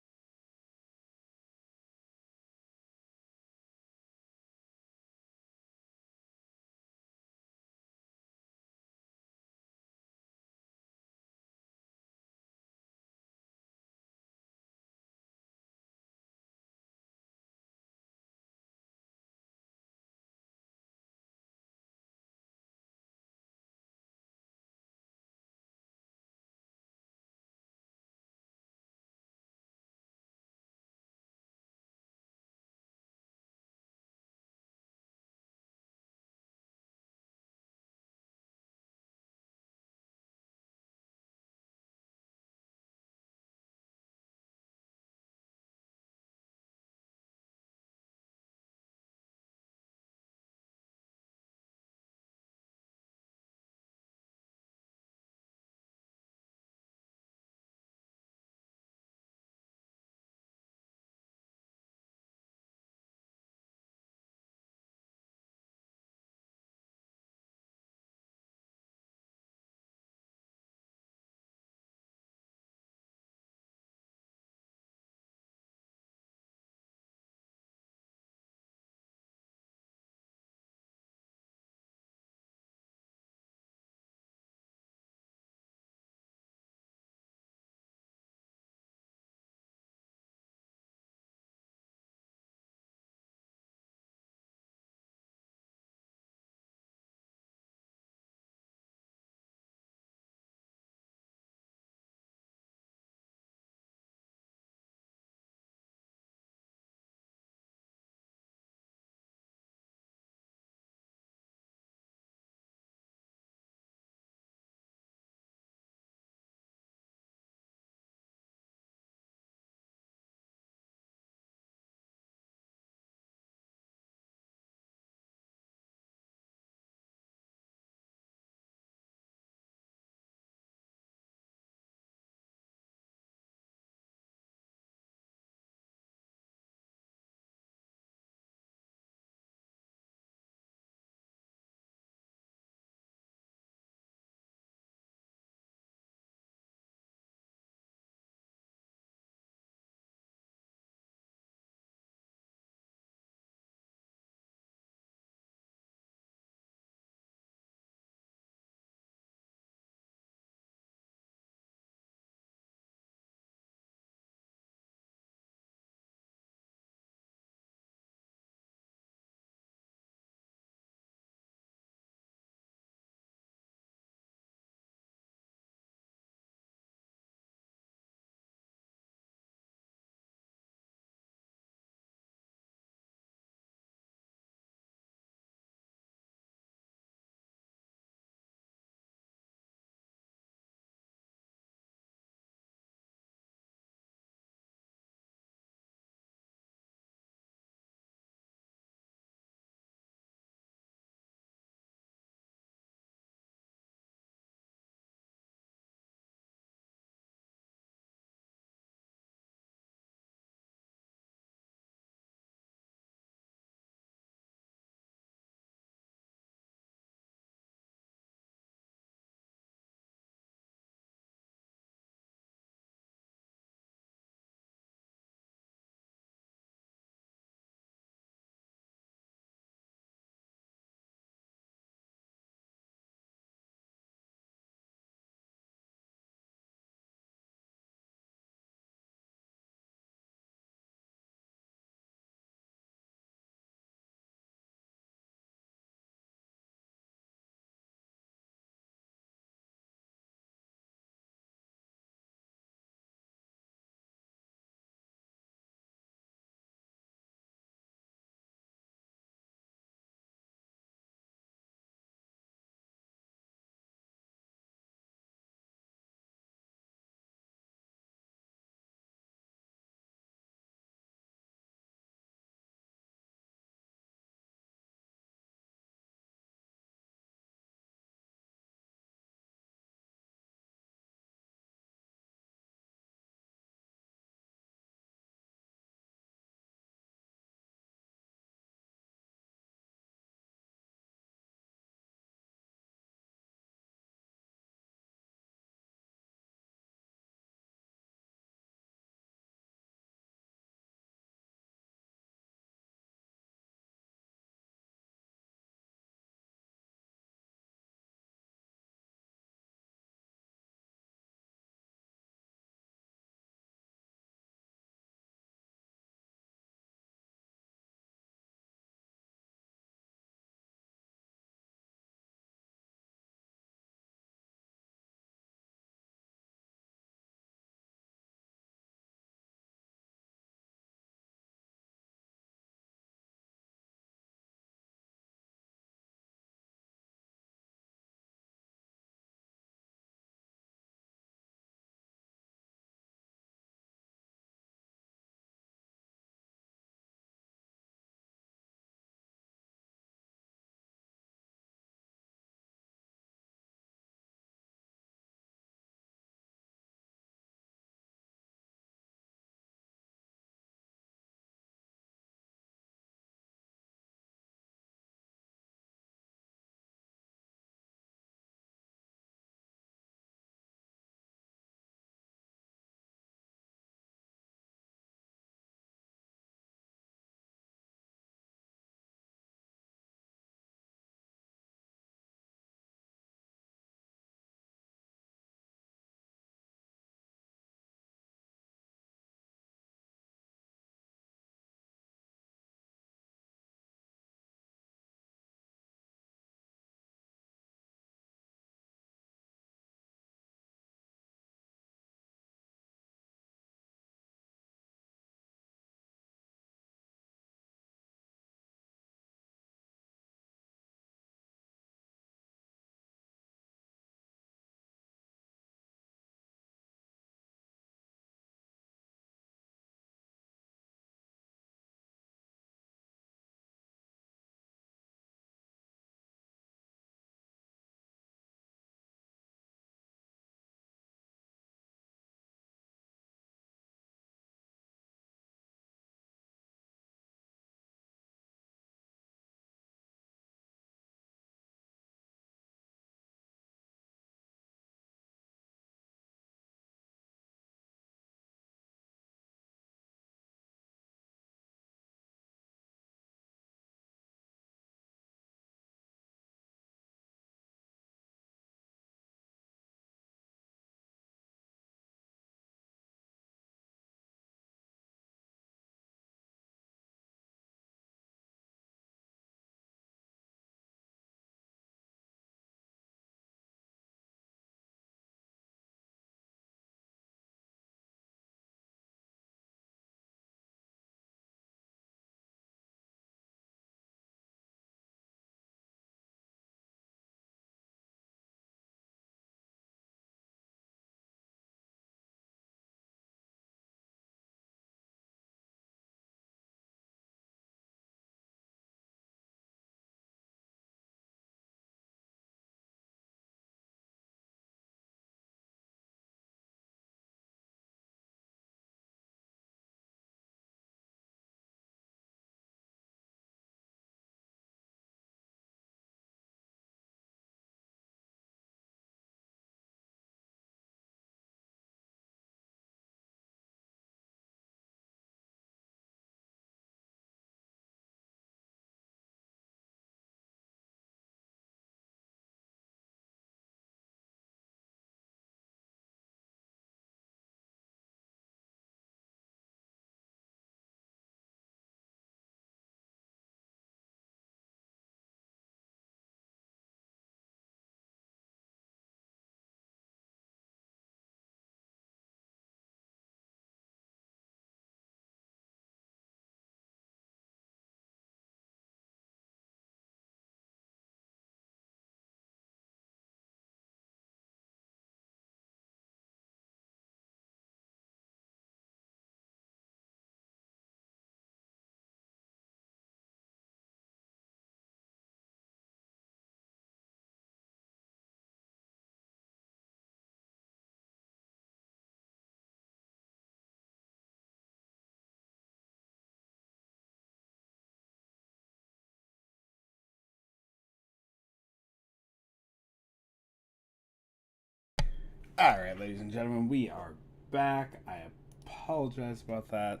Alright, ladies and gentlemen, we are back. I apologize about that.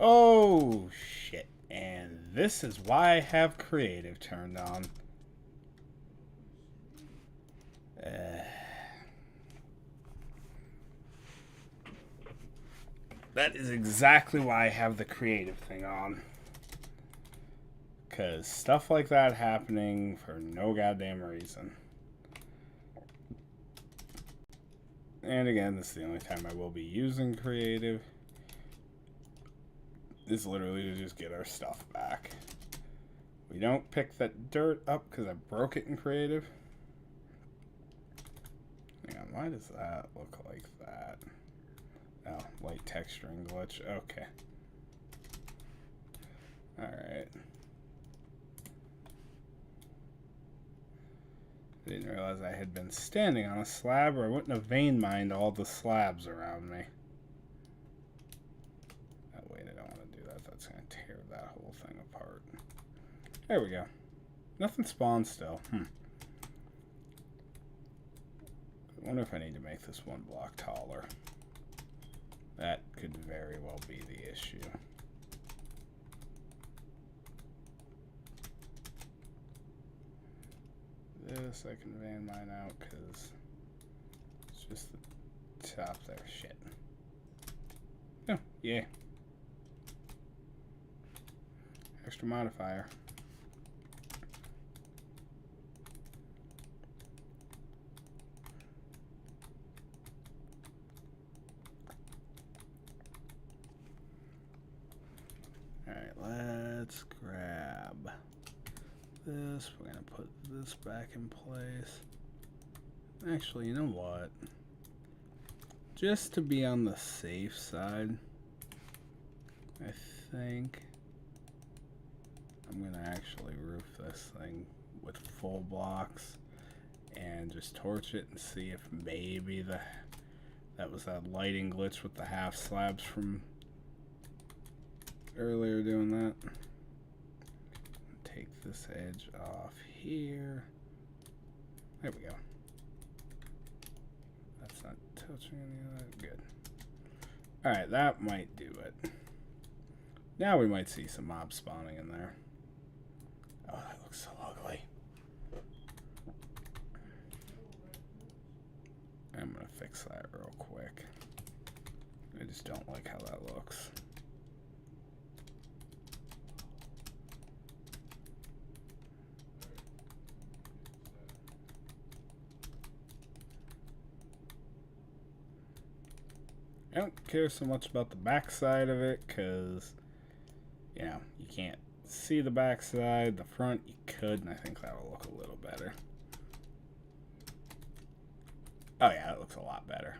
Oh, shit. And this is why I have creative turned on. That is exactly why I have the creative thing on. Because stuff like that happening for no goddamn reason. And again, this is the only time I will be using creative. Is literally to just get our stuff back. We don't pick that dirt up because I broke it in creative. Hang on, why does that look like that? Oh, light texturing glitch. Okay. Alright. I didn't realize I had been standing on a slab, or I wouldn't have vein mined all the slabs around me. Oh, wait, I don't want to do that. That's going to tear that whole thing apart. There we go. Nothing spawned still. I wonder if I need to make this one block taller. That could very well be the issue. This I can vein mine out because it's just the top there. Shit. Oh, yeah. Extra modifier. Alright, let's grab this. We're going to put this back in place. Actually, you know what? Just to be on the safe side, I think I'm going to actually roof this thing with full blocks and just torch it and see if maybe that was that lighting glitch with the half slabs from earlier doing that. Take this edge off here. There we go. That's not touching any of that. Good. Alright, that might do it. Now we might see some mobs spawning in there. Oh, that looks so ugly. I'm gonna fix that real quick. I just don't like how that looks. I don't care so much about the backside of it because, you know, you can't see the backside. The front you could, and I think that'll look a little better. Oh yeah, it looks a lot better.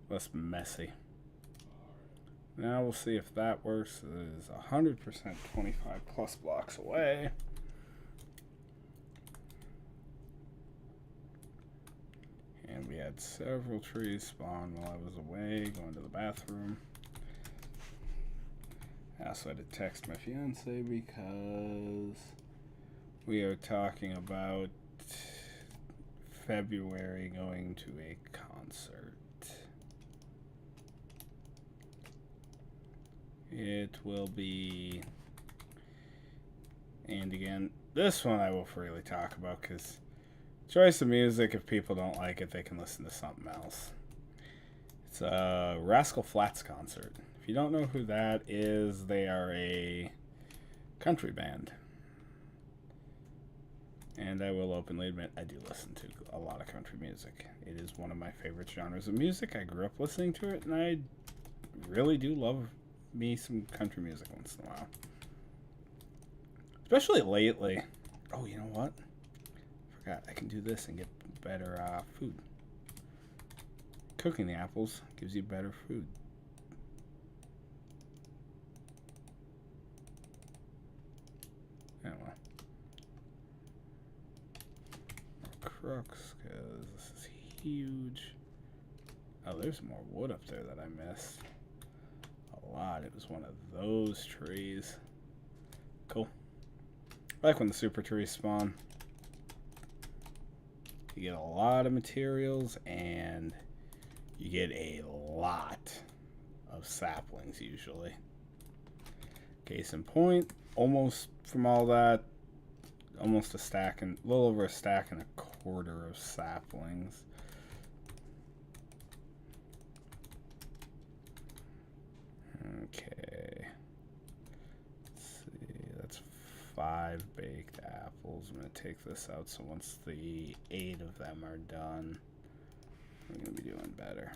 Less messy. Now we'll see if that works. It is 100% 25 plus blocks away. And we had several trees spawn while I was away, going to the bathroom. I also had to text my fiance because we are talking about February going to a concert. It will be, and again, this one I will freely talk about because choice of music, if people don't like it, they can listen to something else. It's a Rascal Flatts concert. If you don't know who that is, they are a country band. And I will openly admit, I do listen to a lot of country music. It is one of my favorite genres of music. I grew up listening to it, and I really do love me some country music once in a while. Especially lately. Oh, you know what? I can do this and get better food. Cooking the apples gives you better food. Oh well. More crooks, because this is huge. Oh, there's more wood up there that I missed. A lot. It was one of those trees. Cool. I like when the super trees spawn. You get a lot of materials and you get a lot of saplings usually. Case in point, almost from all that, almost a stack and a little over a stack and a quarter of saplings. Okay. Let's see, that's 5 baked apples. I'm going to take this out so once the 8 of them are done, we're going to be doing better.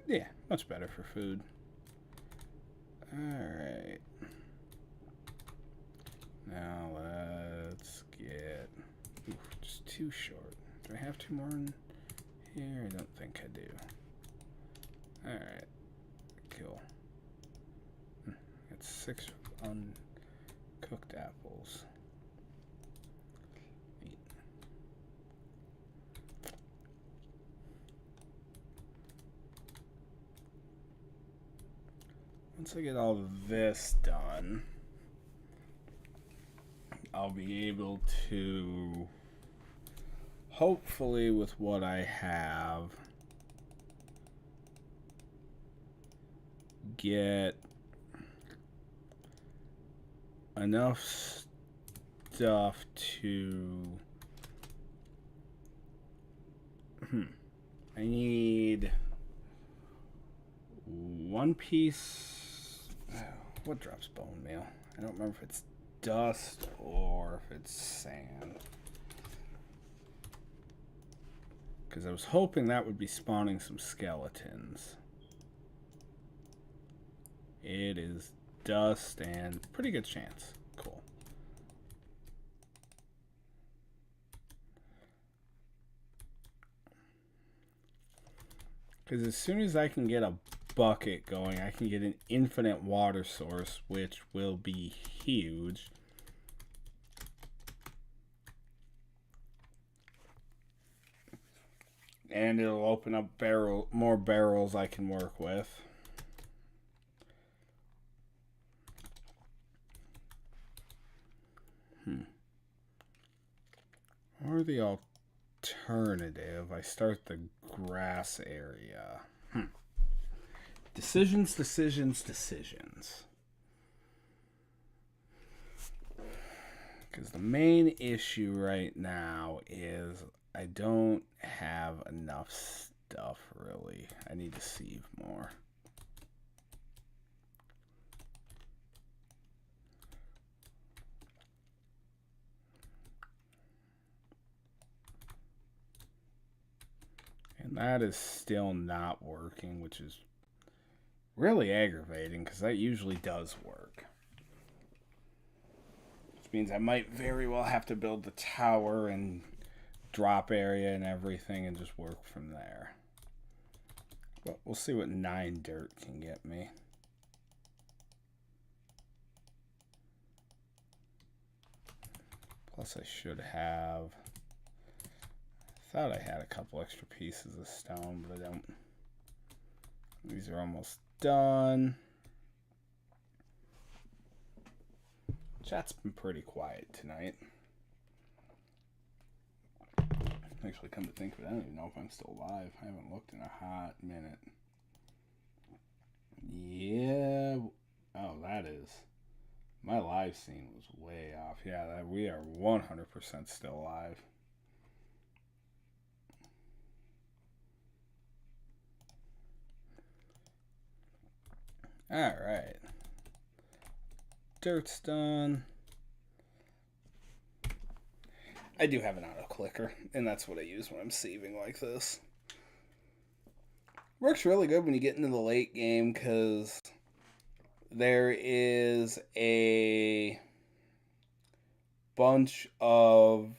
Yeah, much better for food. Alright. Now let's get... Ooh, just too short. Do I have 2 more in here? I don't think I do. Alright. Cool. Got 6 uncooked apples. Neat. Once I get all of this done, I'll be able to, hopefully with what I have, get enough stuff to... I need 1 piece... What drops bone meal? I don't remember if it's dust or if it's sand. Because I was hoping that would be spawning some skeletons. It is dust and pretty good chance. Cool. Because as soon as I can get a bucket going, I can get an infinite water source, which will be huge. And it'll open up more barrels I can work with. Or the alternative, I start the grass area. Decisions. Because the main issue right now is I don't have enough stuff, really. I need to sieve more. And that is still not working, which is really aggravating because that usually does work. Which means I might very well have to build the tower and drop area and everything and just work from there. But we'll see what 9 dirt can get me. Plus I should have... I thought I had a couple extra pieces of stone, but I don't. These are almost done. Chat's been pretty quiet tonight. Actually, come to think of it, I don't even know if I'm still live. I haven't looked in a hot minute. Yeah. Oh, that is. My live scene was way off. Yeah, we are 100% still live. Alright. Dirt's done. I do have an auto clicker, and that's what I use when I'm sieving like this. Works really good when you get into the late game, because there is a bunch of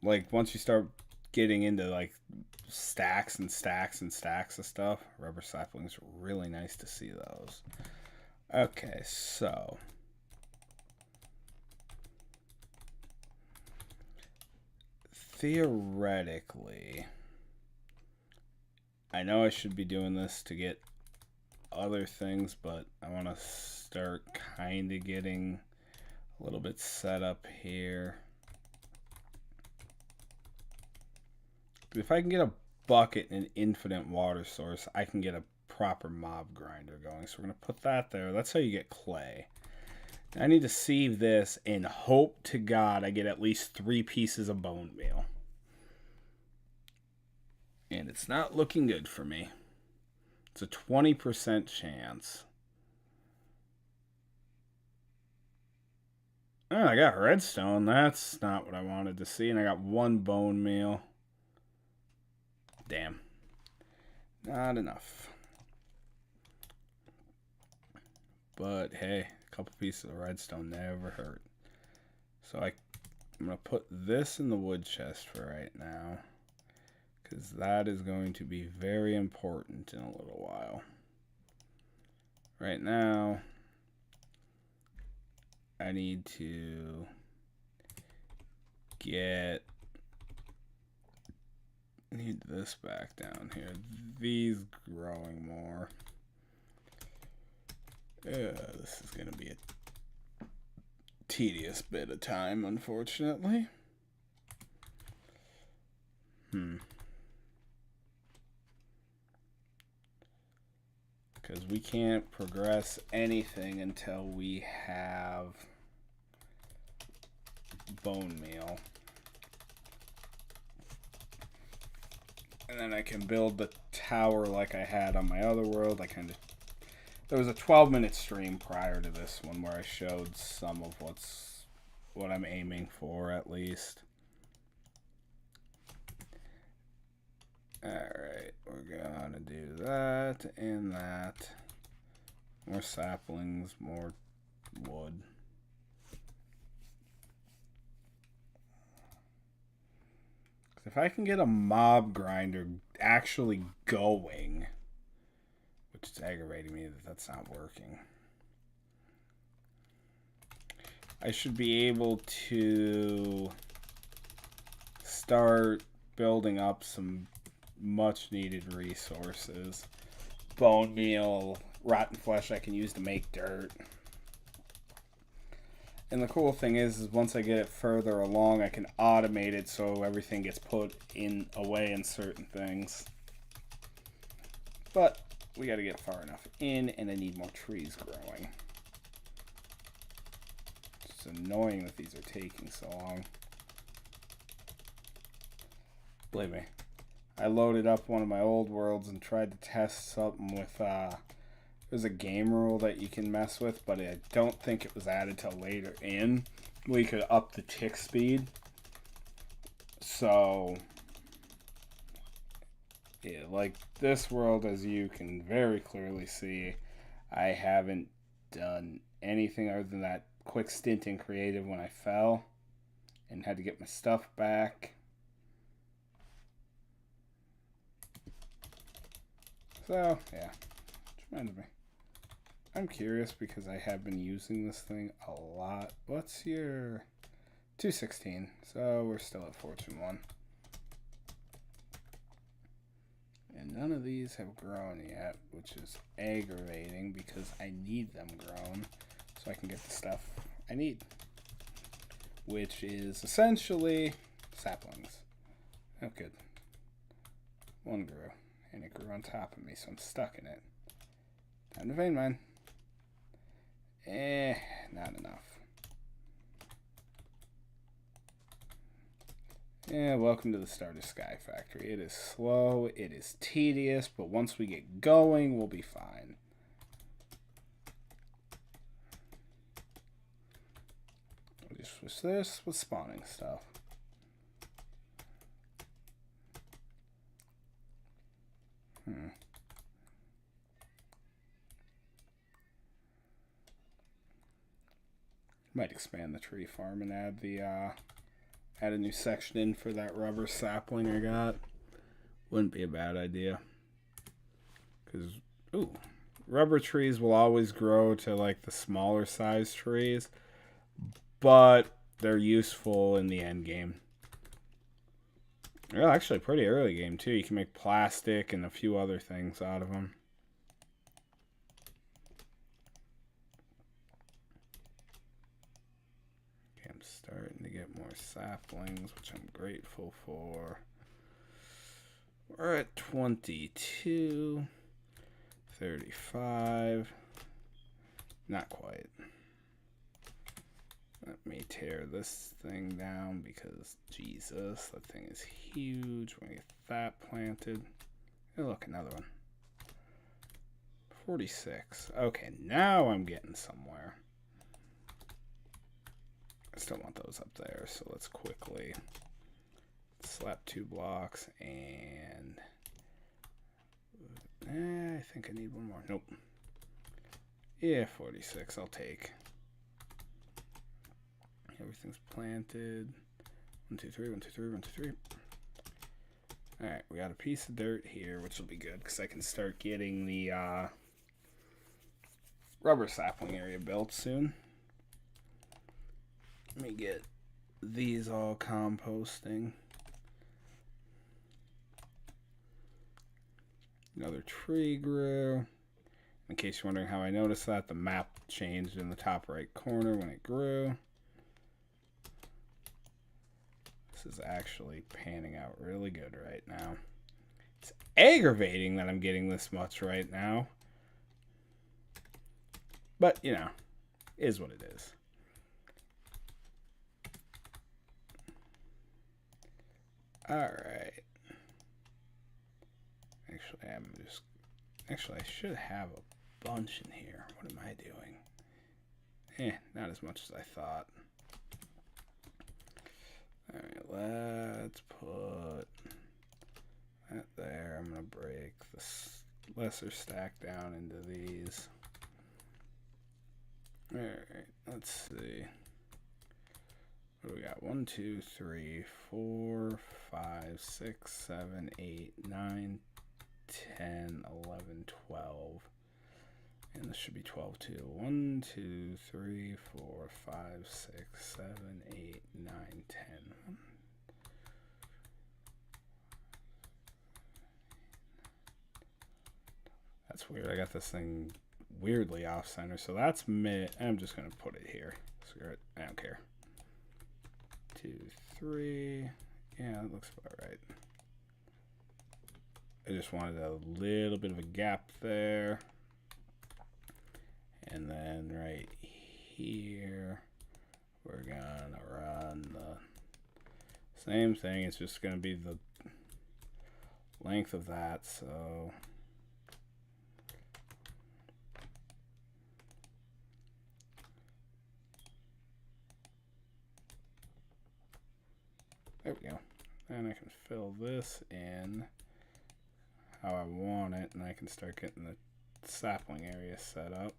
like once you start getting into like stacks and stacks and stacks of stuff, rubber saplings are really nice to see those. Okay, so theoretically I know I should be doing this to get other things, but I want to start kind of getting a little bit set up here. If I can get a bucket and an infinite water source, I can get a proper mob grinder going. So we're going to put that there. That's how you get clay. I need to sieve this and hope to God I get at least 3 pieces of bone meal. And it's not looking good for me. It's a 20% chance. Oh, I got redstone. That's not what I wanted to see. And I got 1 bone meal. Damn. Not enough. But hey, a couple pieces of redstone never hurt. So I'm going to put this in the wood chest for right now, because that is going to be very important in a little while. Right now, I need to need this back down here. These growing more. This is going to be a tedious bit of time, unfortunately. Because we can't progress anything until we have bone meal. And then I can build the tower like I had on my other world. There was a 12-minute stream prior to this one where I showed some of what I'm aiming for, at least. Alright, we're gonna do that and that. More saplings, more wood. If I can get a mob grinder actually going, which is aggravating me that that's not working, I should be able to start building up some much needed resources. Bone meal, rotten flesh I can use to make dirt. And the cool thing is once I get it further along, I can automate it so everything gets put away in certain things. But we got to get far enough in, and I need more trees growing. It's annoying that these are taking so long. Believe me, I loaded up one of my old worlds and tried to test something with there's a game rule that you can mess with, but I don't think it was added till later in. We could up the tick speed. So, yeah, like this world, as you can very clearly see, I haven't done anything other than that quick stint in creative when I fell and had to get my stuff back. So, yeah, which reminds me. I'm curious because I have been using this thing a lot. What's your 216? So we're still at Fortune 1. And none of these have grown yet, which is aggravating because I need them grown so I can get the stuff I need. Which is essentially saplings. Oh, good. One grew, and it grew on top of me, so I'm stuck in it. Time to vein mine. Not enough. Yeah, welcome to the Starter Sky Factory. It is slow, it is tedious, but once we get going, we'll be fine. We'll just switch this with spawning stuff. Might expand the tree farm and add a new section in for that rubber sapling I got. Wouldn't be a bad idea. Because, rubber trees will always grow to like the smaller size trees, but they're useful in the end game. Well, actually, pretty early game, too. You can make plastic and a few other things out of them. Okay, I'm starting to get more saplings, which I'm grateful for. We're at 22, 35. Not quite. Let me tear this thing down because, Jesus, that thing is huge. We're going to get that planted. Hey, look, another one. 46. Okay, now I'm getting somewhere. I still want those up there, so let's quickly slap 2 blocks and... I think I need one more. Nope. Yeah, 46 I'll take. Everything's planted. 1, 2, 3, 1, 2, 3, 1, 2, 3. Alright, we got a piece of dirt here, which will be good because I can start getting the rubber sapling area built soon. Let me get these all composting. Another tree grew. In case you're wondering how I noticed that, the map changed in the top right corner when it grew. This is actually panning out really good right now. It's aggravating that I'm getting this much right now. But, you know, is what it is. Alright. Actually, I should have a bunch in here. What am I doing? Not as much as I thought. Alright, let's put that there. I'm going to break this lesser stack down into these. Alright, let's see. What do we got? 1, 2, 3, 4, 5, 6, 7, 8, 9, 10, 11, 12. And this should be 12 too. 1, 2, 3, 4, 5, 6, 7, 8, 9, 10. That's weird. I got this thing weirdly off center. So that's mid. I'm just going to put it here. Screw it. I don't care. 2, 3. Yeah, that looks about right. I just wanted a little bit of a gap there. And then right here, we're gonna run the same thing. It's just gonna be the length of that, so there we go. And I can fill this in how I want it, and I can start getting the sapling area set up.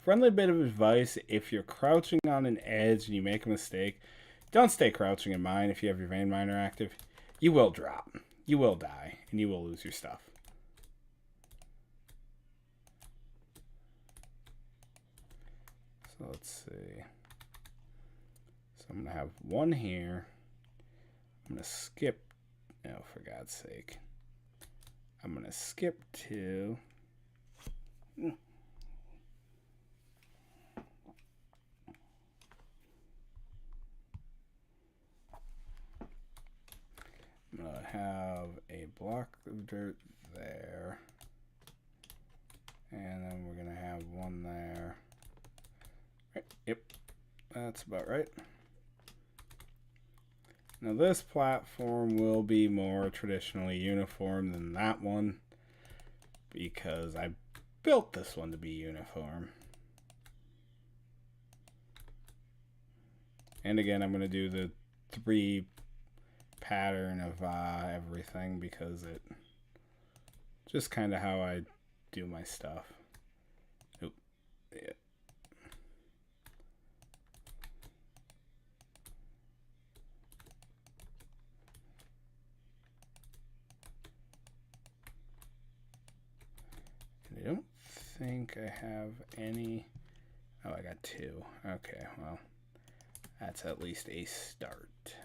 Friendly bit of advice: if you're crouching on an edge and you make a mistake, don't stay crouching in mine. If you have your vein miner active, you will drop, you will die, and you will lose your stuff. So let's see. So I'm gonna have one here. I'm gonna skip. Oh, for God's sake! I'm gonna skip 2. I'm going to have a block of dirt there. And then we're going to have one there. Right, yep, that's about right. Now this platform will be more traditionally uniform than that one, because I built this one to be uniform. And again, I'm going to do the 3 pattern of everything, because it just kind of how I do my stuff. Oop. Yeah. I don't think I have any. Oh, I got 2. Okay, well, that's at least a start.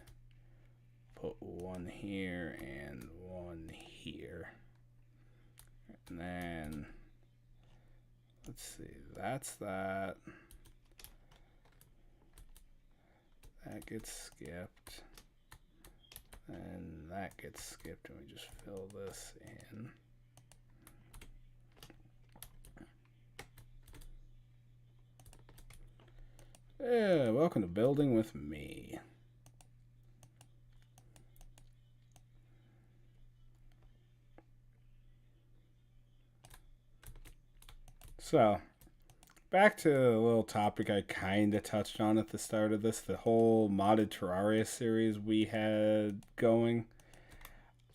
put one here and one here. And then, let's see, that's that. That gets skipped. And that gets skipped, and we just fill this in. Yeah, welcome to Building with me. So, back to a little topic I kind of touched on at the start of this, the whole modded Terraria series we had going.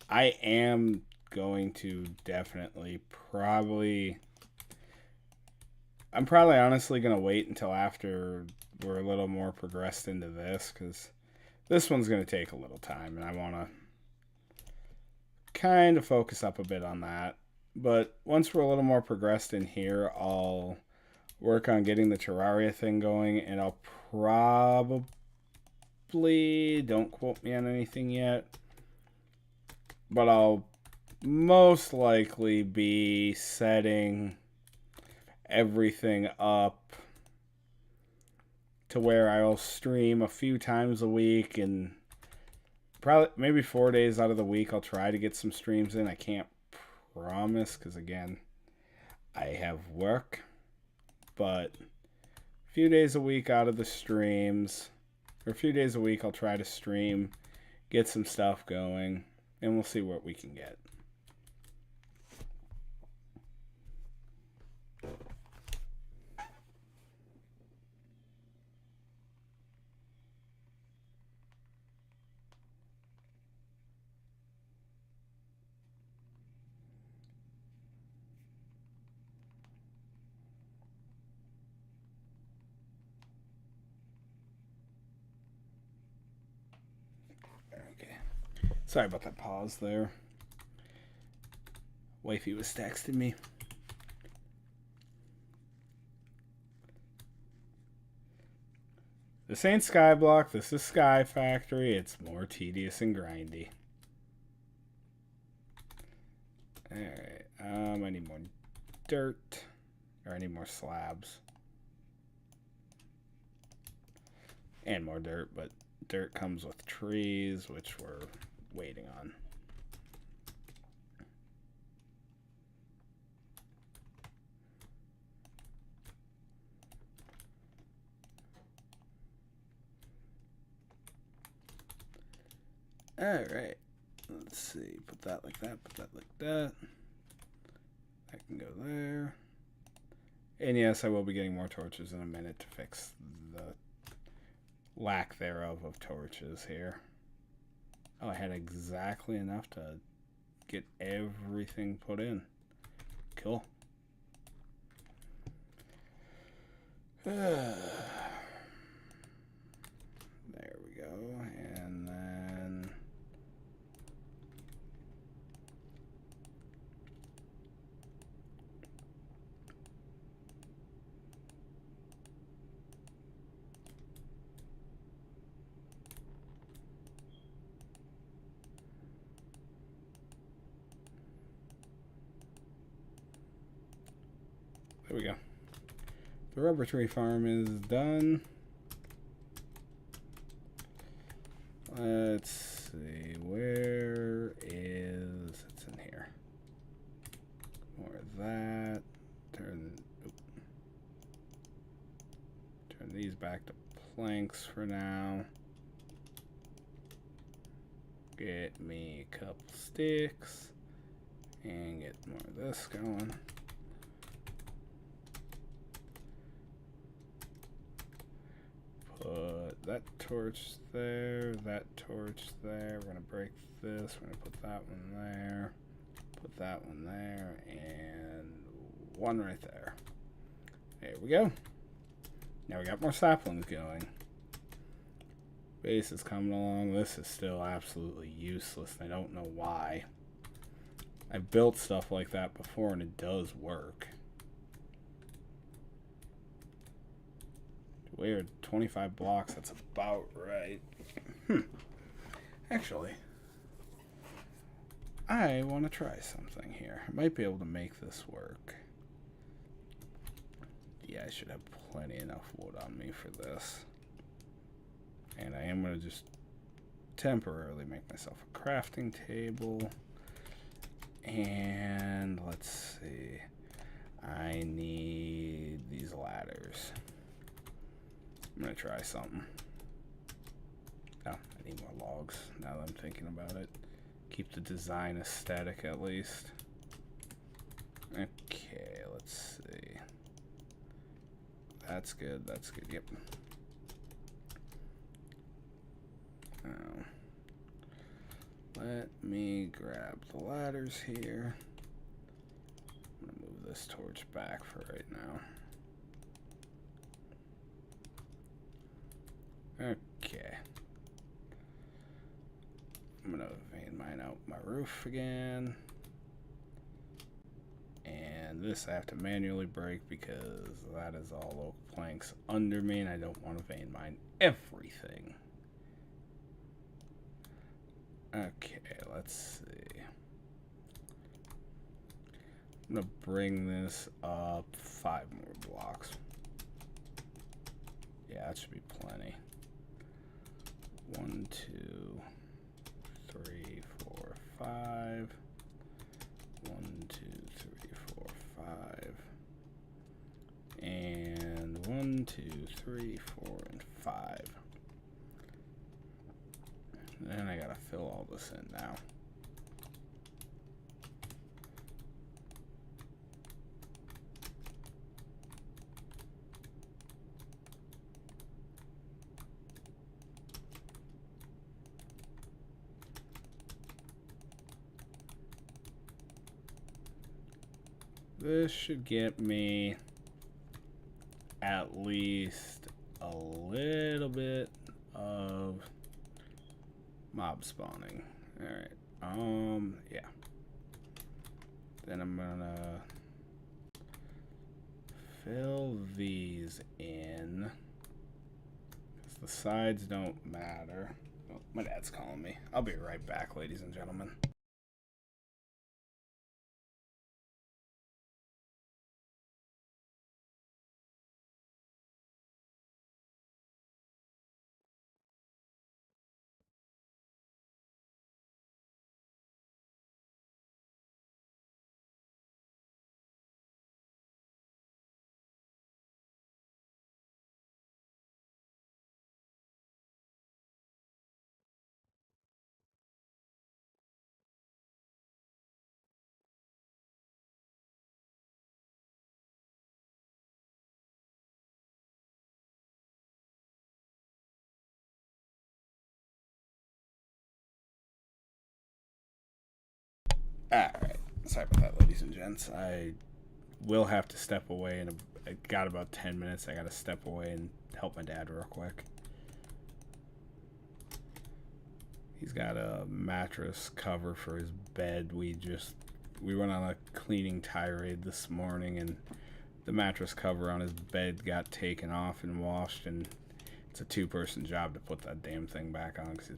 I am going to definitely I'm probably honestly going to wait until after we're a little more progressed into this, because this one's going to take a little time, and I want to kind of focus up a bit on that. But once we're a little more progressed in here, I'll work on getting the Terraria thing going, and I'll probably, don't quote me on anything yet, but I'll most likely be setting everything up to where I'll stream a few times a week, and probably maybe 4 days out of the week I'll try to get some streams in. I can't promise, because again, I have work, but a few days a week out of the streams, or a few days a week I'll try to stream, get some stuff going, and we'll see what we can get. Okay. Sorry about that pause there. Wifey was texting me. This ain't Skyblock, this is Sky Factory. It's more tedious and grindy. Alright, I need more dirt. Or I need more slabs. And more dirt, but dirt comes with trees, which we're waiting on. Alright, let's see, put that like that, put that like that. That can go there. And yes, I will be getting more torches in a minute to fix the lack thereof of torches here. Oh, I had exactly enough to get everything put in. Cool. There we go, and then there we go. The rubber tree farm is done. Let's see, where is, it's in here. More of that. Turn these back to planks for now. Get me a couple sticks and get more of this going. Put that torch there, that torch there. We're going to break this. We're going to put that one there. Put that one there. And one right there. There we go. Now we got more saplings going. Base is coming along. This is still absolutely useless. I don't know why. I've built stuff like that before and it does work. Weird, 25 blocks, that's about right. Actually, I want to try something here. I might be able to make this work. Yeah, I should have plenty enough wood on me for this. And I am going to just temporarily make myself a crafting table. And let's see. I need these ladders. I'm going to try something. Oh, I need more logs now that I'm thinking about it. Keep the design aesthetic at least. Okay, let's see. That's good, that's good, yep. Now, let me grab the ladders here. I'm gonna move this torch back for right now. Okay. I'm gonna vein mine out my roof again. And this I have to manually break because that is all oak planks under me and I don't want to vein mine everything. Okay, let's see. I'm gonna bring this up 5 more blocks. Yeah, that should be plenty. 1, 2, 3, 4, 5. 1, 2, 3, 4, 5. And 1, 2, 3, 4, and 5. Then I gotta fill all this in now. This should get me at least a little bit of mob spawning. Alright, yeah. Then I'm gonna fill these in. Because the sides don't matter. Oh, my dad's calling me. I'll be right back, ladies and gentlemen. Alright, sorry about that, ladies and gents. I will have to step away in I got about 10 minutes. I gotta step away and help my dad real quick. He's got a mattress cover for his bed. We went on a cleaning tirade this morning and the mattress cover on his bed got taken off and washed, and it's a 2-person job to put that damn thing back on because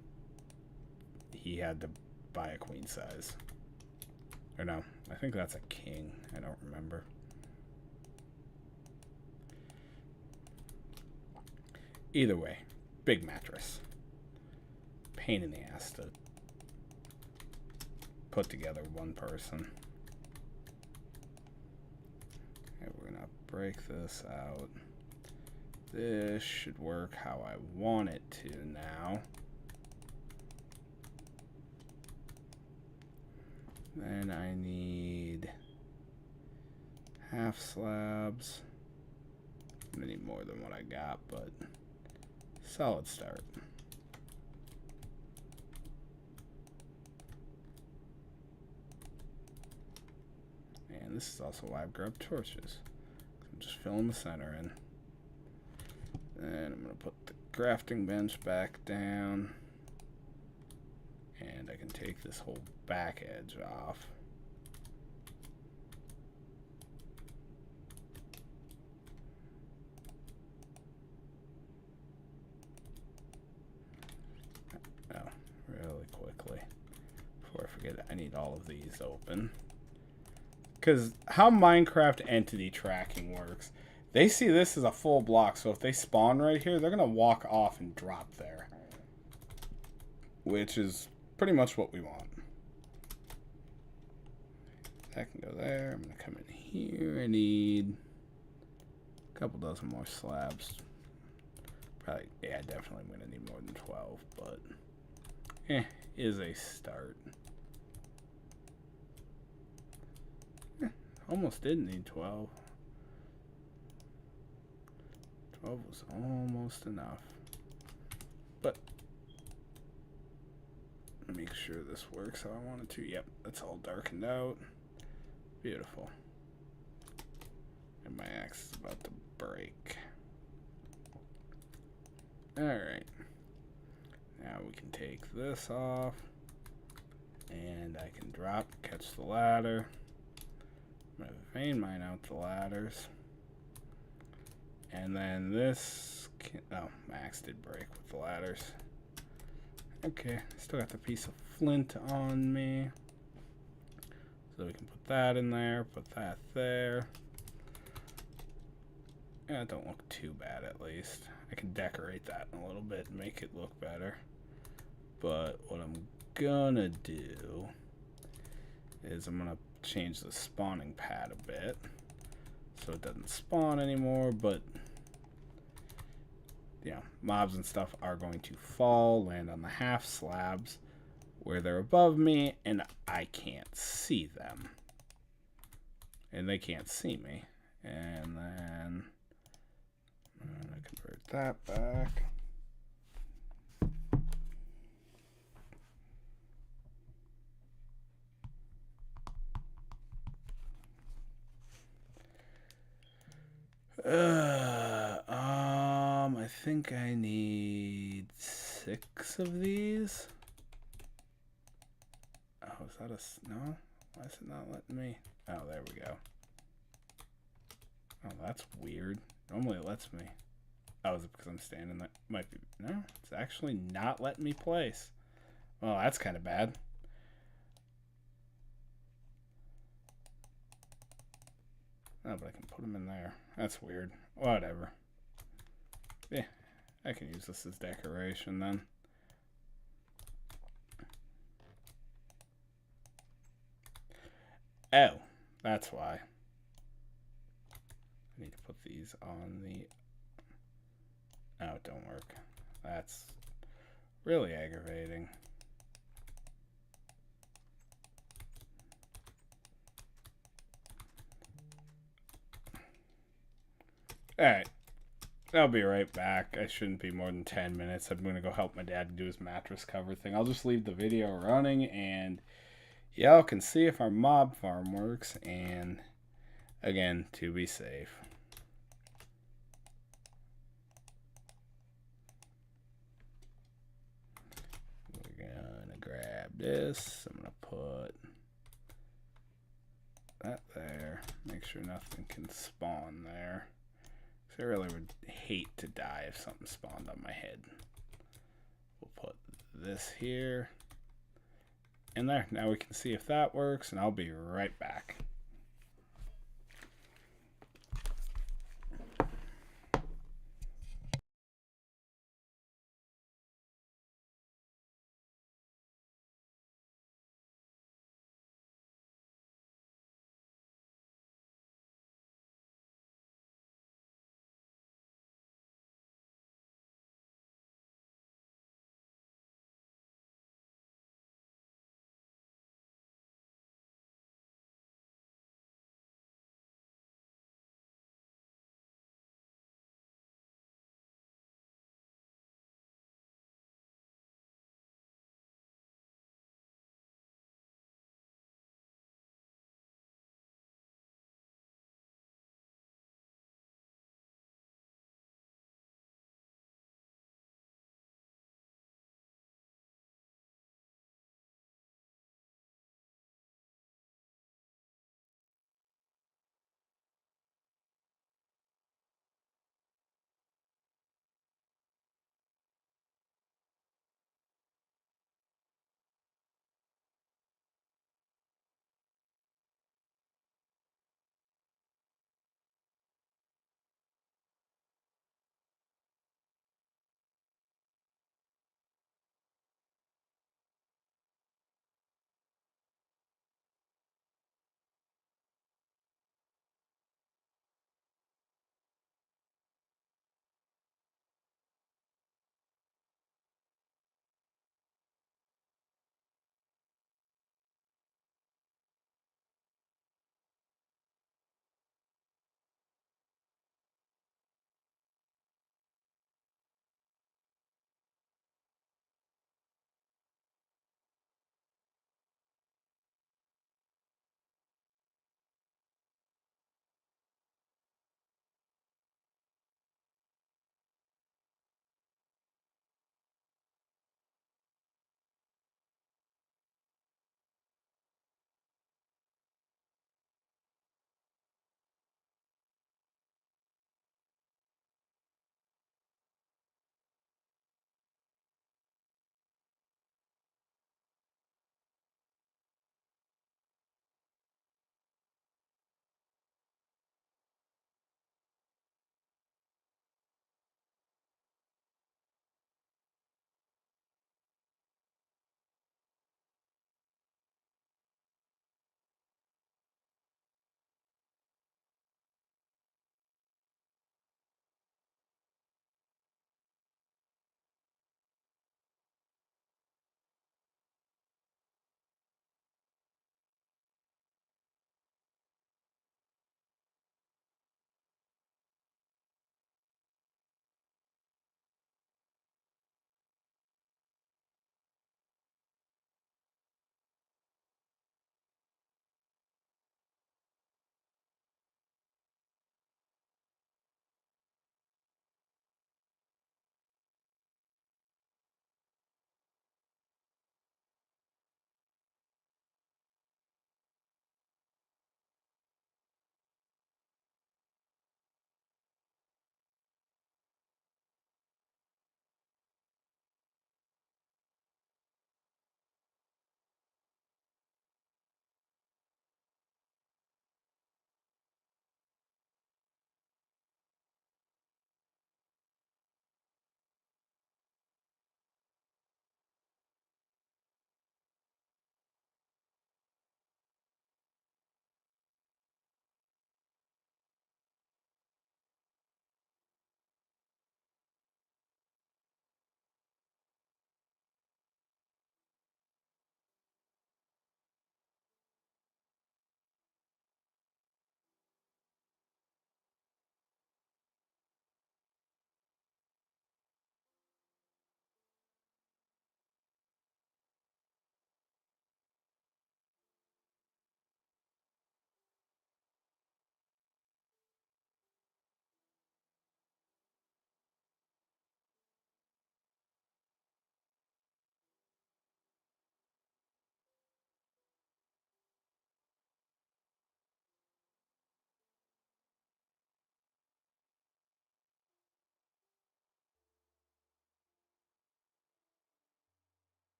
he had to buy a queen size. Or no, I think that's a king. I don't remember. Either way, big mattress. Pain in the ass to put together one person. Okay, we're gonna break this out. This should work how I want it to now. Then I need half slabs. I'm gonna need more than what I got, but solid start. And this is also why I've grabbed torches. I'm just filling the center in. Then I'm gonna put the crafting bench back down. And I can take this whole back edge off. Oh, really it. I need all of these open. Because how Minecraft entity tracking works, they see this as a full block, so if they spawn right here, they're going to walk off and drop there. Which is pretty much what we want. That can go there. I'm going to come in here. I need a couple dozen more slabs. Probably, yeah, definitely I'm going to need more than 12, but is a start. Almost didn't need 12. 12 was almost enough. But make sure this works how I want it to. Yep, that's all darkened out. Beautiful. And my axe is about to break. Alright. Now we can take this off. And I can catch the ladder. I'm going to vein mine out the ladders. And then this oh, my axe did break with the ladders. Okay, still got the piece of flint on me. So we can put that in there, put that there. Yeah, it don't look too bad at least. I can decorate that in a little bit and make it look better. But what I'm gonna do is I'm gonna change the spawning pad a bit so it doesn't spawn anymore, but yeah, mobs and stuff are going to fall, land on the half slabs where they're above me, and I can't see them. And they can't see me. And then I'm going to convert that back. I think I need 6 of these. Oh, is that no? Why is it not letting me? Oh, there we go. Oh, that's weird. Normally it lets me. Oh, is it because I'm standing there? Might be. No, it's actually not letting me place. Well, that's kind of bad. Oh, but I can put them in there. That's weird. Whatever. Yeah, I can use this as decoration then. Oh, that's why. I need to put these on the... Oh, it don't work. That's really aggravating. Alright. I'll be right back. I shouldn't be more than 10 minutes. I'm going to go help my dad do his mattress cover thing. I'll just leave the video running, and y'all can see if our mob farm works, and again, to be safe. We're going to grab this. I'm going to put that there. Make sure nothing can spawn there. I really would hate to die if something spawned on my head. We'll put this here and there. Now we can see if that works, and I'll be right back.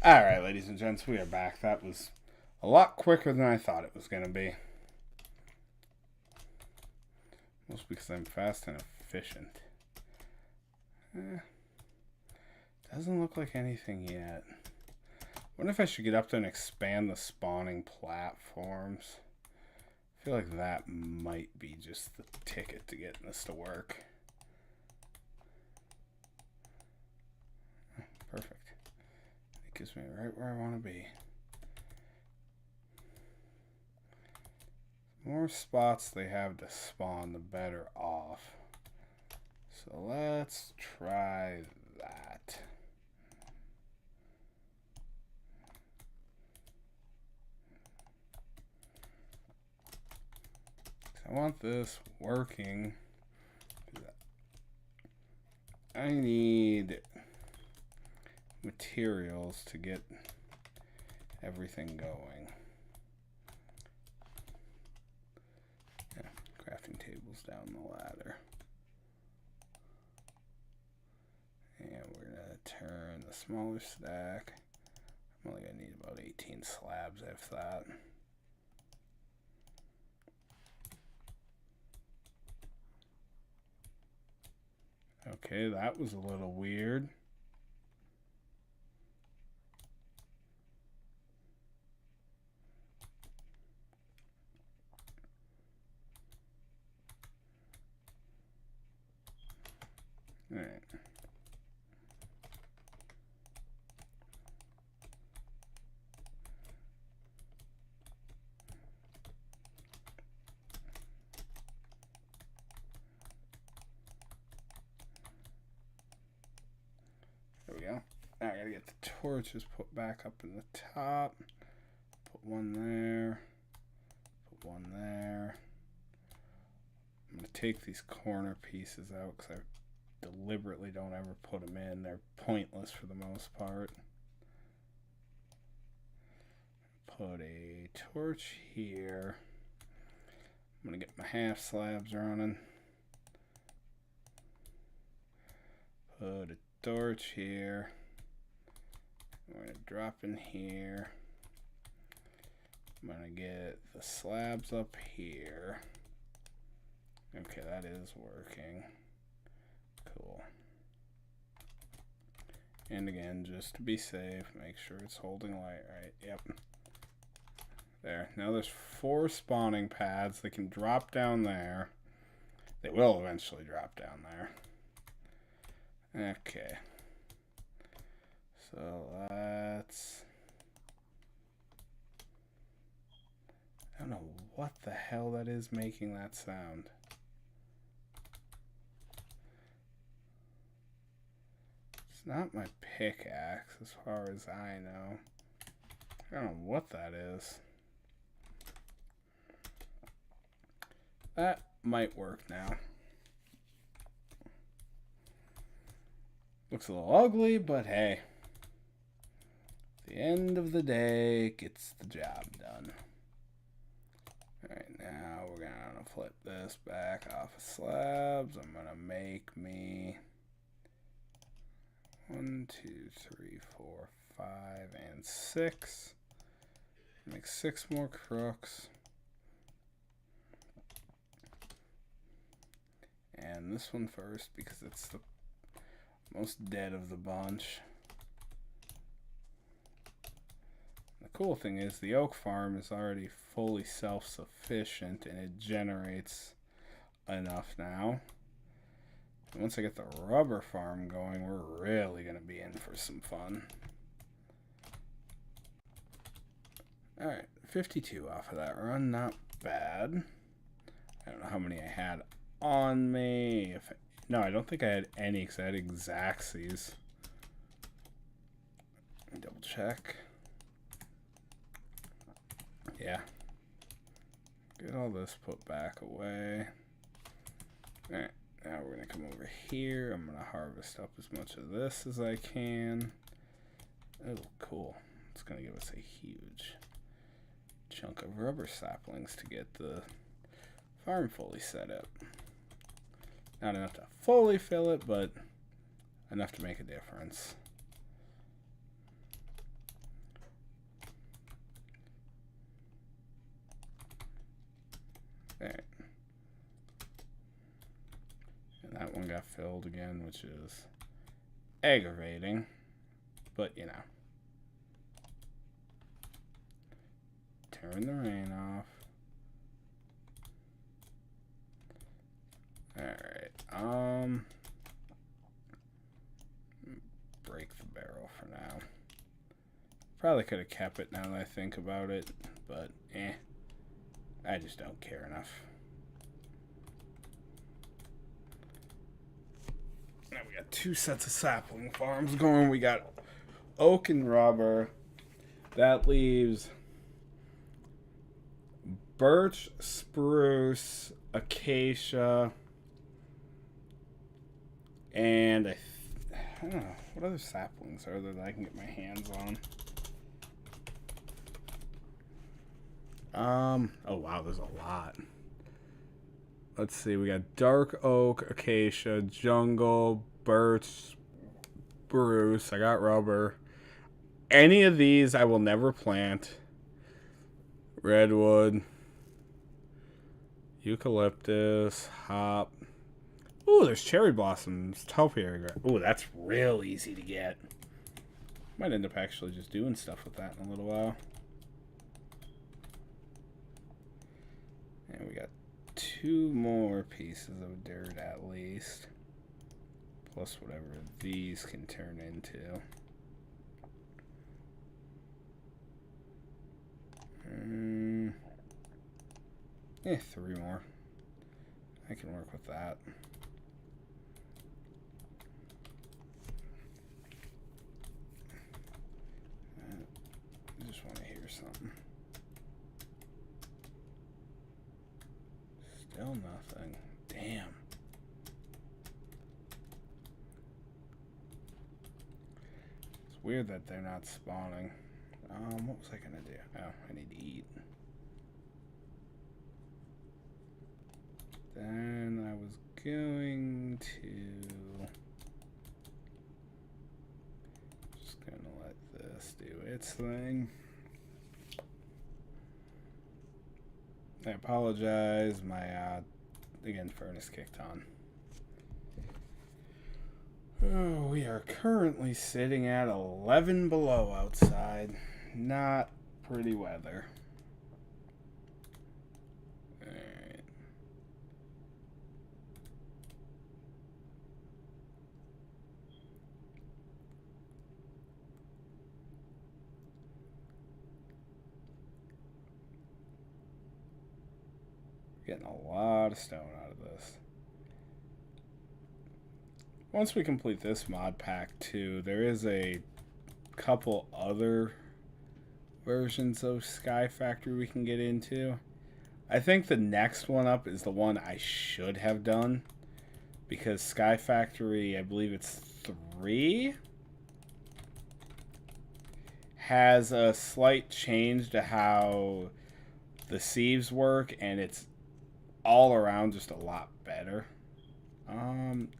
Alright, ladies and gents, we are back. That was a lot quicker than I thought it was going to be. Mostly because I'm fast and efficient. Doesn't look like anything yet. Wonder if I should get up there and expand the spawning platforms. I feel like that might be just the ticket to getting this to work. Perfect. It gives me right where I want to be. The more spots they have to spawn, the better off. So let's try that. I want this working. I need materials to get everything going. Yeah, crafting tables down the ladder. And we're going to turn the smaller stack. I'm only going to need about 18 slabs if that. Okay, that was a little weird. All right. There we go. Now I gotta get the torches put back up in the top. Put one there. Put one there. I'm gonna take these corner pieces out because I deliberately don't ever put them in. They're pointless for the most part. Put a torch here. I'm gonna get my half slabs running. Put a torch here. I'm gonna drop in here. I'm gonna get the slabs up here. Okay, that is working. Cool. And again, just to be safe, make sure it's holding light right. Yep. There. Now there's 4 spawning pads. They can drop down there. They will eventually drop down there. Okay. So let's... I don't know what the hell that is making that sound. It's not my pickaxe as far as I know. I don't know what that is. That might work now. Looks a little ugly, but hey. At the end of the day, it gets the job done. Alright, now we're going to flip this back off of slabs. I'm going to make me 1, 2, 3, 4, 5, and 6. Make 6 more crooks. And this one first because it's the most dead of the bunch. The cool thing is the oak farm is already fully self-sufficient and it generates enough now. And once I get the rubber farm going, we're really going to be in for some fun. Alright, 52 off of that run, not bad. I don't know how many I had on me. No, I don't think I had any because I had Exactsies. Double check. Yeah. Get all this put back away. Alright, now we're going to come over here. I'm going to harvest up as much of this as I can. Oh, cool. It's going to give us a huge chunk of rubber saplings to get the farm fully set up. Not enough to fully fill it, but enough to make a difference. Alright. And that one got filled again, which is aggravating. But, you know. Turn the rain off. Alright, break the barrel for now. Probably could have kept it now that I think about it, but I just don't care enough. Now we got 2 sets of sapling farms going. We got oak and rubber. That leaves birch, spruce, acacia, and I don't know, what other saplings are there that I can get my hands on? Oh wow, there's a lot. Let's see, we got dark oak, acacia, jungle, birch, spruce, I got rubber. Any of these I will never plant. Redwood, eucalyptus, hop. Ooh, there's cherry blossoms, topiary grass. Ooh, that's real easy to get. Might end up actually just doing stuff with that in a little while. And we got 2 more pieces of dirt at least. Plus whatever these can turn into. 3 more. I can work with that. I just want to hear something. Still nothing. Damn. It's weird that they're not spawning. What was I gonna do? Oh, I need to eat. Then I was going to... Just gonna let this do its thing. I apologize, my, again, furnace kicked on. Oh, we are currently sitting at 11 below outside. Not pretty weather. Alright. Getting a lot of stone out of this. Once we complete this mod pack too, there is a couple other versions of Sky Factory we can get into. I think the next one up is the one I should have done, because Sky Factory, I believe it's 3, has a slight change to how the sieves work, and it's all around just a lot better.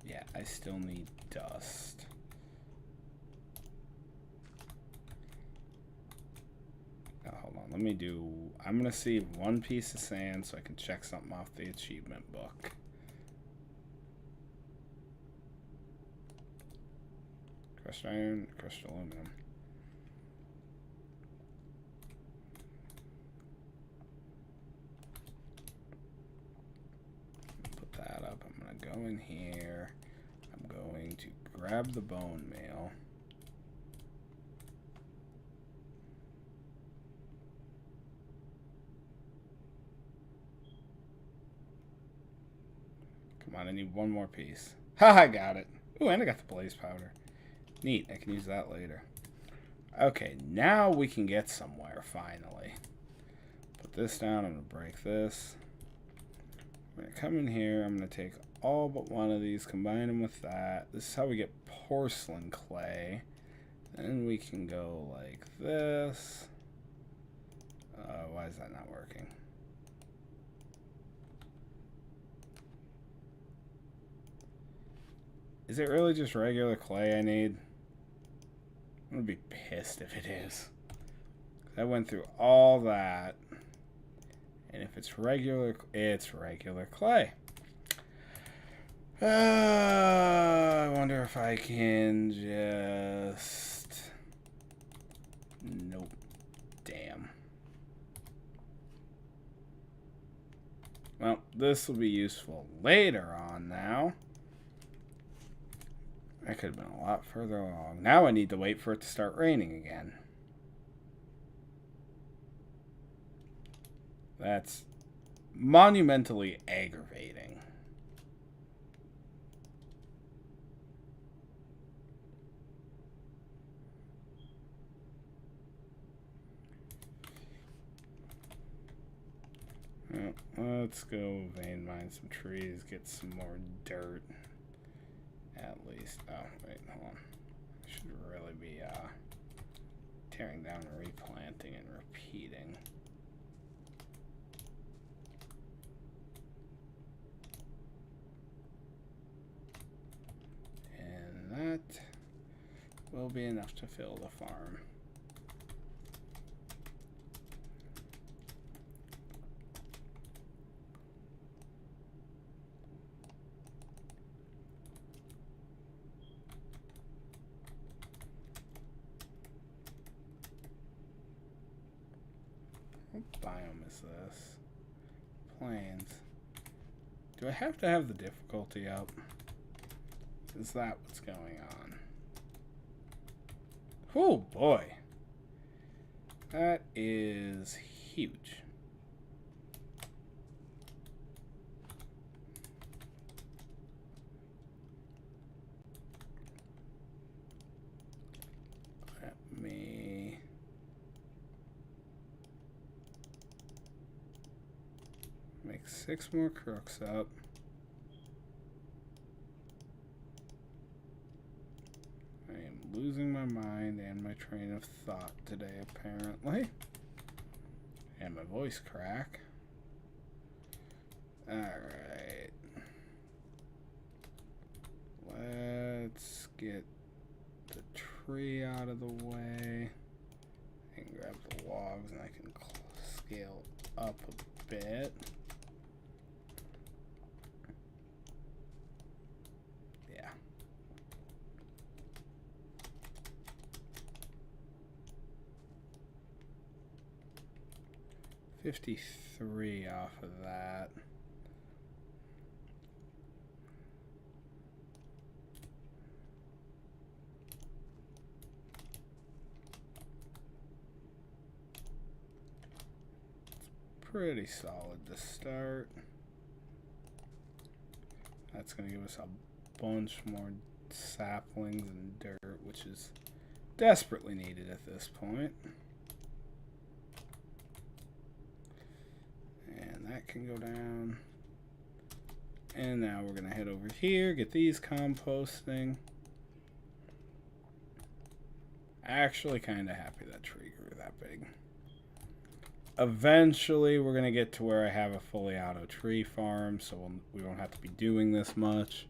Yeah, I still need dust. Oh, hold on, let me do... I'm going to see 1 piece of sand so I can check something off the achievement book. Crushed iron, crushed aluminum. Put that up. I'm going to go in here. I'm going to grab the bone meal. Come on, I need 1 more piece. Ha, I got it. Ooh, and I got the blaze powder. Neat, I can use that later. Okay, now we can get somewhere, finally. Put this down, I'm going to break this. I'm going to come in here, I'm going to take all but 1 of these, combine them with that. This is how we get porcelain clay. Then we can go like this. Why is that not working? Is it really just regular clay I need? I'm gonna be pissed if it is. I went through all that, And if it's regular clay. I wonder if I can just... Nope. Damn. Well, this will be useful later on now. I could have been a lot further along. Now I need to wait for it to start raining again. That's monumentally aggravating. Well, let's go vein mine some trees, get some more dirt. At least. Oh, wait, hold on. I should really be tearing down and replanting and repeating. And that will be enough to fill the farm. What biome is this? Plains. Do I have to have the difficulty up? Is that what's going on? Oh boy. That is huge. Let me make 6 more crooks up. I am losing my mind and my train of thought today, apparently. And my voice crack. Alright. Let's get the tree out of the way. I can grab the logs and I can scale up a bit. Yeah. $53 off of that. Pretty solid to start. That's going to give us a bunch more saplings and dirt, which is desperately needed at this point. And that can go down. And now we're going to head over here, get these composting. Actually kind of happy that tree grew that big. Eventually, we're going to get to where I have a fully auto tree farm, so we won't have to be doing this much.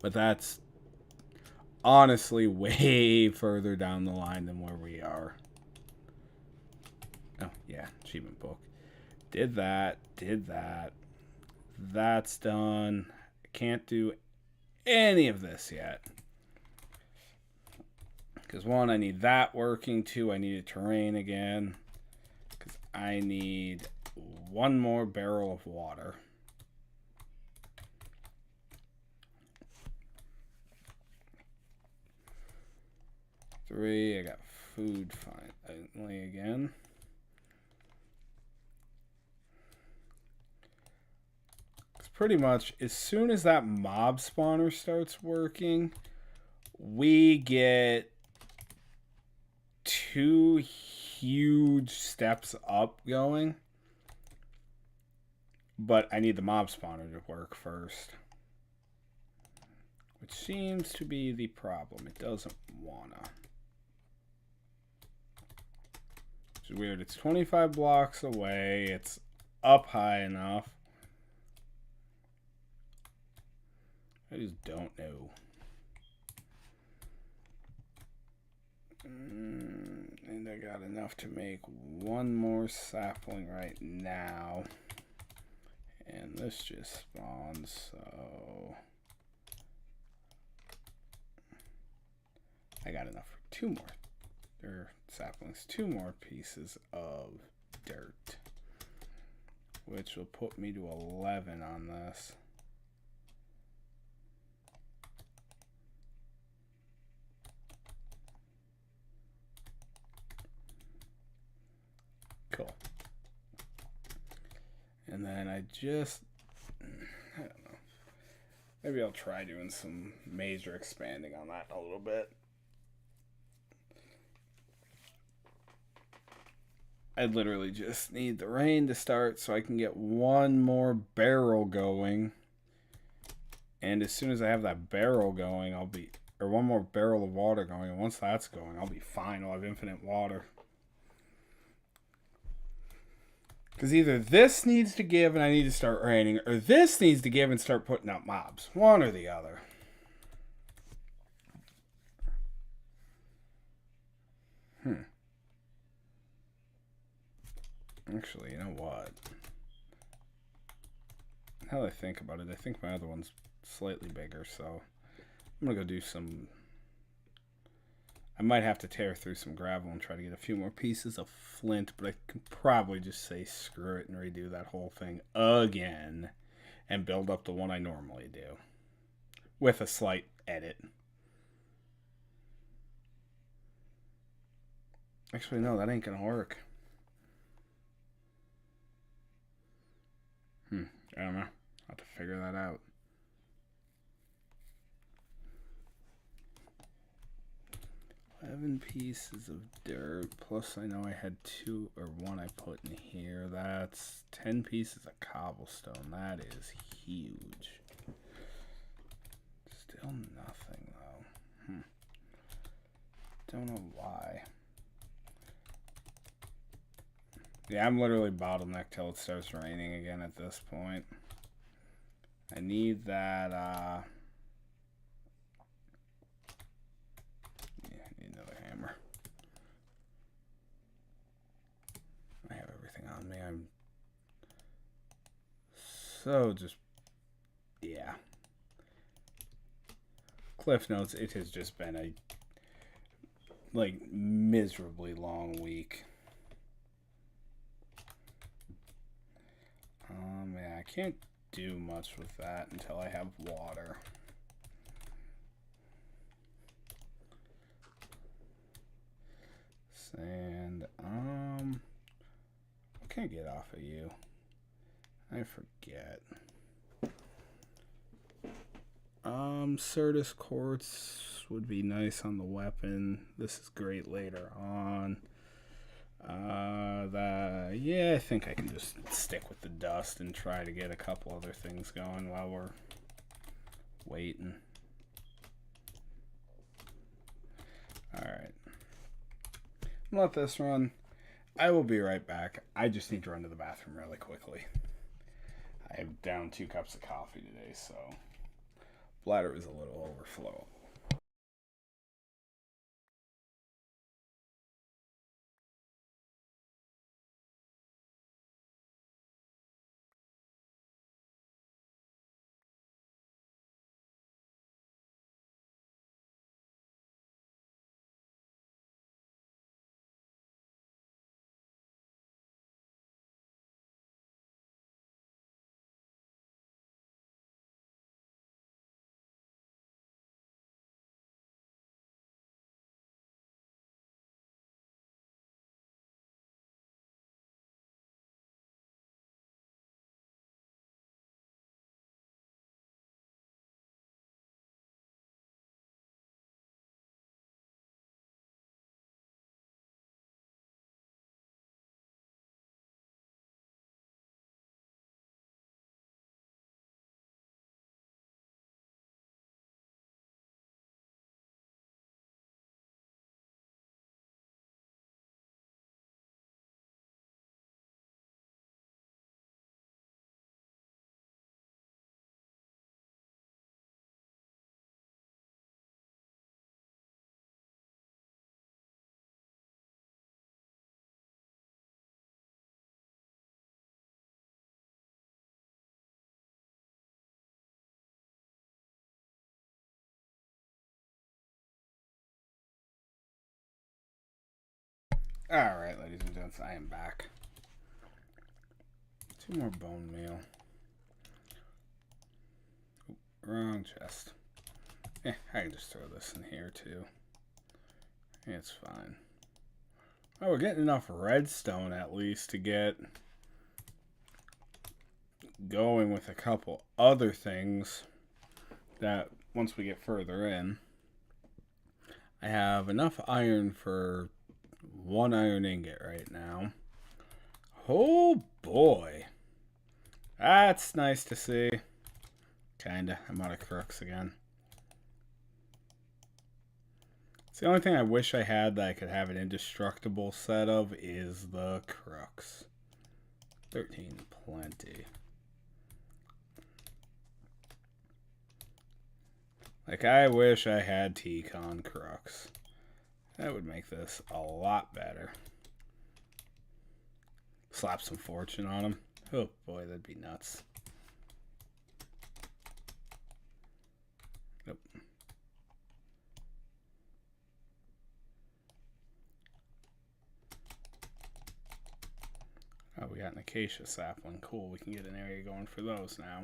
But that's honestly way further down the line than where we are. Oh, yeah, achievement book. Did that, did that. That's done. I can't do any of this yet. Because one, I need that working. Two, I need a terrain again. I need 1 more barrel of water. Three, I got food finally again. It's pretty much as soon as that mob spawner starts working, we get 2 huge steps up going, but I need the mob spawner to work first, which seems to be the problem. It doesn't wanna, which is weird. It's 25 blocks away. It's up high enough. I just don't know. And I got enough to make 1 more sapling right now. And this just spawned, so I got enough for 2 more saplings, 2 more pieces of dirt, which will put me to 11 on this. Cool. And then I don't know. Maybe I'll try doing some major expanding on that in a little bit. I literally just need the rain to start so I can get 1 more barrel going. And as soon as I have that barrel going, or 1 more barrel of water going. And once that's going, I'll be fine. I'll have infinite water. Because either this needs to give and I need to start raining, or this needs to give and start putting out mobs. One or the other. Actually, you know what? Now that I think about it, I think my other one's slightly bigger, so I'm going to go do some... I might have to tear through some gravel and try to get a few more pieces of flint, but I can probably just say screw it and redo that whole thing again and build up the one I normally do with a slight edit. Actually, no, that ain't going to work. I don't know. I'll have to figure that out. Seven pieces of dirt, plus I know I had 2 or 1 I put in here. That's 10 pieces of cobblestone. That is huge. Still nothing though. Don't know why. Yeah, I'm literally bottlenecked till it starts raining again at this point. I need that, yeah, I need another hammer. I have everything on me. I'm so just, yeah. Cliff notes, it has just been a, like, miserably long week. Yeah, I can't do much with that until I have water. Sand, what can I get off of you? I forget. Certus quartz would be nice on the weapon. This is great later on. Yeah, I think I can just stick with the dust and try to get a couple other things going while we're waiting. Alright. Let this run. I will be right back. I just need to run to the bathroom really quickly. I have down 2 cups of coffee today, so bladder is a little overflow. Alright, ladies and gents, I am back. 2 more bone meal. Oop, wrong chest. I can just throw this in here too. It's fine. Oh, we're getting enough redstone at least to get going with a couple other things that once we get further in. I have enough iron for 1 iron ingot right now. Oh boy. That's nice to see. Kinda. I'm out of crooks again. The only thing I wish I had that I could have an indestructible set of is the crooks. 13, plenty. Like, I wish I had T-Con crooks. That would make this a lot better. Slap some fortune on them. Oh boy, that'd be nuts. Nope. Oh, we got an acacia sapling. Cool, we can get an area going for those now.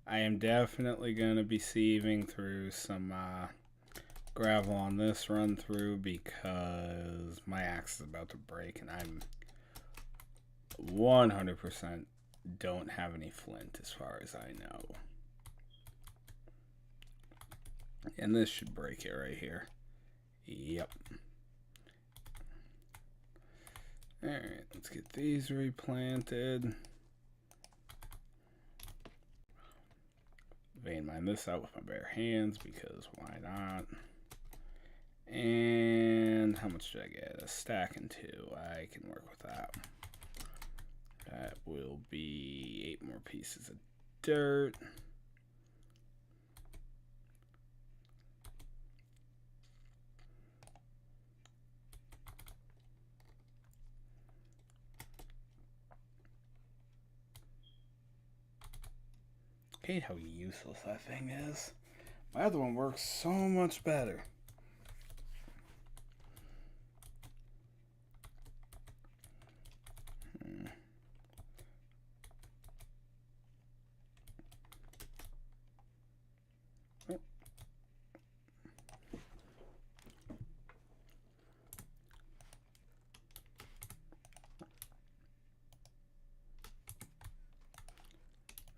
I am definitely going to be sieving through some gravel on this run through because my axe is about to break and I'm 100% don't have any flint as far as I know. And this should break it right here. Yep. Alright, let's get these replanted. Vein mine this out with my bare hands because why not? And how much did I get? A stack and 2. I can work with that. That will be 8 more pieces of dirt. I hate how useless that thing is. My other one works so much better.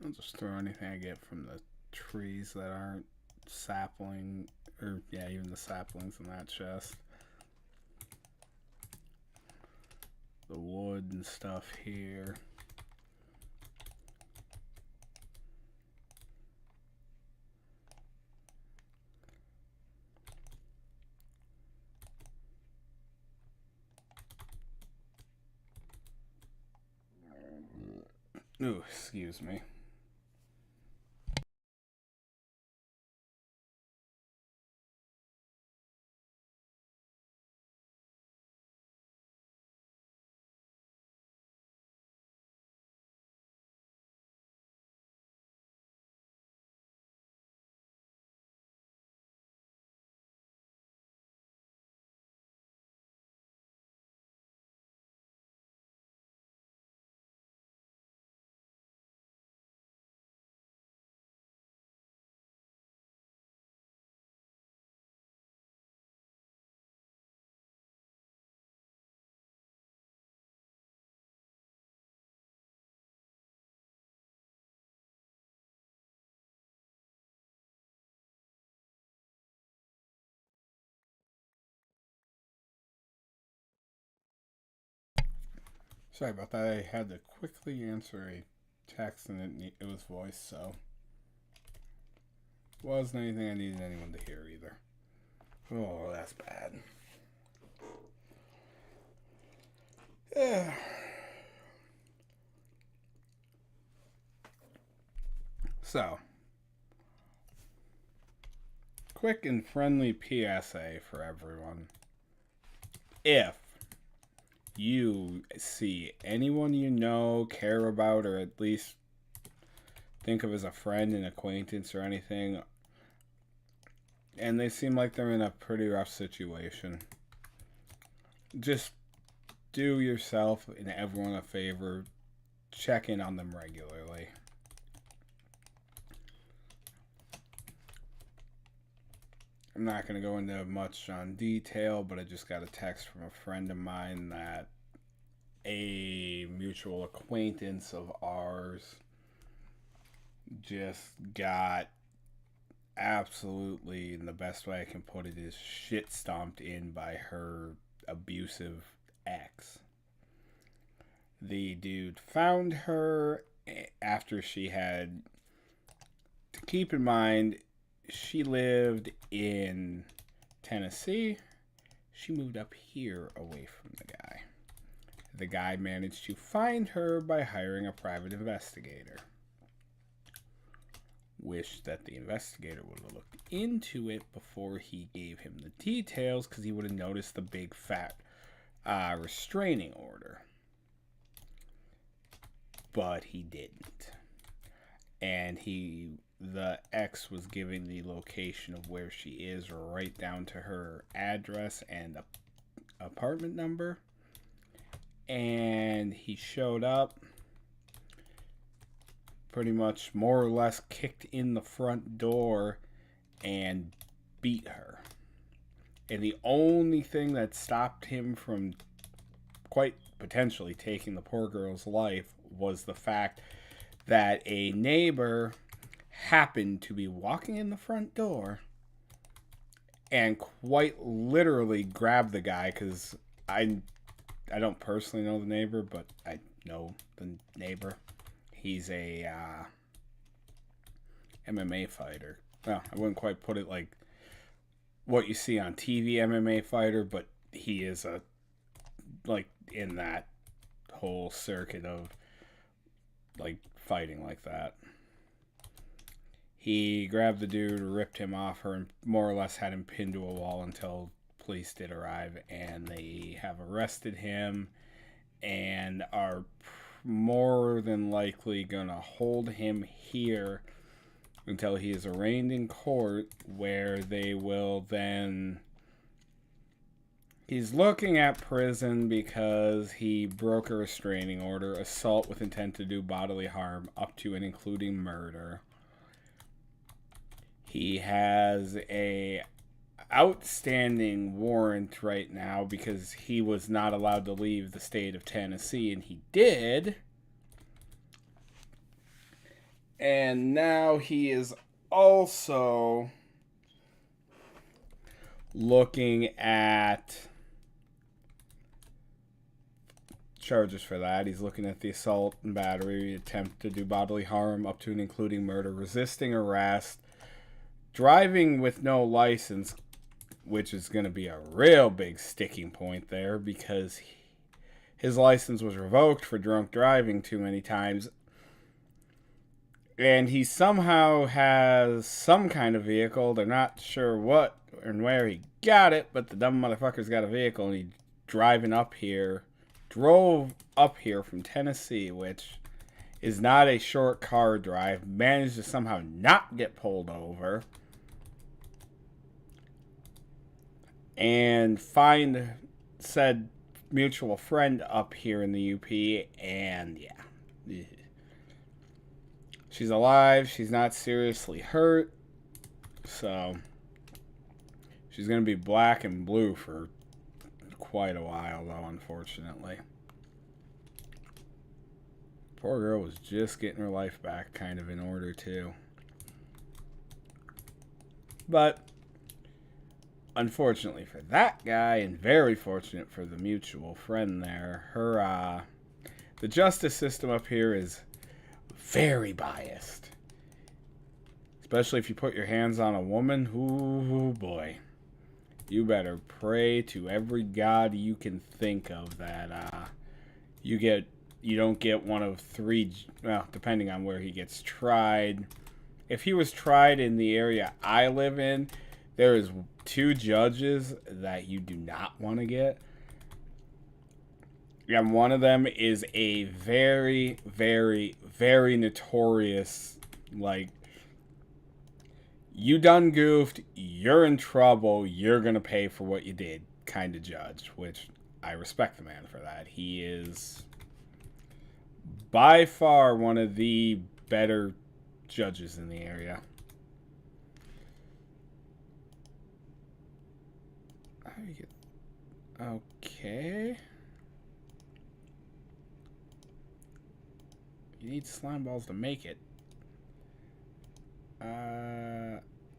I'll just throw anything I get from the trees that aren't sapling, or yeah, even the saplings in that chest. The wood and stuff here. Ooh, excuse me. Sorry about that. I had to quickly answer a text and it was voice, so wasn't anything I needed anyone to hear either. Oh, that's bad. Yeah. So, quick and friendly PSA for everyone. If you see anyone you know, care about, or at least think of as a friend, an acquaintance, or anything, and they seem like they're in a pretty rough situation, just do yourself and everyone a favor. Check in on them regularly. I'm not going to go into much on detail, but I just got a text from a friend of mine that a mutual acquaintance of ours just got absolutely, in the best way I can put it, is shit stomped in by her abusive ex. The dude found her after she had, to keep in mind, she lived in Tennessee. She moved up here away from the guy. The guy managed to find her by hiring a private investigator. Wished that the investigator would have looked into it before he gave him the details, because he would have noticed the big fat restraining order. But he didn't. And the ex was giving the location of where she is right down to her address and apartment number. And he showed up, pretty much more or less kicked in the front door and beat her. And the only thing that stopped him from quite potentially taking the poor girl's life was the fact that a neighbor happened to be walking in the front door and quite literally grabbed the guy, because I don't personally know the neighbor, but I know the neighbor. He's a MMA fighter. Well, I wouldn't quite put it like what you see on TV MMA fighter, but he is in that whole circuit of like fighting like that. He grabbed the dude, ripped him off her, and more or less had him pinned to a wall until police did arrive, and they have arrested him and are more than likely gonna hold him here until he is arraigned in court, where they will then... He's looking at prison because he broke a restraining order, assault with intent to do bodily harm, up to and including murder. He has a outstanding warrant right now because he was not allowed to leave the state of Tennessee, and he did. And now he is also looking at charges for that. He's looking at the assault and battery, attempt to do bodily harm, up to and including murder, resisting arrest, driving with no license, which is going to be a real big sticking point there because his license was revoked for drunk driving too many times. And he somehow has some kind of vehicle. They're not sure what and where he got it, but the dumb motherfucker's got a vehicle, and he drove up here from Tennessee, which is not a short car drive, managed to somehow not get pulled over, and find said mutual friend up here in the UP, and yeah. She's alive, she's not seriously hurt, so she's going to be black and blue for quite a while, though, unfortunately. Poor girl was just getting her life back kind of in order, too. But unfortunately for that guy, and very fortunate for the mutual friend there, the justice system up here is very biased. Especially if you put your hands on a woman. Ooh, boy. You better pray to every god you can think of that you don't get one of three, well, depending on where he gets tried. If he was tried in the area I live in, there is 2 judges that you do not want to get. And one of them is a very, very, very notorious, like, you done goofed, you're in trouble, you're going to pay for what you did kind of judge, which I respect the man for that. He is by far one of the better judges in the area. How do you get... Okay. You need slime balls to make it.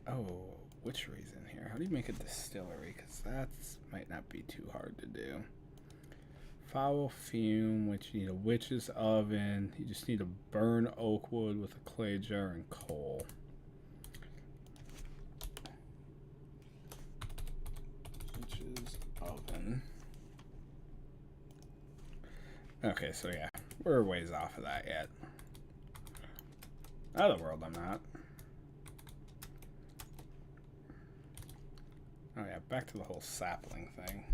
Oh, witchery's in here. How do you make a distillery? Because that might not be too hard to do. Foul fume, which you need a witch's oven. You just need to burn oak wood with a clay jar and coal. Witch's oven. Okay, so yeah, we're ways off of that yet. Otherworld, I'm not. Oh yeah, back to the whole sapling thing.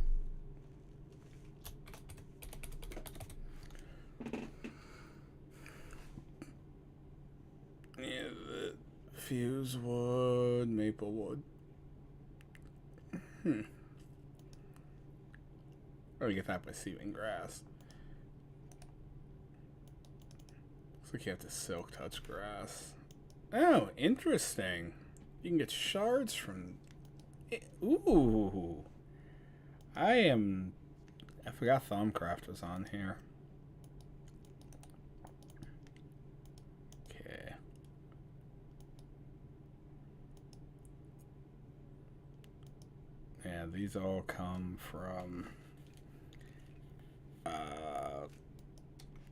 Yeah, the fuse wood, maple wood. Oh, you get that by sieving grass. Looks like you have to silk touch grass. Oh, interesting. You can get shards from... Ooh. I forgot Thumbcraft was on here. Okay. Yeah, these all come from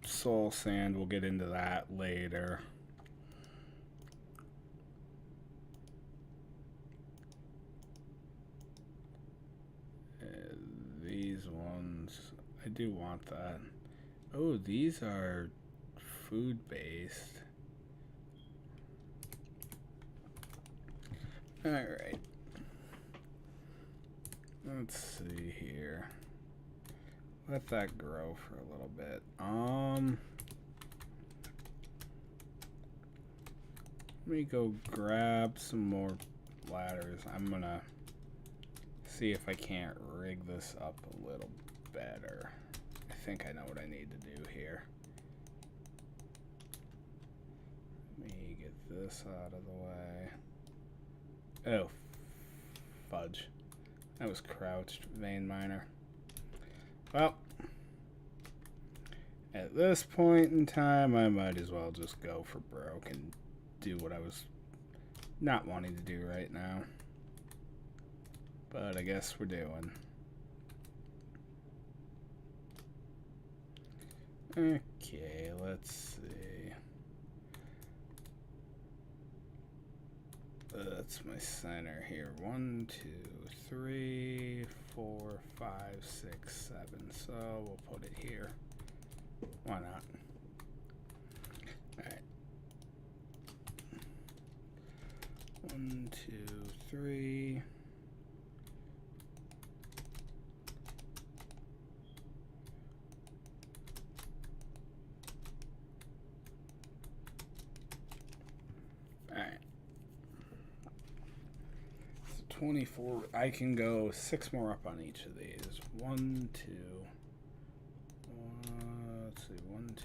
soul sand. We'll get into that later. These ones, I do want that. Oh, these are food based. Alright. Let's see here. Let that grow for a little bit. Let me go grab some more ladders. I'm gonna see if I can't rig this up a little better. I think I know what I need to do here. Let me get this out of the way. Oh, fudge. That was crouched vein miner. Well, at this point in time, I might as well just go for broke and do what I was not wanting to do right now. But I guess we're doing. Okay, let's see. That's my center here. 1, 2, 3, 4, 5, 6, 7. So we'll put it here. Why not? Alright. 1, 2, 3. Alright. 24. I can go 6 more up on each of these. 1, 2. Let's see. 1,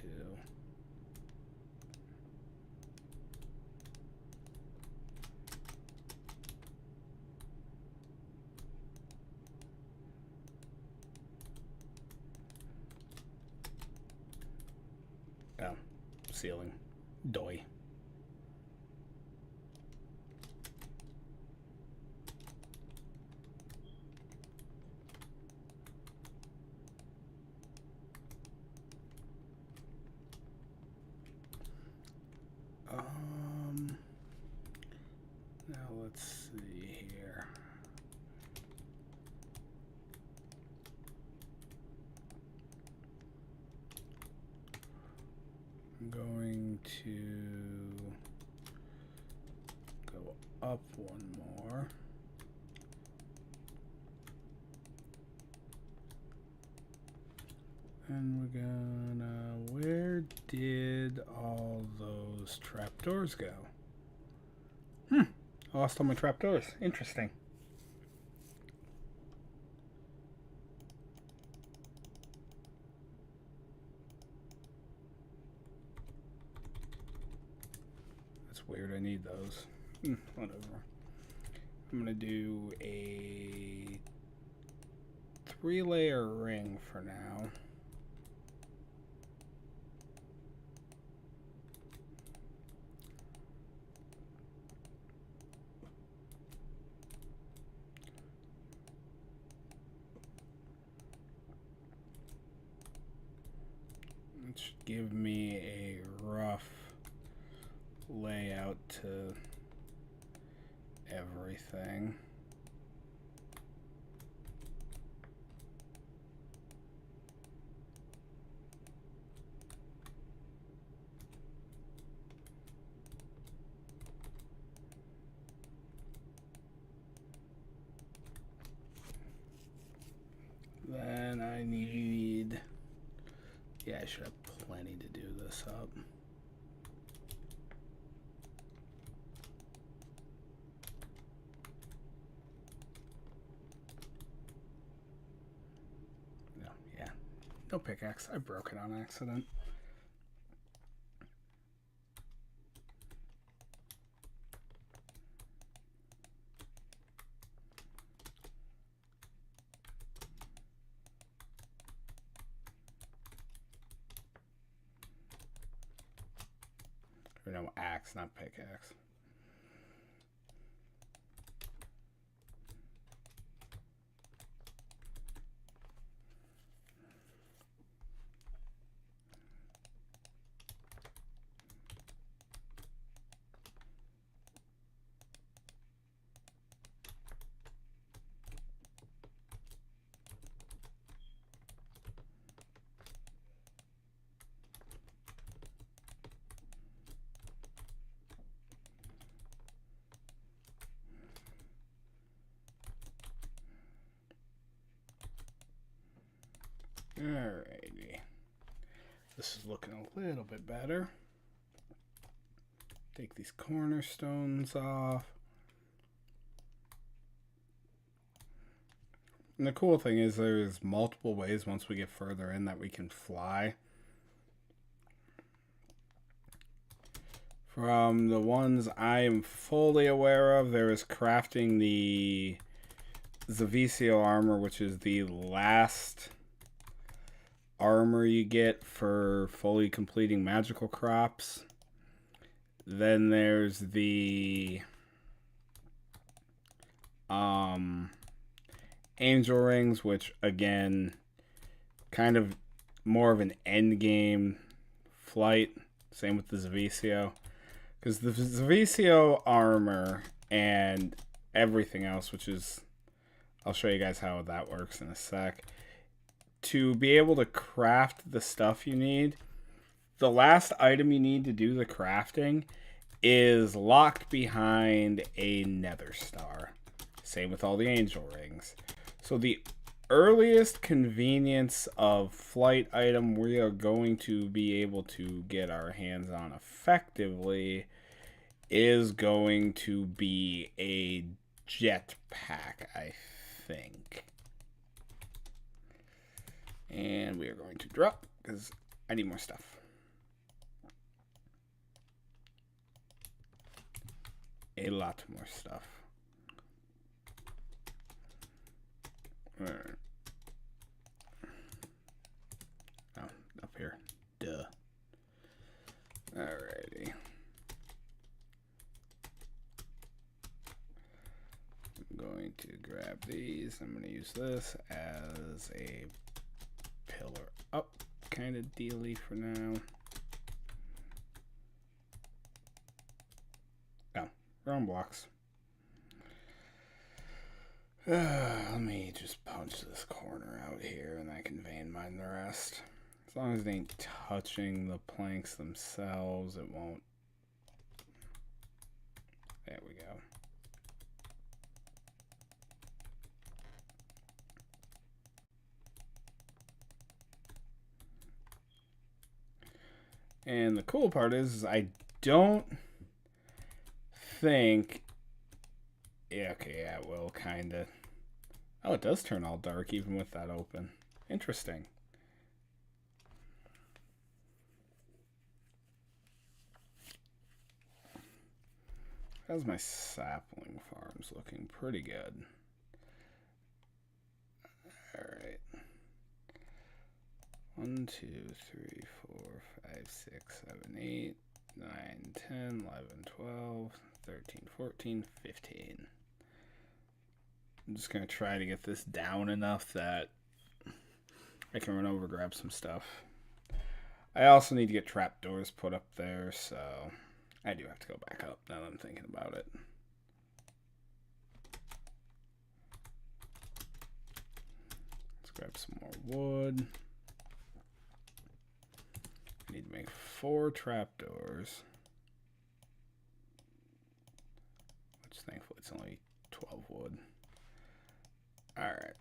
2. Oh, ceiling. Doy. Now let's see here. I'm going to go up 1 more. And we're gonna... Where did all those trapdoors go? I lost all my trapdoors. Interesting. weird. I need those. Whatever. I'm going to do a 3-layer ring for now. It should give me a rough layout to everything. Then I need, yeah, I should have plenty to do this up. No, yeah, no pickaxe. I broke it on accident. Or no, axe, not pickaxe. Alrighty. This is looking a little bit better. Take these cornerstones off. And the cool thing is there's multiple ways once we get further in that we can fly. From the ones I am fully aware of, there is crafting the Zavicio armor, which is the last armor you get for fully completing magical crops. Then there's the angel rings, which again, kind of more of an end game flight. Same with the Zavicio. Because the Zavicio armor and everything else, which is, I'll show you guys how that works in a sec. To be able to craft the stuff you need, the last item you need to do the crafting is locked behind a nether star. Same with all the angel rings. So the earliest convenience of flight item we are going to be able to get our hands on effectively is going to be a jetpack, I think. And we are going to drop because I need more stuff. A lot more stuff. Alright. Oh, up here. Duh. Alrighty. I'm going to grab these. I'm going to use this as a pillar up kind of dealy for now. Oh, wrong blocks. Let me just punch this corner out here and I can vein mine the rest. As long as it ain't touching the planks themselves, it won't. There we go. And the cool part is I don't think... Yeah, okay, yeah, it will, kind of. Oh, it does turn all dark even with that open. Interesting. How's my sapling farms looking? Pretty good. Alright. 1, 2, 3, 4, 5, 6, 7, 8, 9, 10, 11, 12, 13, 14, 15. I'm just going to try to get this down enough that I can run over, grab some stuff. I also need to get trapdoors put up there, so I do have to go back up now that I'm thinking about it. Let's grab some more wood. I need to make 4 trapdoors, which thankfully it's only 12 wood. Alright.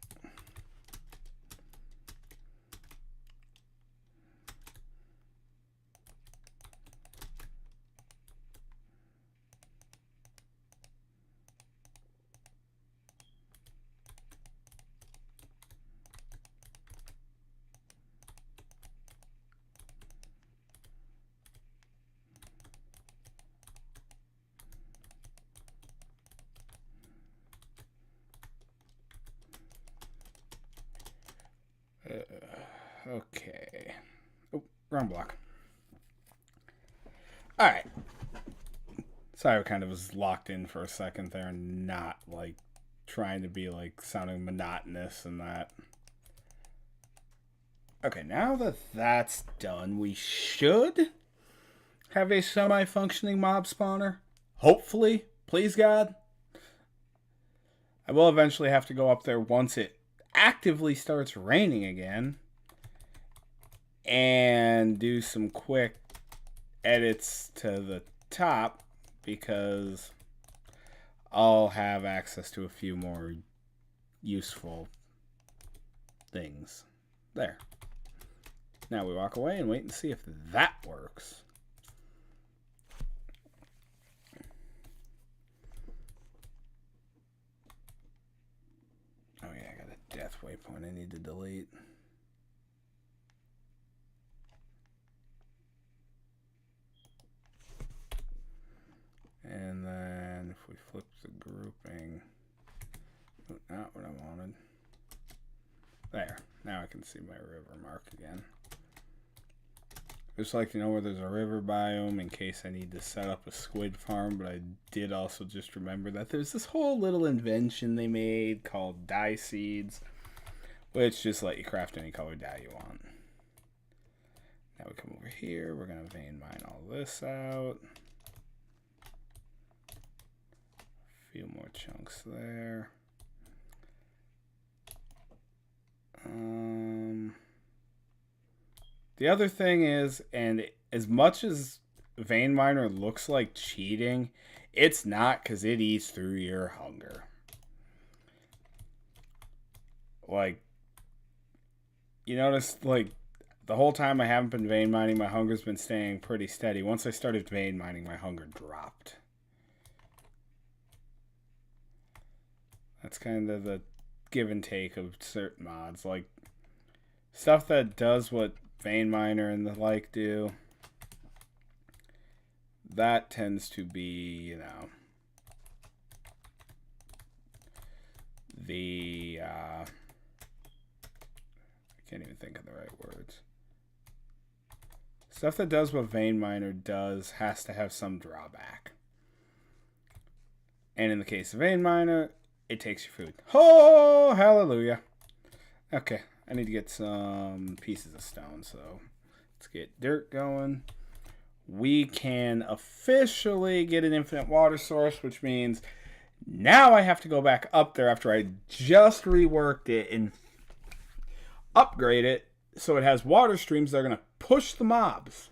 Okay. Oh, wrong block. Alright. Sorry, I kind of was locked in for a second there and not, like, trying to be, like, sounding monotonous and that. Okay, now that that's done, we should have a semi-functioning mob spawner. Hopefully. Please, God. I will eventually have to go up there once it actively starts raining again and do some quick edits to the top because I'll have access to a few more useful things. There. Now we walk away and wait and see if that works. Oh yeah, I got a death waypoint I need to delete. And then if we flip the grouping, oh, not what I wanted. There, now I can see my river mark again. Just like to know where there's a river biome in case I need to set up a squid farm, but I did also just remember that there's this whole little invention they made called dye seeds, which just let you craft any color dye you want. Now we come over here, we're going to vein mine all this out. A few more chunks there. The other thing is, and as much as Vein Miner looks like cheating, it's not, because it eats through your hunger. Like, you notice, like, the whole time I haven't been vein mining, my hunger's been staying pretty steady. Once I started vein mining, my hunger dropped. That's kind of the give and take of certain mods. Like, stuff that does what Vein Miner and the like do, that tends to be, you know, the, I can't even think of the right words. Stuff that does what Vein Miner does has to have some drawback. And in the case of Vein Miner, it takes your food. Oh, hallelujah. Okay, I need to get some pieces of stone, so let's get dirt going. We can officially get an infinite water source, which means now I have to go back up there after I just reworked it and upgrade it so it has water streams that are going to push the mobs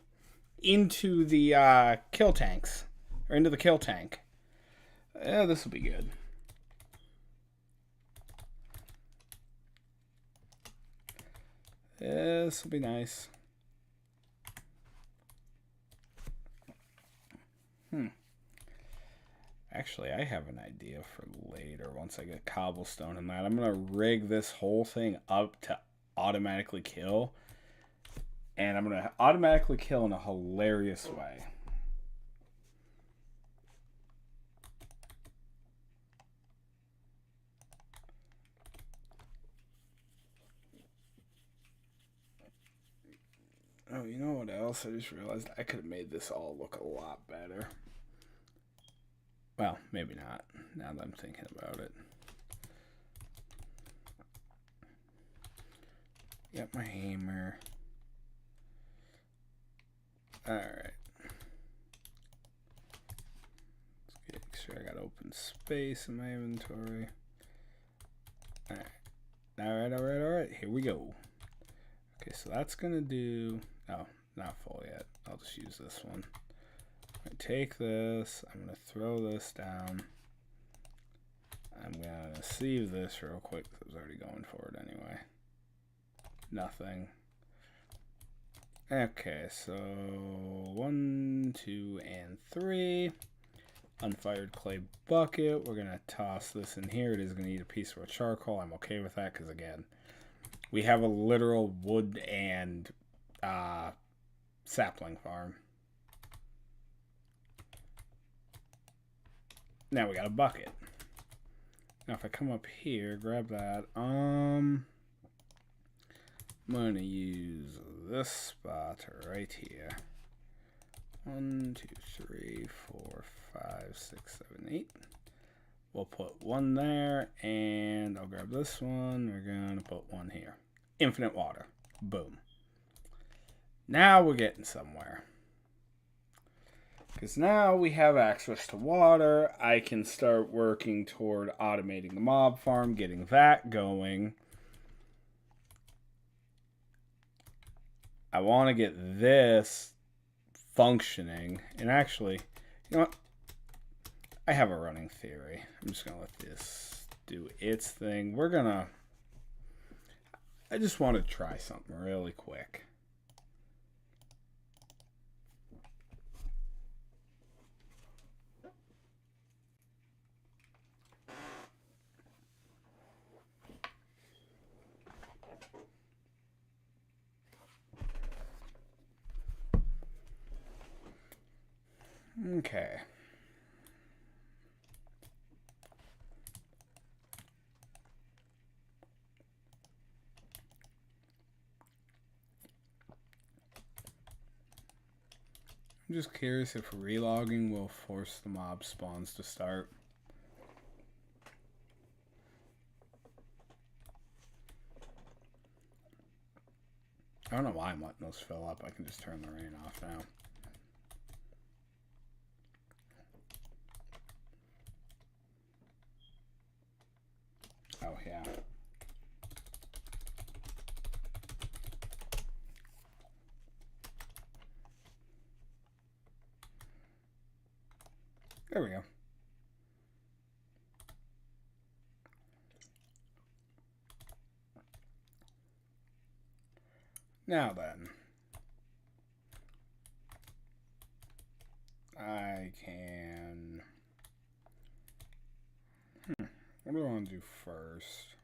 into the kill tanks, or into the kill tank. Yeah, this will be good. This will be nice. Actually, I have an idea for later once I get cobblestone and that. I'm going to rig this whole thing up to automatically kill. And I'm going to automatically kill in a hilarious way. Oh, you know what else? I just realized I could have made this all look a lot better. Well, maybe not, now that I'm thinking about it. Got my hammer. Alright. Let's make sure I got open space in my inventory. Alright. Here we go. Okay, so that's gonna do... Oh, not full yet. I'll just use this one. I'm gonna take this. I'm gonna throw this down. I'm gonna save this real quick because I was already going for it anyway. Nothing. Okay, so 1, 2, and 3. Unfired clay bucket. We're gonna toss this in here. It is gonna need a piece of charcoal. I'm okay with that because again, we have a literal wood and sapling farm. Now we got a bucket. Now if I come up here, grab that. I'm gonna use this spot right here. 1, 2, 3, 4, 5, 6, 7, 8. We'll put one there, and I'll grab this one. We're gonna put one here. Infinite water. Boom. Now we're getting somewhere. Because now we have access to water. I can start working toward automating the mob farm, getting that going. I want to get this functioning. And actually, you know what? I have a running theory. I'm just going to let this do its thing. I just want to try something really quick. Okay. I'm just curious if relogging will force the mob spawns to start. I don't know why I'm letting those fill up. I can just turn the rain off now. Oh, yeah. There we go. Now then, I can... What do I want to do first?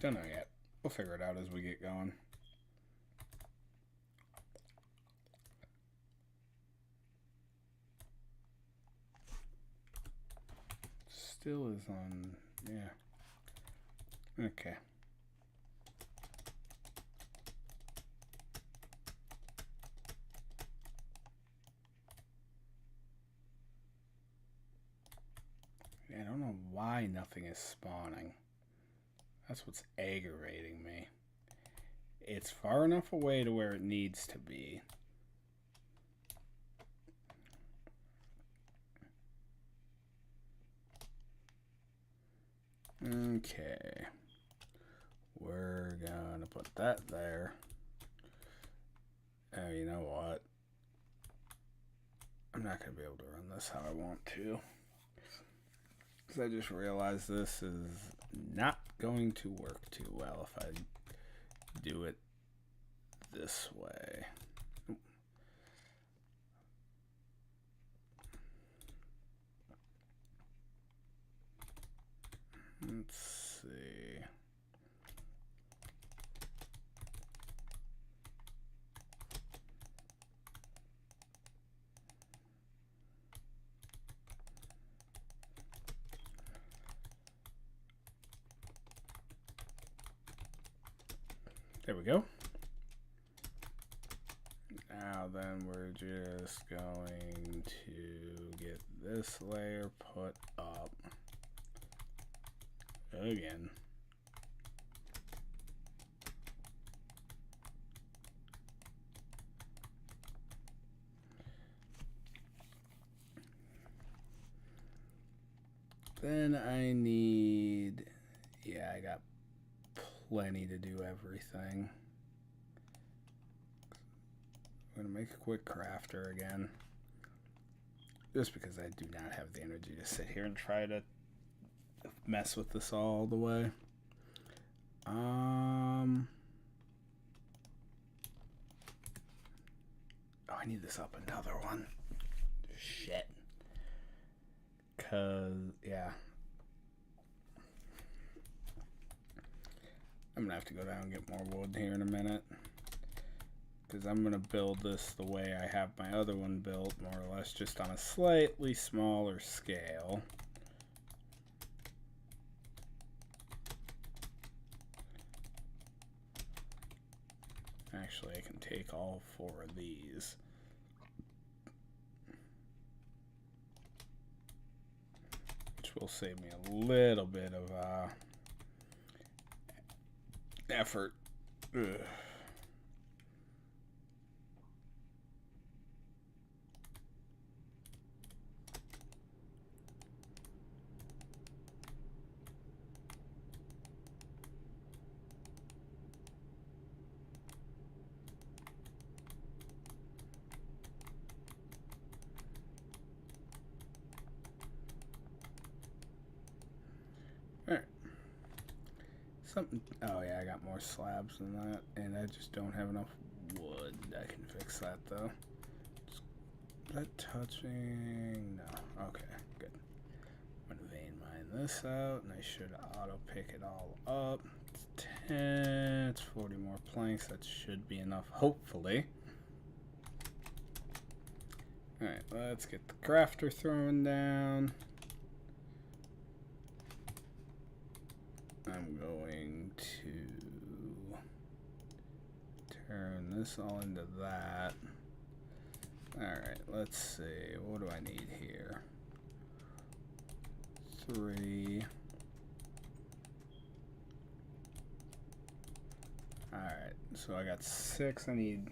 Don't know yet. We'll figure it out as we get going. Still is on, yeah. Okay. I don't know why nothing is spawning. That's what's aggravating me. It's far enough away to where it needs to be. Okay. We're gonna put that there. Oh, you know what? I'm not gonna be able to run this how I want to. Because I just realized this is not going to work too well if I do it this way. Let's see. There we go. Now then we're just going to get this layer put up again. Then I need, yeah, I got plenty to do everything. I'm going to make a quick crafter again. Just because I do not have the energy to sit here and try to mess with this all the way. Oh, I need this up another one. Shit. Cause, yeah. I'm gonna have to go down and get more wood here in a minute. Because I'm gonna build this the way I have my other one built, more or less just on a slightly smaller scale. Actually, I can take all 4 of these. Which will save me a little bit of effort. Ugh. Alright. Something. Oh, yeah, I got more slabs than that. And I just don't have enough wood. I can fix that, though. Is that touching? No. Okay, good. I'm going to vein mine this out, and I should auto pick it all up. It's 10. It's 40 more planks. That should be enough, hopefully. Alright, let's get the crafter thrown down. I'm going to turn this all into that. Alright, let's see. What do I need here? 3. Alright, so I got 6. I need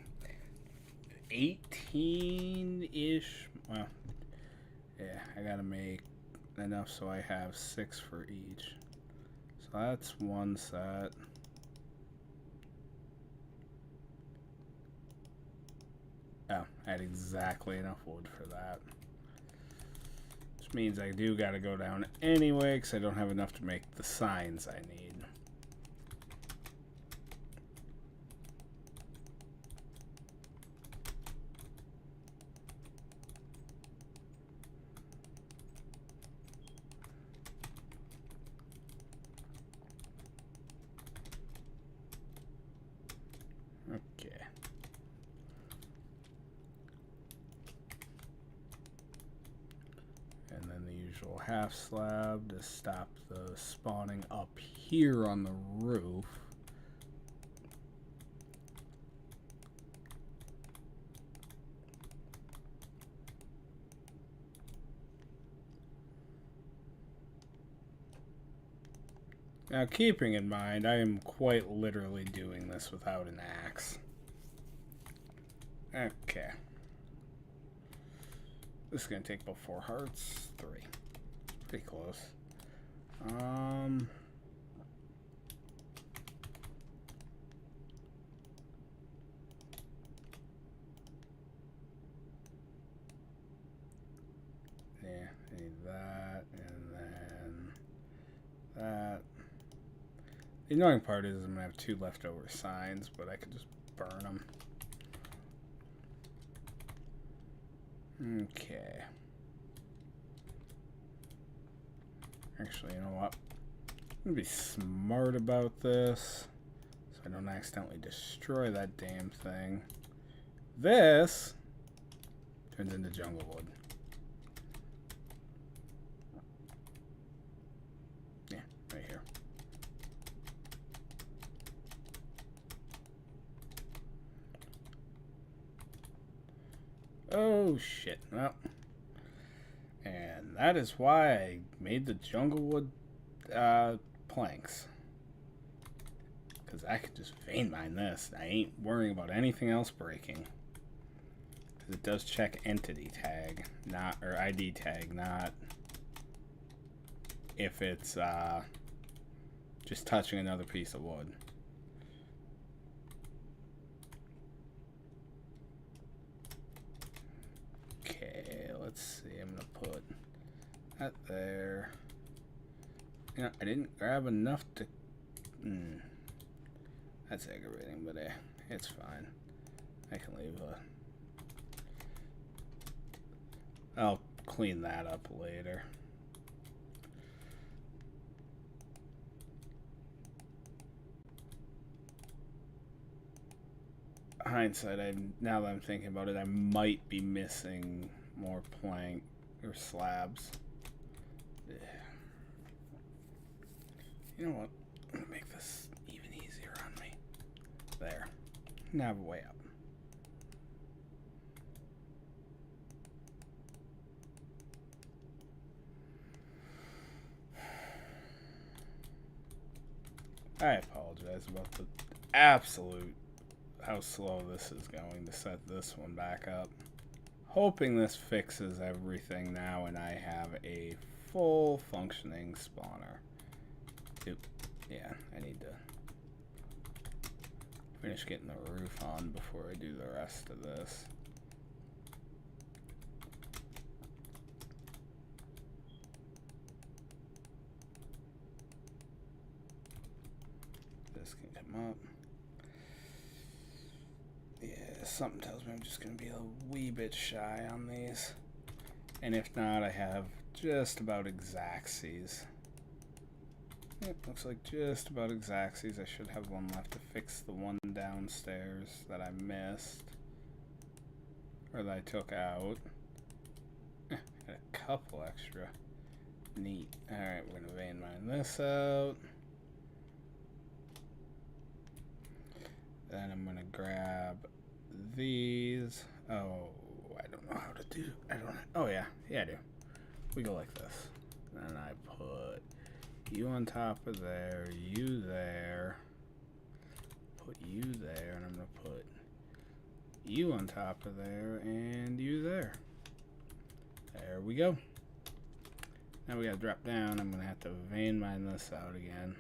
18-ish. Well, yeah, I gotta make enough so I have 6 for each. So that's one set. Oh, I had exactly enough wood for that. Which means I do gotta go down anyway, because I don't have enough to make the signs I need. Okay. And then the usual half slab to stop the spawning up here on the roof. Now, keeping in mind, I am quite literally doing this without an axe. Okay. This is going to take about 4 hearts. 3. Pretty close. Yeah, I need that, and then that. The annoying part is I'm going to have 2 leftover signs, but I could just burn them. Okay. Actually, you know what? I'm going to be smart about this, so I don't accidentally destroy that damn thing. This turns into jungle wood. Yeah, right here. Oh, shit. Well, and that is why I made the jungle wood planks. Because I could just vein mine this. I ain't worrying about anything else breaking. Because it does check entity tag, not, or ID tag, not if it's just touching another piece of wood. Okay, let's see. I'm going to put that there. You know, I didn't grab enough to... That's aggravating, but it's fine. I can leave I'll clean that up later. Hindsight, now that I'm thinking about it, I might be missing more plank or slabs. You know what? I'm gonna make this even easier on me. There. Now way up. I apologize about the absolute how slow this is going to set this one back up. Hoping this fixes everything now and I have a full functioning spawner. Yeah, I need to finish getting the roof on before I do the rest of this. This can come up. Yeah, something tells me I'm just going to be a wee bit shy on these. And if not, I have just about exactsies. Yep, looks like just about exactsies. I should have one left to fix the one downstairs that I missed. Or that I took out. Got a couple extra. Neat. Alright, we're going to vein mine this out. Then I'm going to grab these. Oh, I don't know how to do. Oh, yeah. Yeah, I do. We go like this. Then I put you on top of there, you there, put you there, and I'm going to put you on top of there, and you there. There we go. Now we got to drop down. I'm going to have to vein mine this out again.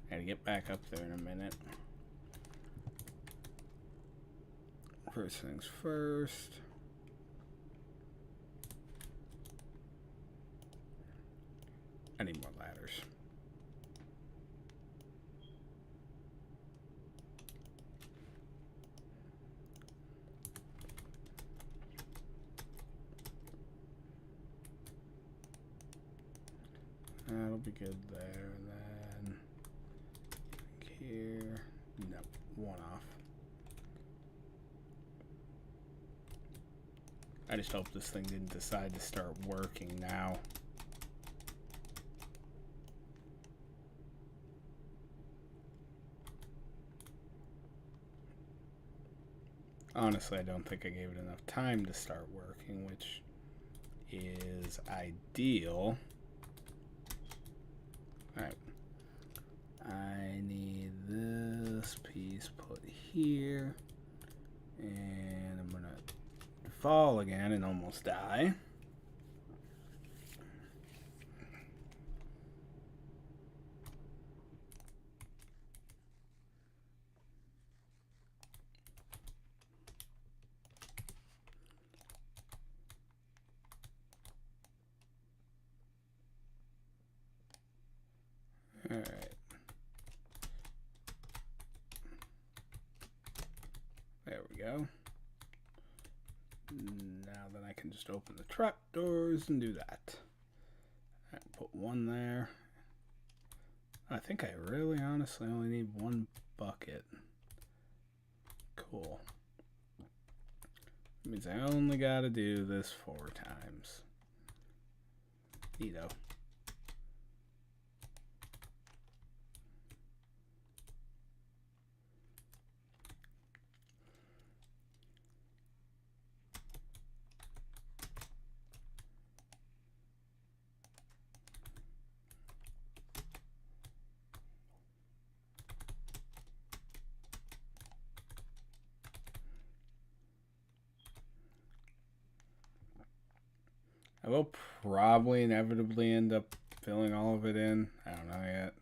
Gotta get back up there in a minute. First things first. I need more ladders. That'll be good there. And then here, no, one off. I just hope this thing didn't decide to start working now. Honestly, I don't think I gave it enough time to start working, which is ideal. Alright. I need this piece put here. And I'm going to fall again and almost die. Alright. There we go. Now then I can just open the trap doors and do that. Right, put one there. I think I really honestly only need one bucket. Cool. That means I only gotta do this 4 times. Neato. I will probably inevitably end up filling all of it in. I don't know yet.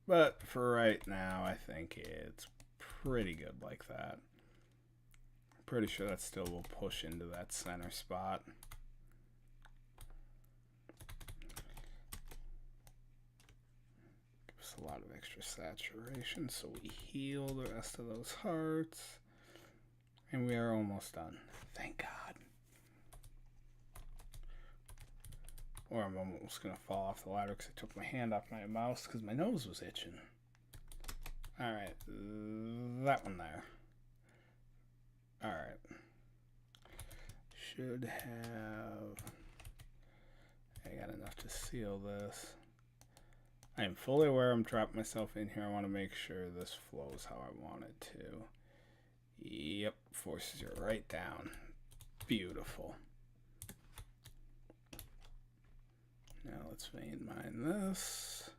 But for right now, I think it's pretty good like that. Pretty sure that still will push into that center spot. Gives us a lot of extra saturation, so we heal the rest of those hearts. And we are almost done. Thank God. Or I'm almost going to fall off the ladder because I took my hand off my mouse because my nose was itching. Alright, that one there. Alright. Should have... I got enough to seal this. I am fully aware I'm trapping myself in here. I want to make sure this flows how I want it to. Yep, forces you right down. Beautiful. Now let's vein mine this.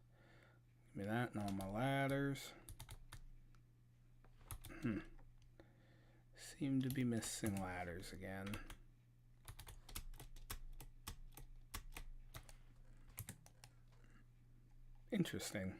Give me that and all my ladders. Seem to be missing ladders again. Interesting.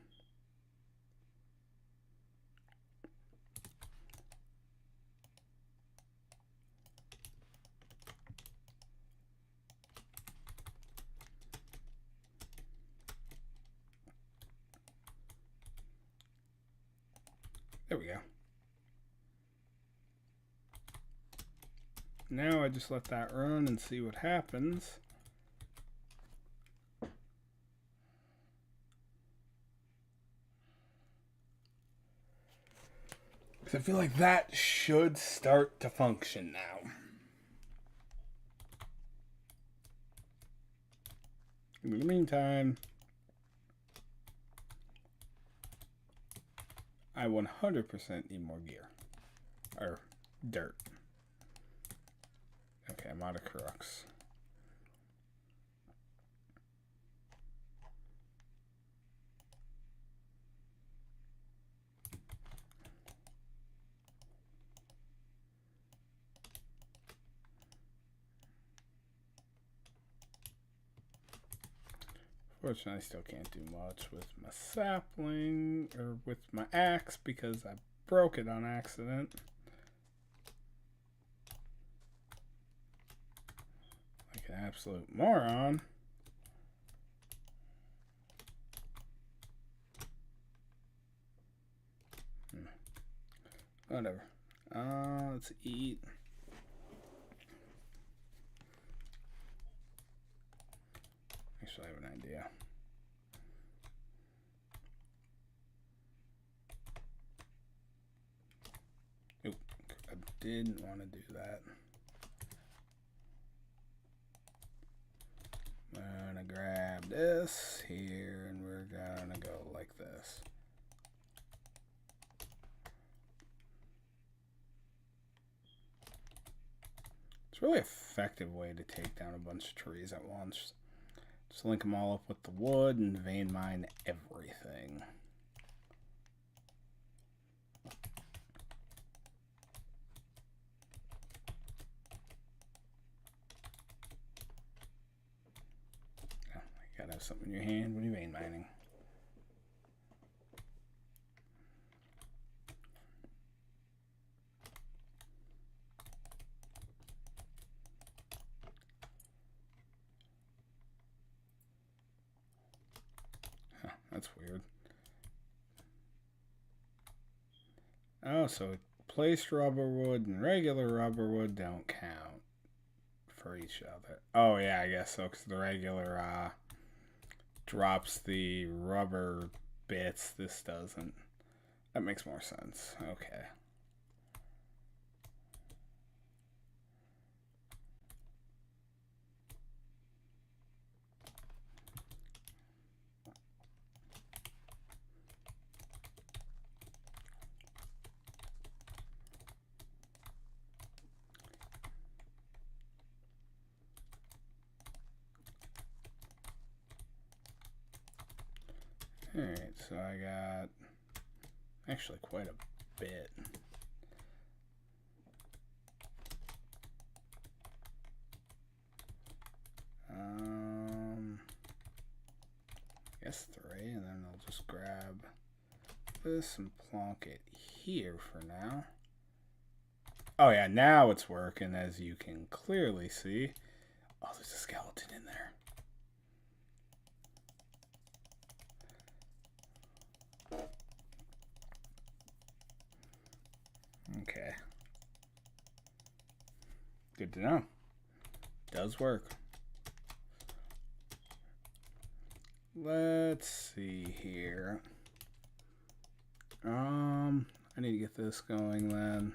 There we go. Now I just let that run and see what happens. Because I feel like that should start to function now. In the meantime, I 100% need more gear. Or dirt. Okay, I'm out of crux. Fortunately, I still can't do much with my sapling, or with my axe, because I broke it on accident. Like an absolute moron. Whatever. Let's eat. Actually, I have an idea. Oop, I didn't want to do that. I'm gonna grab this here, and we're gonna go like this. It's a really effective way to take down a bunch of trees at once. Just link them all up with the wood and vein mine everything. Oh, you gotta have something in your hand when you're vein mining. That's weird. Oh, so placed rubber wood and regular rubber wood don't count for each other. Oh, yeah, I guess so, because the regular drops the rubber bits. This doesn't. That makes more sense. Okay. Alright, so I got actually quite a bit. minus 3, and then I'll just grab this and plonk it here for now. Oh yeah, now it's working, as you can clearly see. Oh, there's a skeleton in there. Okay. Good to know. Does work. Let's see here. I need to get this going then.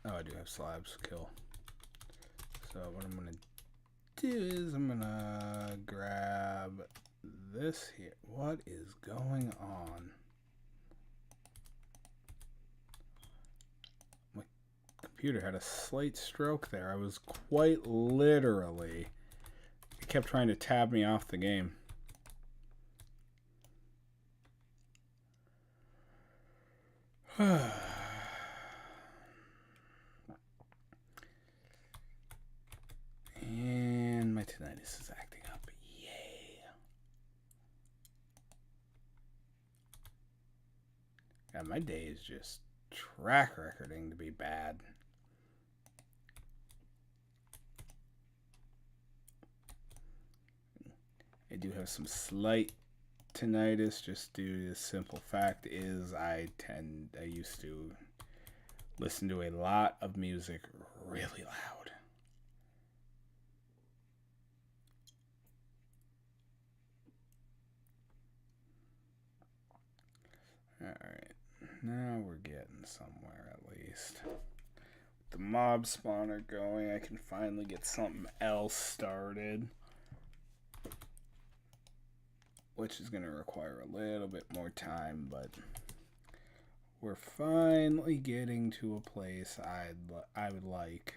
Oh, I do have slabs. Kill. So what I'm gonna do is I'm gonna grab this here. What is going on? My computer had a slight stroke there. I was quite literally. It kept trying to tab me off the game. And my tinnitus is acting up. Yay. God, my day is just track recording to be bad. I do have some slight tinnitus just due to the simple fact is I used to listen to a lot of music really loud. Alright, now we're getting somewhere at least. With the mob spawner going, I can finally get something else started. Which is going to require a little bit more time, but we're finally getting to a place I would like.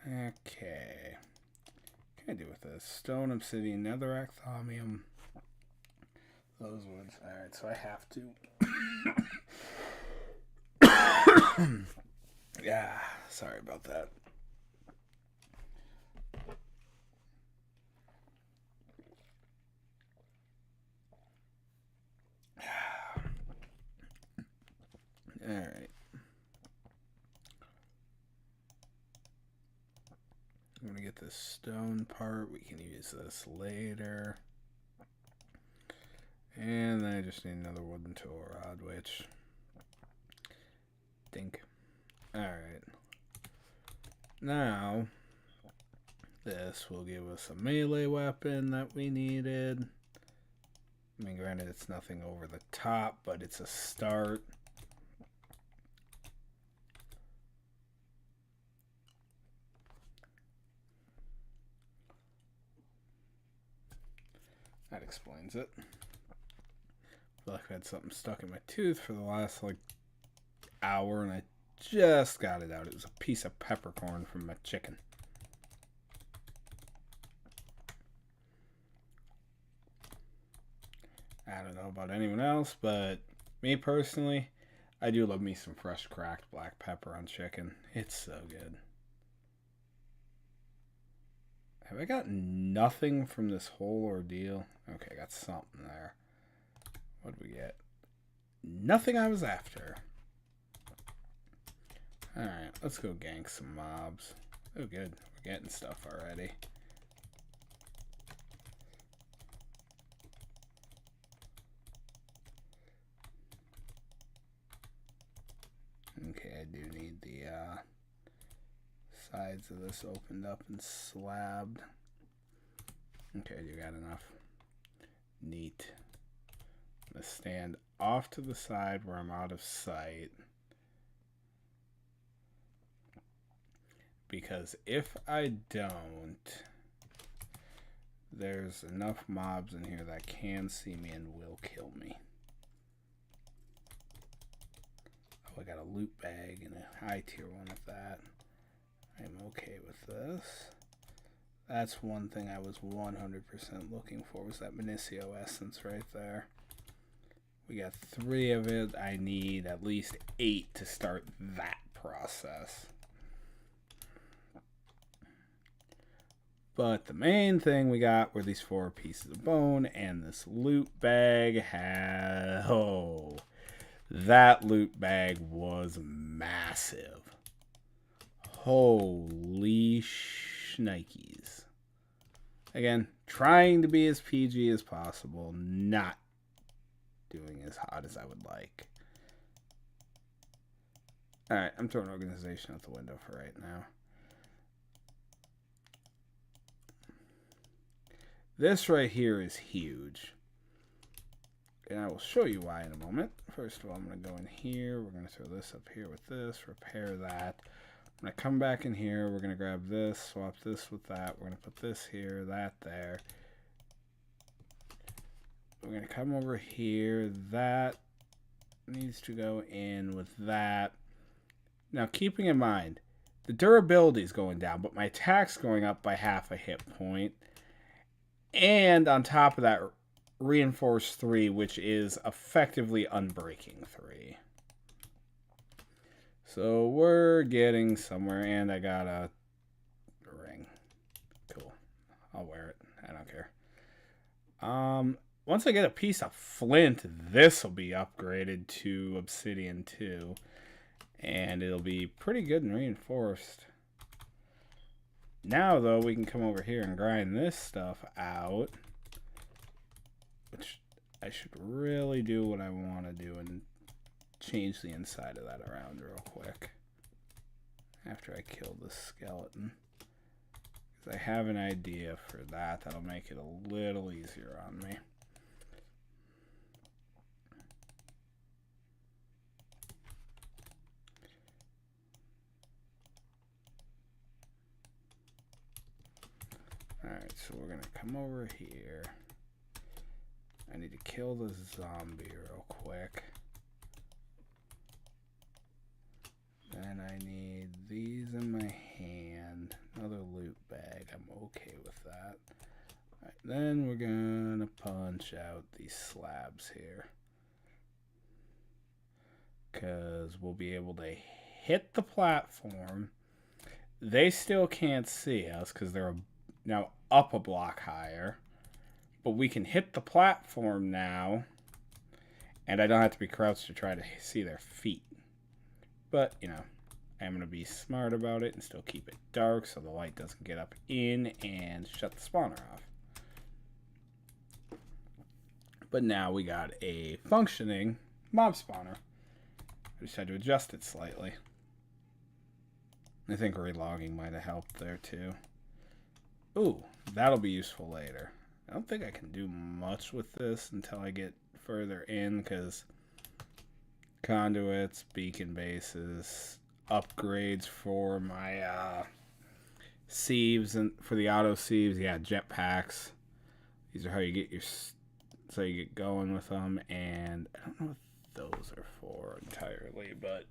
Okay. What can I do with this? Stone, obsidian, netherrack, thaumium. Those woods. Alright, so I have to. Yeah, sorry about that. Alright. I'm going to get this stone part. We can use this later. And then I just need another wooden tool rod, which... Dink. Alright. Now, this will give us a melee weapon that we needed. I mean, granted, it's nothing over the top, but it's a start. That explains it. I feel like I had something stuck in my tooth for the last, hour, and I just got it out. It was a piece of peppercorn from my chicken. I don't know about anyone else, but me personally, I do love me some fresh cracked black pepper on chicken. It's so good. Have I got nothing from this whole ordeal? Okay, I got something there. What did we get? Nothing I was after. Alright, let's go gank some mobs. Oh good, we're getting stuff already. Okay, I do need the sides of this opened up and slabbed. Okay, you got enough. Neat. I'm going to stand off to the side where I'm out of sight. Because if I don't, there's enough mobs in here that can see me and will kill me. Oh, I got a loot bag and a high tier one of that. I'm okay with this. That's one thing I was 100% looking for, was that Minicio Essence right there. We got 3 of it. I need at least 8 to start that process. But the main thing we got were these 4 pieces of bone and this loot bag had... Oh, that loot bag was massive. Holy shnikes. Again, trying to be as PG as possible, not doing as hot as I would like. Alright, I'm throwing organization out the window for right now. This right here is huge. And I will show you why in a moment. First of all, I'm going to go in here. We're going to throw this up here with this, repair that. I'm going to come back in here. We're going to grab this, swap this with that. We're going to put this here, that there. We're going to come over here. That needs to go in with that. Now, keeping in mind, the durability is going down, but my attack's going up by half a hit point. And on top of that, Reinforce 3, which is effectively Unbreaking 3. So we're getting somewhere, and I got a ring. Cool. I'll wear it. I don't care. Once I get a piece of flint, this will be upgraded to Obsidian 2. And it'll be pretty good and reinforced. Now, though, we can come over here and grind this stuff out. Which I should really do what I want to do and change the inside of that around real quick. After I kill this skeleton. Because I have an idea for that. That'll make it a little easier on me. Alright, so we're going to come over here. I need to kill this zombie real quick. Then I need these in my hand. Another loot bag. I'm okay with that. Alright, then we're going to punch out these slabs here. Because we'll be able to hit the platform. They still can't see us because they're now up a block higher. But we can hit the platform now. And I don't have to be crouched to try to see their feet. But, you know, I'm going to be smart about it and still keep it dark so the light doesn't get up in and shut the spawner off. But now we got a functioning mob spawner. I just had to adjust it slightly. I think relogging might have helped there too. Ooh, that'll be useful later. I don't think I can do much with this until I get further in because conduits, beacon bases, upgrades for my sieves and for the auto sieves, yeah, jetpacks. These are how you get so you get going with them, and I don't know what those are for entirely, but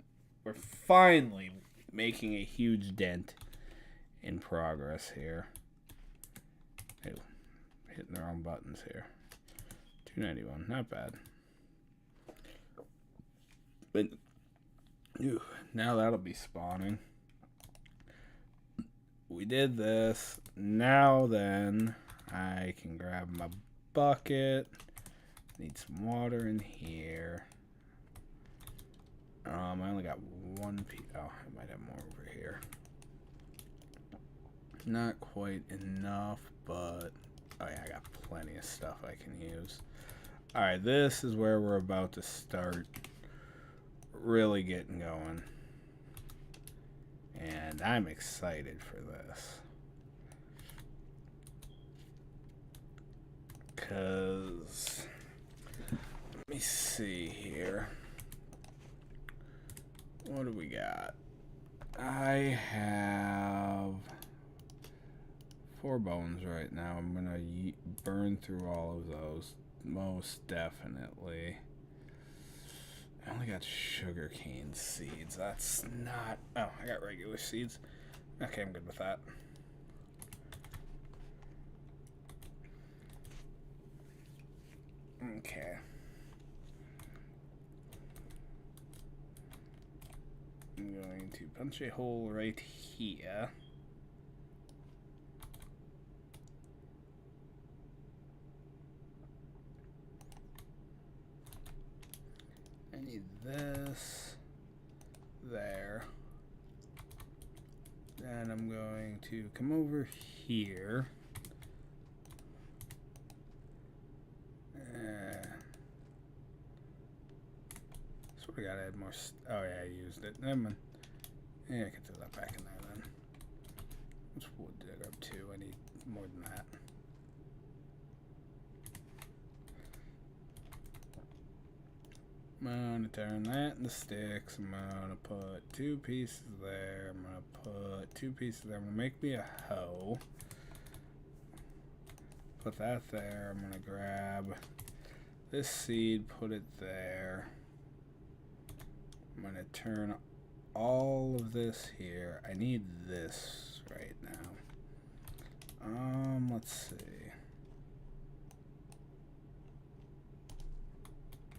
we're finally making a huge dent in progress here. Ew, hitting the wrong buttons here. 291, not bad. But now that'll be spawning. We did this. Now then, I can grab my bucket. Need some water in here. I only got one piece. Oh, I might have more over here. Not quite enough, but oh yeah, I got plenty of stuff I can use. Alright, this is where we're about to start really getting going. And I'm excited for this. Because let me see here. What do we got? I have 4 bones right now. I'm gonna burn through all of those, most definitely. I only got sugarcane seeds. That's not... Oh, I got regular seeds. Okay, I'm good with that. Okay. I'm going to punch a hole right here. I need this there. Then I'm going to come over here. Sort of gotta add more. Oh yeah, I used it. Never mind. Yeah, I can throw that back in there then. Which wood did I grab 2? I need more than that. I'm gonna turn that into sticks. I'm gonna put 2 pieces there. I'm gonna put 2 pieces there. I'm gonna make me a hoe. Put that there. I'm gonna grab this seed, put it there. I'm gonna turn all of this here. I need this right now. Let's see.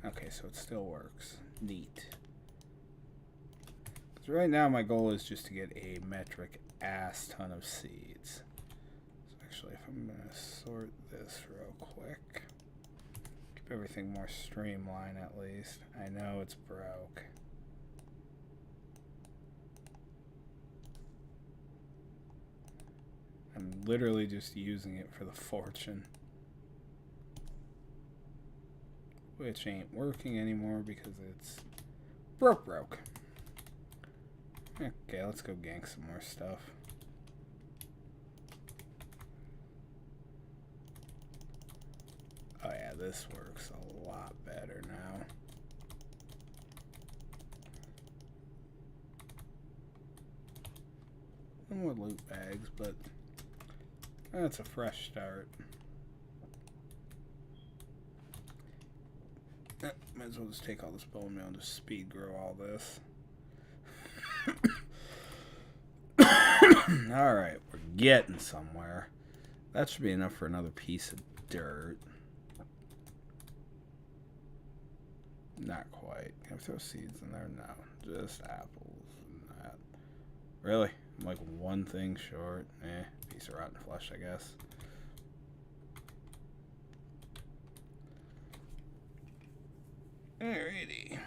Okay, so it still works. Neat. Because right now my goal is just to get a metric ass ton of seeds. So actually, if I'm gonna sort this real quick, keep everything more streamlined at least. I know it's broke. I'm literally just using it for the fortune. Which ain't working anymore because it's broke. Okay, let's go gank some more stuff. Oh yeah, this works a lot better now. No more loot bags, but that's a fresh start. Might as well just take all this bone meal and just speed grow all this. Alright, we're getting somewhere. That should be enough for another piece of dirt. Not quite. Can I throw seeds in there? No. Just apples and that. Really? I'm like one thing short. Piece of rotten flesh, I guess. Alrighty.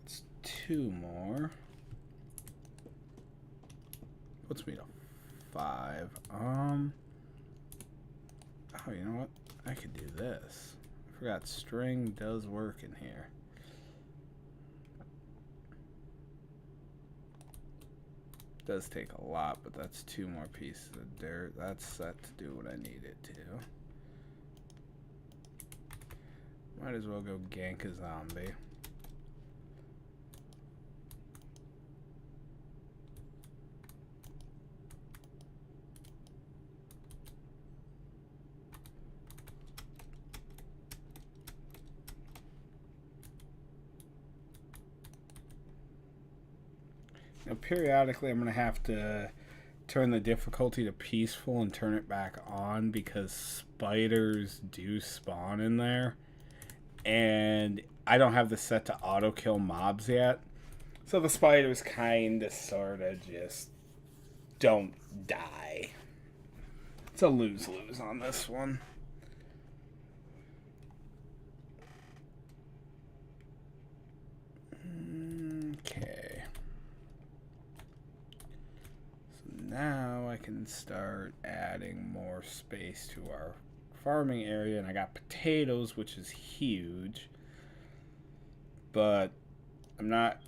It's 2 more. Puts me to 5. Oh, you know what? I could do this. I forgot string does work in here. Does take a lot, but that's 2 more pieces of dirt. That's set to do what I need it to. Might as well go gank a zombie. Now, periodically, I'm going to have to turn the difficulty to peaceful and turn it back on because spiders do spawn in there. And I don't have this set to auto kill mobs yet. So the spiders kind of sort of just don't die. It's a lose-lose on this one. Okay. So now I can start adding more space to our farming area, and I got potatoes, which is huge, but I'm not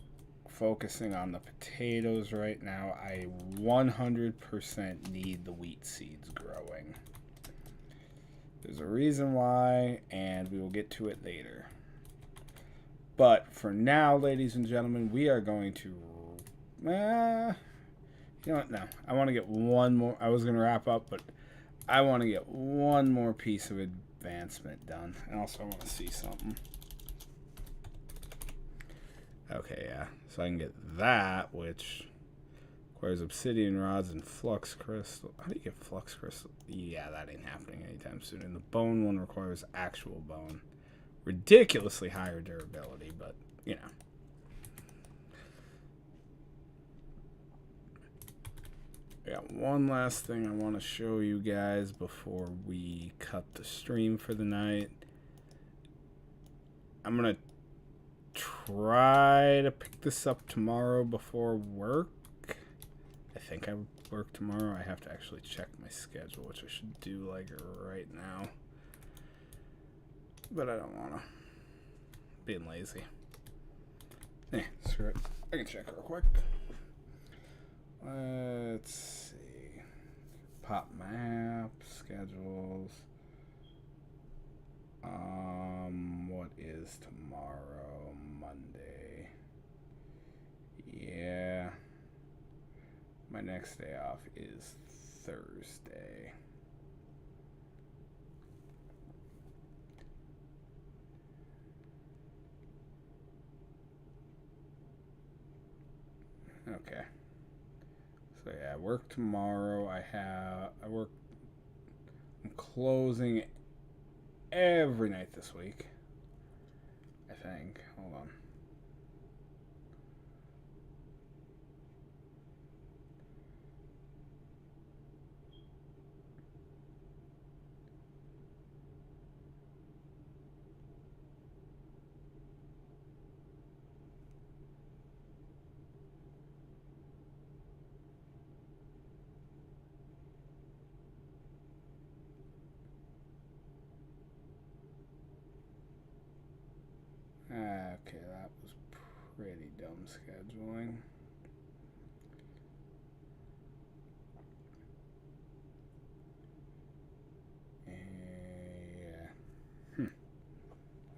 focusing on the potatoes right now. I 100% need the wheat seeds growing. There's a reason why, and we will get to it later. But for now, ladies and gentlemen, we are going to you know what, no, I want to get one more. I was going to wrap up, but I want to get one more piece of advancement done. And also I want to see something. Okay, yeah. So I can get that, which Requires obsidian rods and flux crystal. How do you get flux crystal? Yeah, that ain't happening anytime soon. And the bone one requires actual bone. Ridiculously higher durability, but, you know. I got one last thing I want to show you guys before we cut the stream for the night. I'm going to try to pick this up tomorrow before work. I think I work tomorrow. I have to actually check my schedule, which I should do like right now. But I don't want to. Being lazy. Screw it. I can check real quick. Let's see. Pop map, schedules. What is tomorrow? Monday. Yeah. My next day off is Thursday. Okay. So yeah, I work tomorrow. I'm closing every night this week. I think. Hold on. Okay, that was pretty dumb scheduling. Yeah.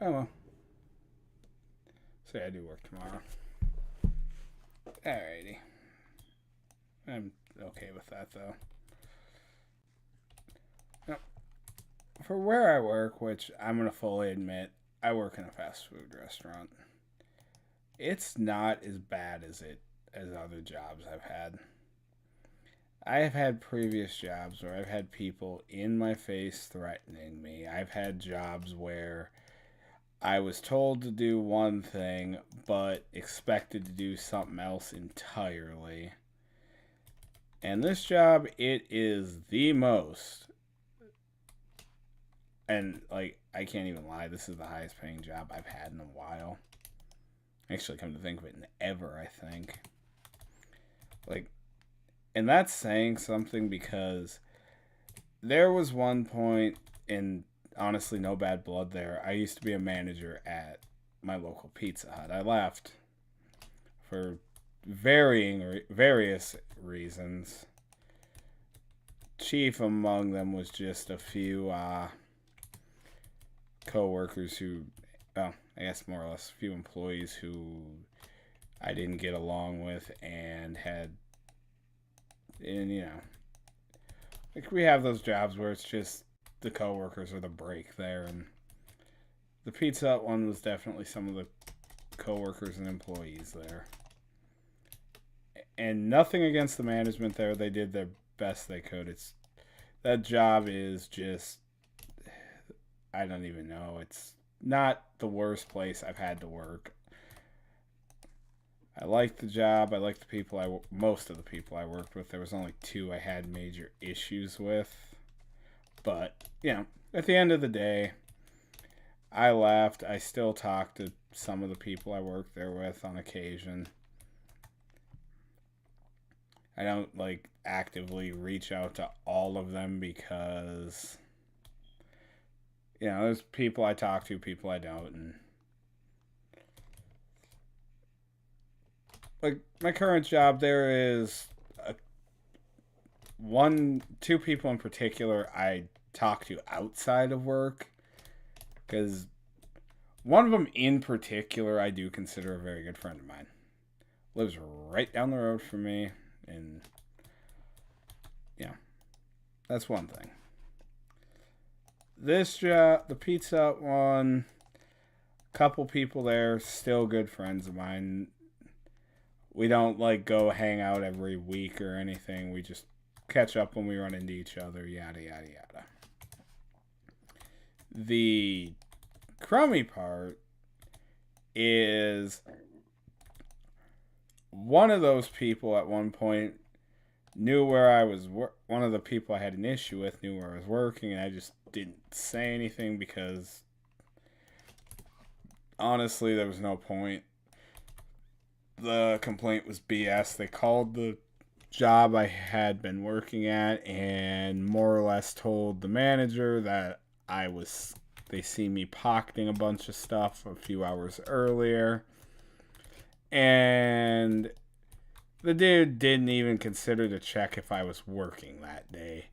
Oh well. So yeah, I do work tomorrow. Alrighty. I'm okay with that though. Now, for where I work, which I'm gonna fully admit, I work in a fast food restaurant. It's not as bad as other jobs I've had. I have had previous jobs where I've had people in my face threatening me. I've had jobs where I was told to do one thing, but expected to do something else entirely. And this job, it is the most. And, like, I can't even lie, this is the highest paying job I've had in a while. Actually, come to think of it, in ever, I think. Like, and that's saying something because there was one point, and honestly, no bad blood there. I used to be a manager at my local Pizza Hut. I left for various reasons. Chief among them was just a few co-workers who, well, I guess more or less a few employees who I didn't get along with and you know, like we have those jobs where it's just the co-workers are the break there, and the Pizza Hut one was definitely some of the co-workers and employees there. And nothing against the management there. They did their best they could. That job is just, I don't even know. It's not the worst place I've had to work. I like the job. I like the people most of the people I worked with. There was only 2 I had major issues with. But, you know, at the end of the day, I left. I still talk to some of the people I worked there with on occasion. I don't, like, actively reach out to all of them because, you know, there's people I talk to, people I don't, and like my current job, there is 2 people in particular I talk to outside of work, because one of them in particular I do consider a very good friend of mine. Lives right down the road from me, and yeah, that's one thing. This job, the Pizza Hut one, couple people there, still good friends of mine. We don't like go hang out every week or anything. We just catch up when we run into each other, yada yada yada. The crummy part is one of those people at one point knew where I was. One of the people I had an issue with knew where I was working, and I just didn't say anything because honestly, there was no point. The complaint was BS. They called the job I had been working at and more or less told the manager that they see me pocketing a bunch of stuff a few hours earlier. And the dude didn't even consider to check if I was working that day,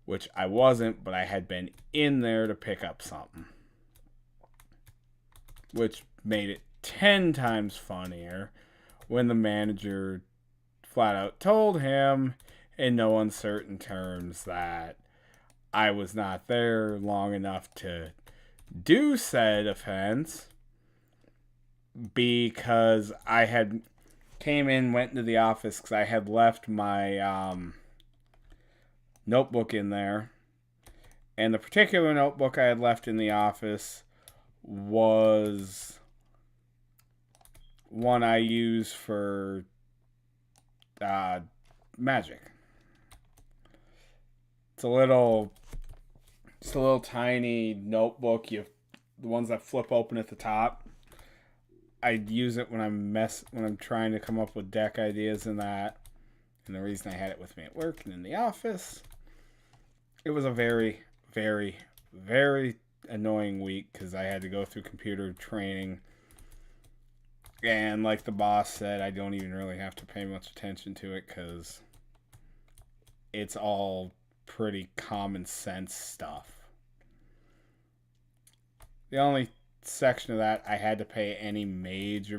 which I wasn't, but I had been in there to pick up something, which made it 10 times funnier when the manager flat out told him in no uncertain terms that I was not there long enough to do said offense because I had went into the office because I had left my notebook in there. And the particular notebook I had left in the office was one I use for magic. It's a little tiny notebook. The ones that flip open at the top. I use it when I'm trying to come up with deck ideas and that. And the reason I had it with me at work and in the office, it was a very, very, very annoying week because I had to go through computer training. And like the boss said, I don't even really have to pay much attention to it because it's all pretty common sense stuff. The only section of that I had to pay any major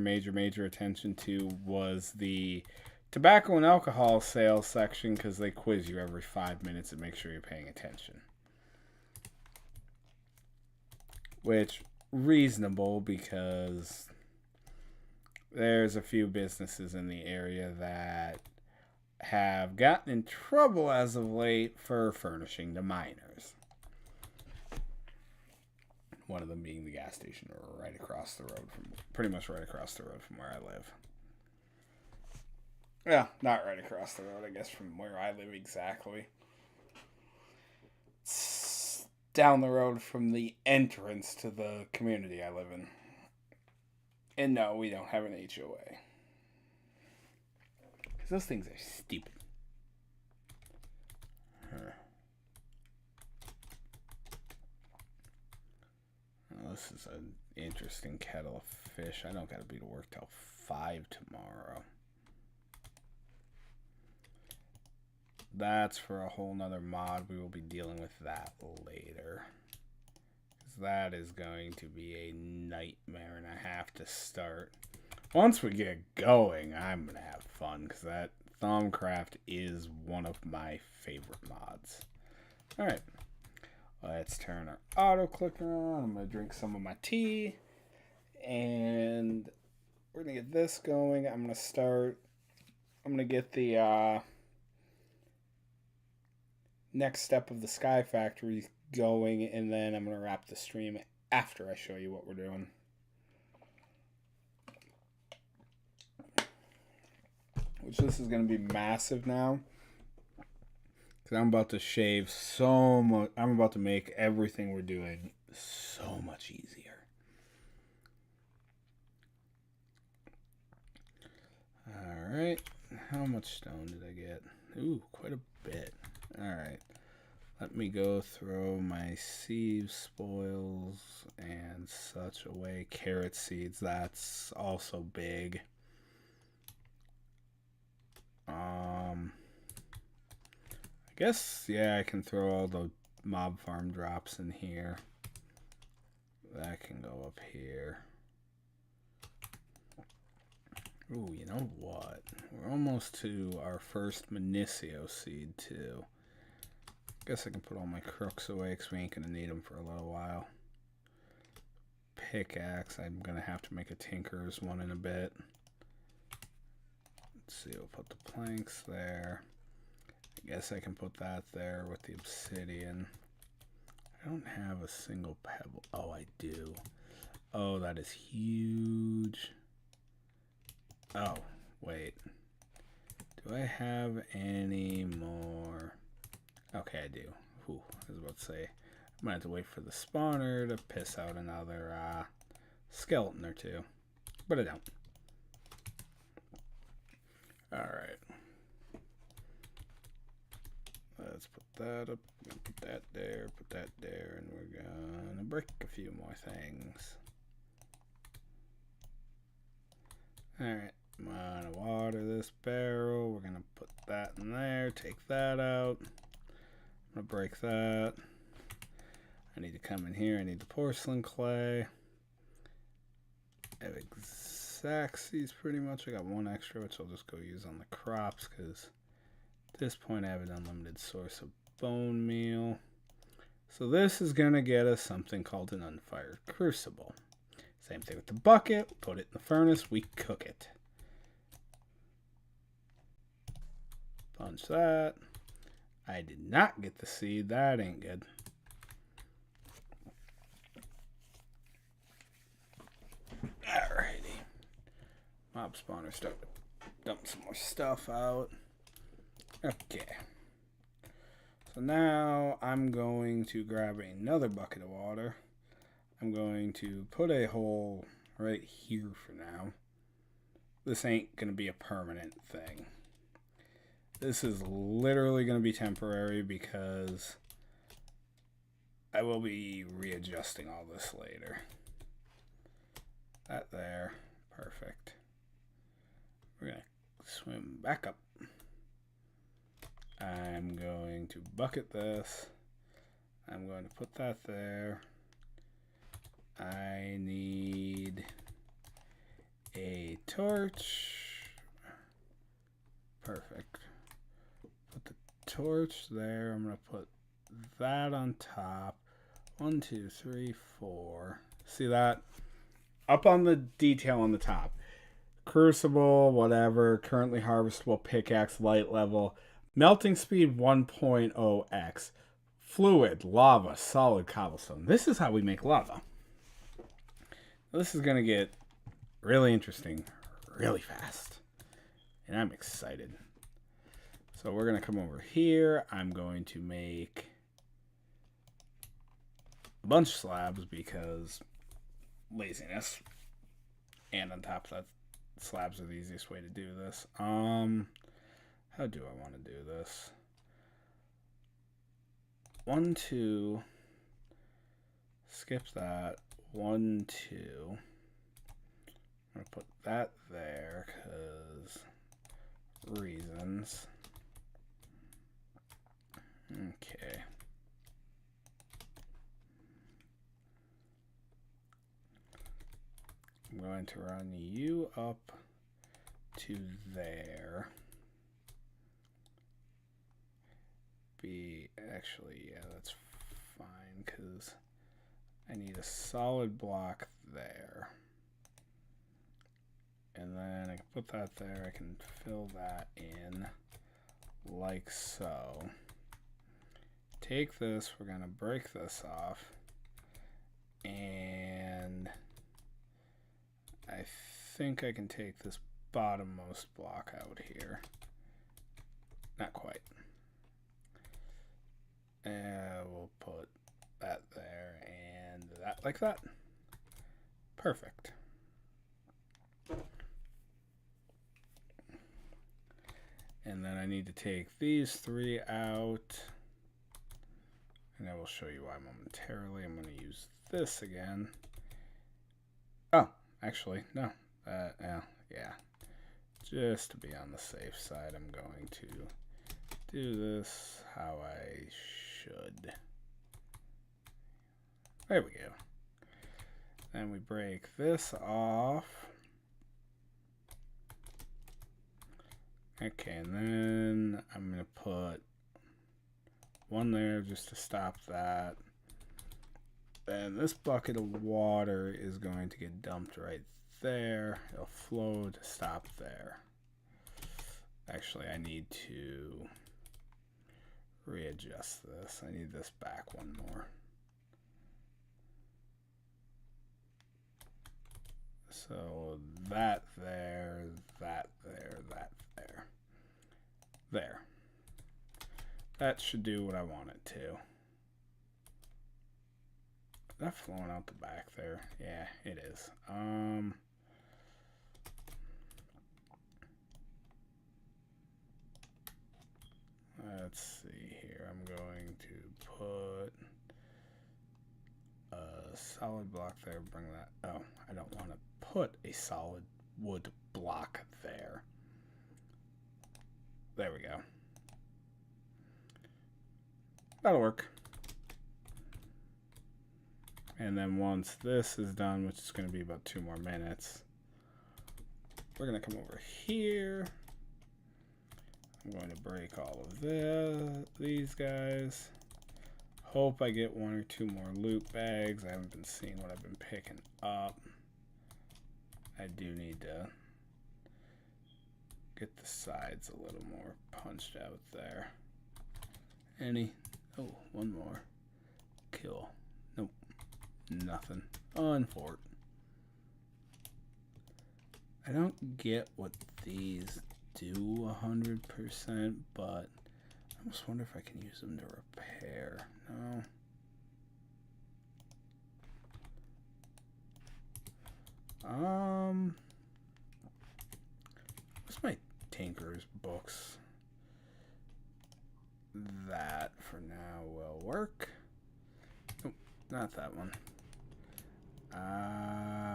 attention to was the tobacco and alcohol sales section because they quiz you every 5 minutes and make sure you're paying attention. Which, reasonable because there's a few businesses in the area that have gotten in trouble as of late for furnishing to minors. One of them being the gas station right across the road pretty much right across the road from where I live. Yeah, not right across the road, I guess, from where I live exactly. It's down the road from the entrance to the community I live in. And no, we don't have an HOA. Because those things are stupid. Well, this is an interesting kettle of fish. I don't gotta be to work till 5 tomorrow. That's for a whole nother mod. We will be dealing with that later. That is going to be a nightmare and a half to start. Once we get going, I'm going to have fun because that Thumbcraft is one of my favorite mods. Alright, let's turn our auto clicker on. I'm going to drink some of my tea and we're going to get this going. I'm going to get the next step of the Sky Factory going, and then I'm going to wrap the stream after I show you what we're doing. Which this is going to be massive now. Because I'm about to shave so much. I'm about to make everything we're doing so much easier. Alright. How much stone did I get? Ooh, quite a bit. Alright. Let me go throw my sieve spoils and such away. Carrot seeds, that's also big. I guess, yeah, I can throw all the mob farm drops in here. That can go up here. Ooh, you know what? We're almost to our first Minicio seed, too. Guess I can put all my crooks away because we ain't going to need them for a little while. Pickaxe, I'm going to have to make a tinker's one in a bit. see, we'll put the planks there. I guess I can put that there with the obsidian. I don't have a single pebble. Oh, I do. Oh, that is huge. Oh, wait. Do I have any more? Okay, I do. Ooh, I was about to say, I might have to wait for the spawner to piss out another skeleton or two. But I don't. Alright. Let's put that up, put that there, and we're gonna break a few more things. Alright, I'm gonna water this barrel. We're gonna put that in there, take that out. I'm gonna break that. I need to come in here, I need the porcelain clay. I have exactsies pretty much. I got one extra, which I'll just go use on the crops, because at this point I have an unlimited source of bone meal. So this is going to get us something called an unfired crucible. Same thing with the bucket. Put it in the furnace, we cook it. Punch that. I did not get the seed. That ain't good. Alrighty. Mob spawner start to dump some more stuff out. Okay. So now I'm going to grab another bucket of water. I'm going to put a hole right here for now. This ain't going to be a permanent thing. This is literally going to be temporary because I will be readjusting all this later. That there. Perfect. We're going to swim back up. I'm going to bucket this. I'm going to put that there. I need a torch. Perfect. Put the torch there. I'm going to put that on top. 1, 2, 3, 4. See that? Up on the detail on the top. Crucible, whatever. Currently harvestable pickaxe, light level. Melting speed 1.0x. Fluid, lava, solid cobblestone. This is how we make lava. This is going to get really interesting really fast. And I'm excited. So we're going to come over here. I'm going to make a bunch of slabs because laziness. And on top of that, slabs are the easiest way to do this. How do I want to do this? 1, 2. Skip that. 1, 2. I'm going to put that there because reasons. Okay. I'm going to run you up to there. Actually, yeah, that's fine because I need a solid block there. And then I can put that there. I can fill that in like so. Take this, we're going to break this off. And I think I can take this bottommost block out here. Not quite. And we'll put that there and that like that. Perfect. And then I need to take these 3 out. And I will show you why momentarily. I'm going to use this again. Oh, actually, no. Yeah. Just to be on the safe side, I'm going to do this how I should. There we go. Then we break this off. Okay, and then I'm going to put one there just to stop that. Then this bucket of water is going to get dumped right there. It'll flow to stop there. Actually, I need to readjust this. I need this back one more. So that there, that there, that there. There. That should do what I want it to. Is that flowing out the back there? Yeah, it is. Let's see here. I'm going to put a solid block there. Bring that. Oh, I don't want to put a solid wood block there. There we go. That'll work. And then once this is done, which is going to be about 2 more minutes, we're going to come over here. I'm going to break all of these guys. Hope I get 1 or 2 more loot bags. I haven't been seeing what I've been picking up. I do need to get the sides a little more punched out there. Any? Oh, 1 more. Kill. Nope. Nothing. Unfort. I don't get what these do 100%, but I almost wonder if I can use them to repair. No. What's my Tinker's books? That for now will work. Nope, not that one.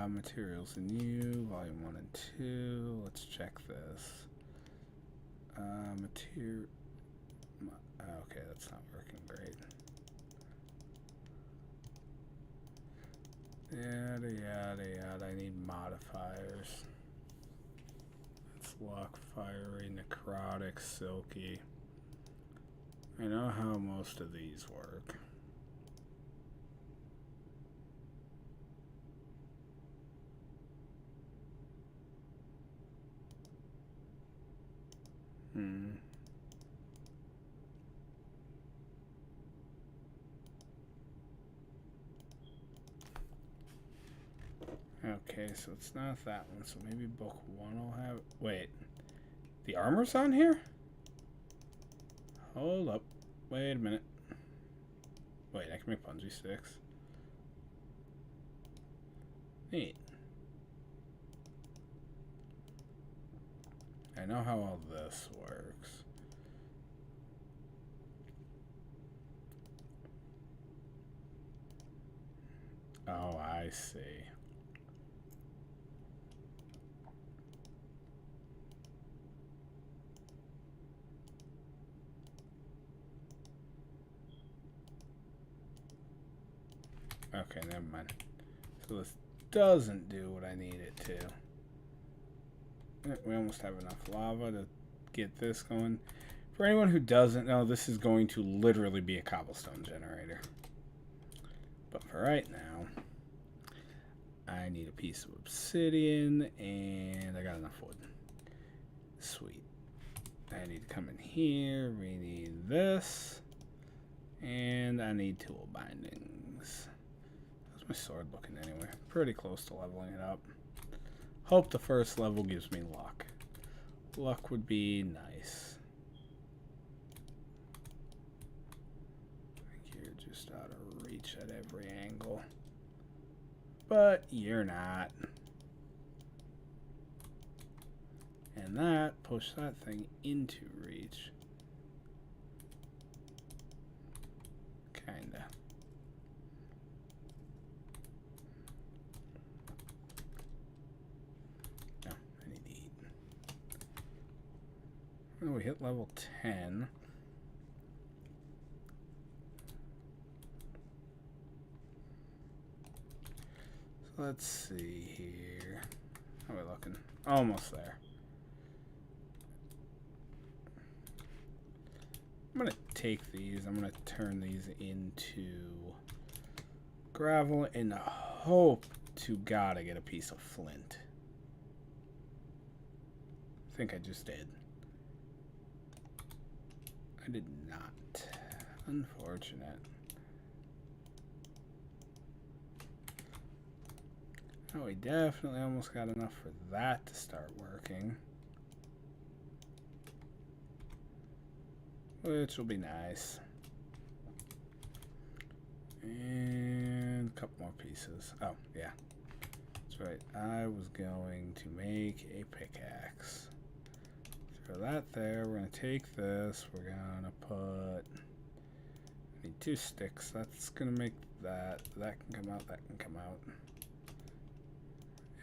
Materials and you, volume 1 and 2. Let's check this. Okay, that's not working great. Yada yada yada. I need modifiers. It's luck, fiery, necrotic, silky. I know how most of these work. Okay, so it's not that one. So maybe book 1 will have. Wait, the armor's on here? Hold up. Wait a minute. Wait, I can make bungee sticks. Neat. I know how all this works. Oh, I see. Okay, never mind. So this doesn't do what I need it to. We almost have enough lava to get this going. For anyone who doesn't know, this is going to literally be a cobblestone generator. But for right now, I need a piece of obsidian, and I got enough wood. Sweet. I need to come in here. We need this. And I need tool bindings. How's my sword looking anyway? Pretty close to leveling it up. Hope the first level gives me luck. Luck would be nice. I think you're just out of reach at every angle. But you're not. And that pushed that thing into reach. Kinda. No, I need to eat. Oh, we hit level 10. So let's see here. How are we looking? Almost there. I'm going to take these. I'm going to turn these into gravel and hope to God I get a piece of flint. I think I just did. I did not. Unfortunate. Oh, we definitely almost got enough for that to start working. Which will be nice. And a couple more pieces. Oh, yeah. That's right. I was going to make a pickaxe. Throw that there. We're going to take this. We're going to put... I need 2 sticks. That's going to make that. That can come out. That can come out.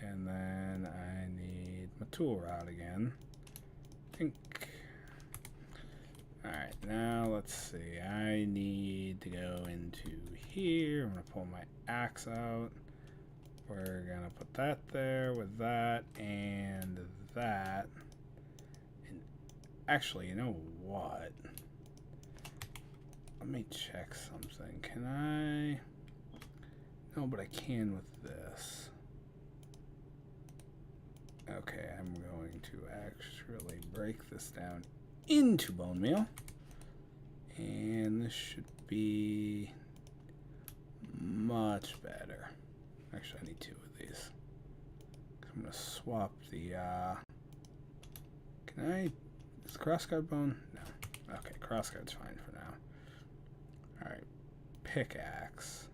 And then I need my tool rod again. I think... Alright, now let's see. I need to go into here. I'm going to pull my axe out. We're going to put that there with that and that. And actually, you know what? Let me check something. Can I? No, but I can with this. Okay, I'm going to actually break this down into bone meal. And this should be much better. Actually, I need 2 of these. I'm going to swap the, can I, is crossguard bone? No. Okay, crossguard's fine for now. Alright, pickaxe.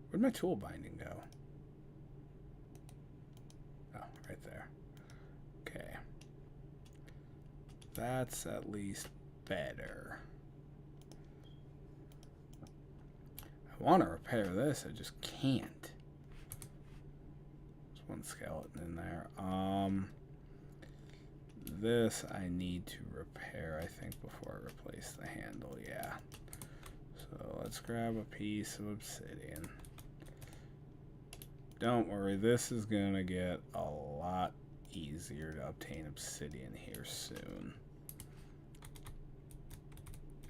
Where'd my tool binding go? Oh, right there. Okay. That's at least better. I want to repair this, I just can't. There's one skeleton in there. This I need to repair, I think, before I replace the handle, yeah. So let's grab a piece of obsidian. Don't worry, this is going to get a lot easier to obtain obsidian here soon.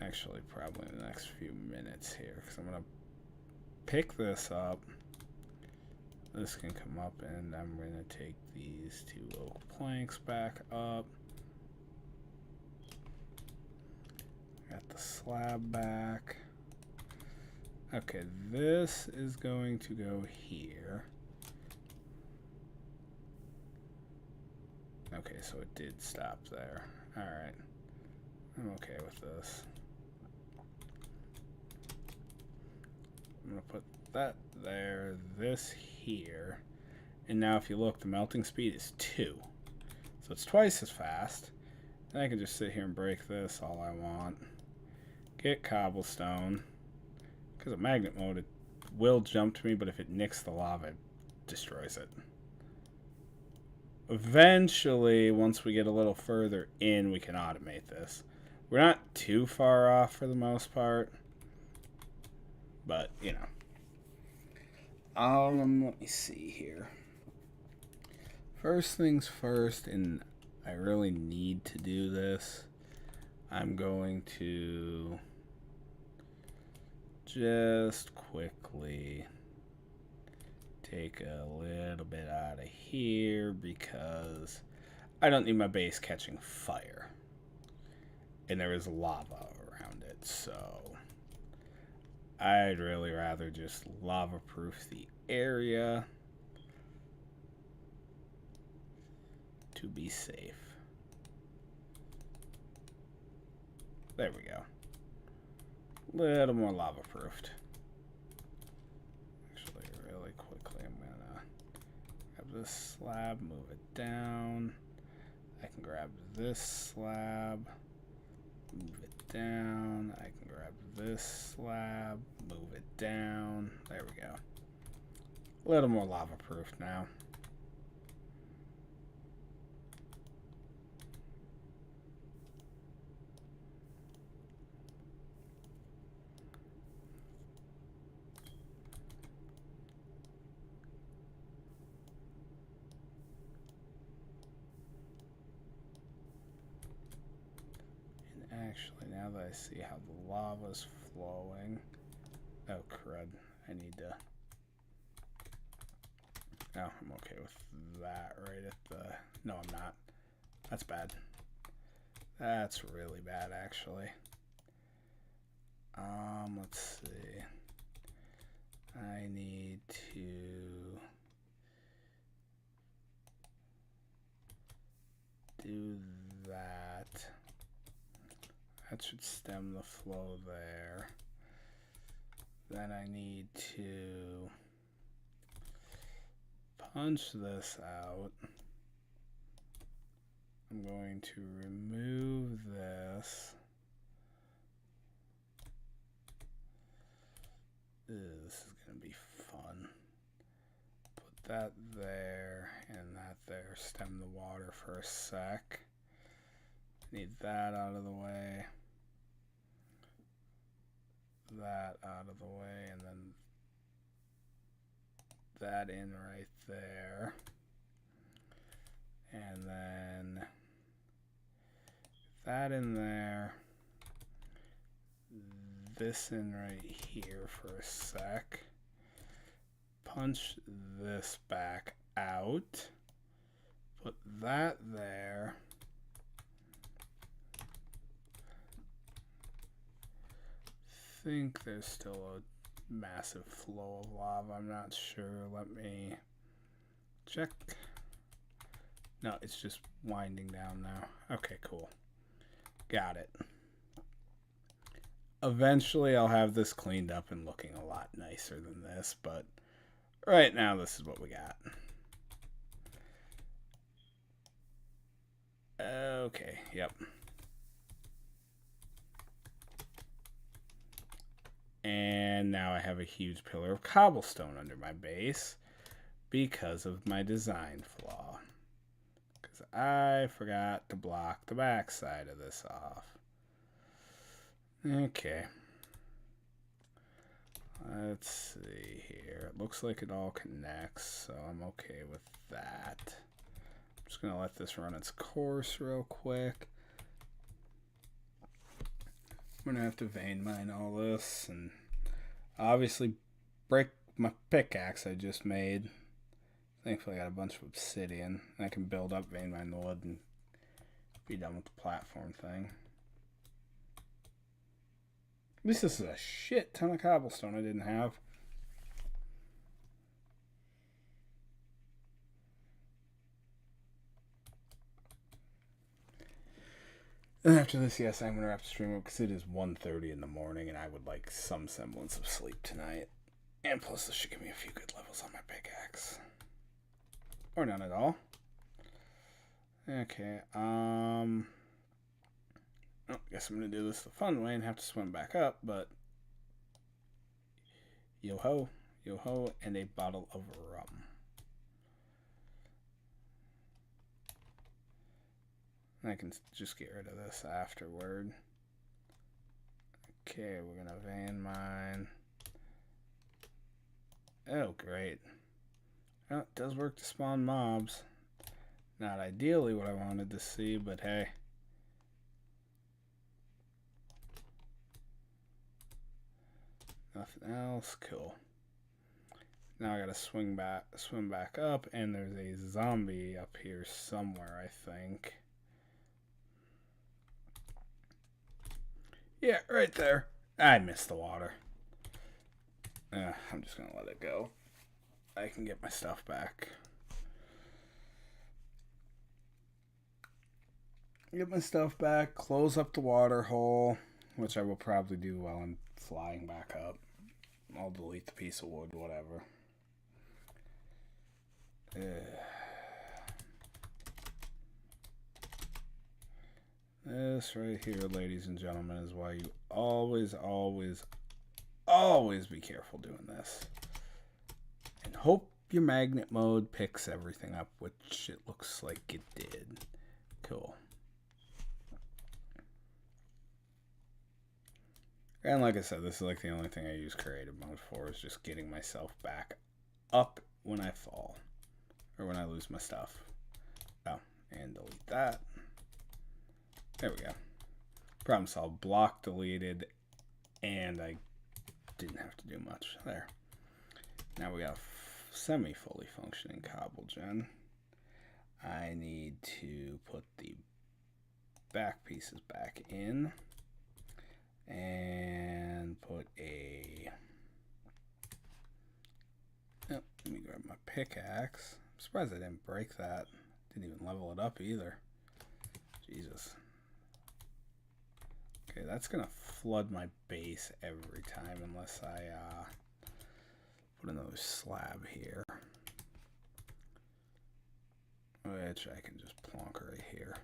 Actually, probably in the next few minutes here, because I'm going to pick this up. This can come up, and I'm going to take these 2 oak planks back up. Got the slab back. Okay, this is going to go here. Okay, so it did stop there. Alright. I'm okay with this. I'm going to put that there, this here. And now if you look, the melting speed is 2. So it's twice as fast. And I can just sit here and break this all I want. Get cobblestone. Because of magnet mode, it will jump to me, but if it nicks the lava, it destroys it. Eventually, once we get a little further in, we can automate this. We're not too far off for the most part. But, you know. Let me see here. First things first, and I really need to do this. I'm going to just quickly take a little bit out of here because I don't need my base catching fire. And there is lava around it, so I'd really rather just lava-proof the area to be safe. There we go. Little more lava-proofed. Actually, really quickly, I'm gonna grab this slab, move it down. I can grab this slab, move it down. I can grab this slab, move it down. There we go. A little more lava-proofed now. Actually, now that I see how the lava's flowing... Oh, crud. I need to... No, I'm okay with that right at the... No, I'm not. That's bad. That's really bad, actually. Let's see. I need to do that. That should stem the flow there. Then I need to punch this out. I'm going to remove this. Ew, this is going to be fun. Put that there and that there. Stem the water for a sec. Need that out of the way. That out of the way, and then that in right there. And then that in there. This in right here for a sec. Punch this back out. Put that there. Think there's still a massive flow of lava. I'm not sure. Let me check. No, it's just winding down now. Okay, cool. Got it. Eventually I'll have this cleaned up and looking a lot nicer than this, but right now this is what we got. Okay, yep. And now I have a huge pillar of cobblestone under my base because of my design flaw. Because I forgot to block the back side of this off. Okay. Let's see here. It looks like it all connects, so I'm okay with that. I'm just going to let this run its course real quick. I'm going to have to vein mine all this and obviously break my pickaxe I just made. Thankfully I got a bunch of obsidian. I can build up vein mine the wood and be done with the platform thing. At least this is a shit ton of cobblestone I didn't have. And after this, yes, I'm going to wrap the stream up because it is 1:30 in the morning and I would like some semblance of sleep tonight. And plus this should give me a few good levels on my pickaxe. Or none at all. Okay, I guess I'm going to do this the fun way and have to swim back up, but yo-ho, and a bottle of rum. I can just get rid of this afterward. Okay, we're going to vein mine. Oh, great. Oh, it does work to spawn mobs. Not ideally what I wanted to see, but hey. Nothing else. Cool. Now I gotta swim back up, and there's a zombie up here somewhere, I think. Yeah, right there. I missed the water. I'm just gonna let it go. I can get my stuff back. Get my stuff back, close up the water hole, which I will probably do while I'm flying back up. I'll delete the piece of wood, whatever. This right here, ladies and gentlemen, is why you always be careful doing this. And hope your magnet mode picks everything up, which it looks like it did. Cool. And like I said, this is like the only thing I use creative mode for, is just getting myself back up when I fall. Or when I lose my stuff. Oh, and delete that. There we go. Problem solved. Block deleted. And I didn't have to do much there. Now we got a semi-fully functioning cobble gen. I need to put the back pieces back in. And put a... Oh, let me grab my pickaxe. I'm surprised I didn't break that. Didn't even level it up either. Jesus. Okay, that's going to flood my base every time unless I put another slab here. Which I can just plonk right here.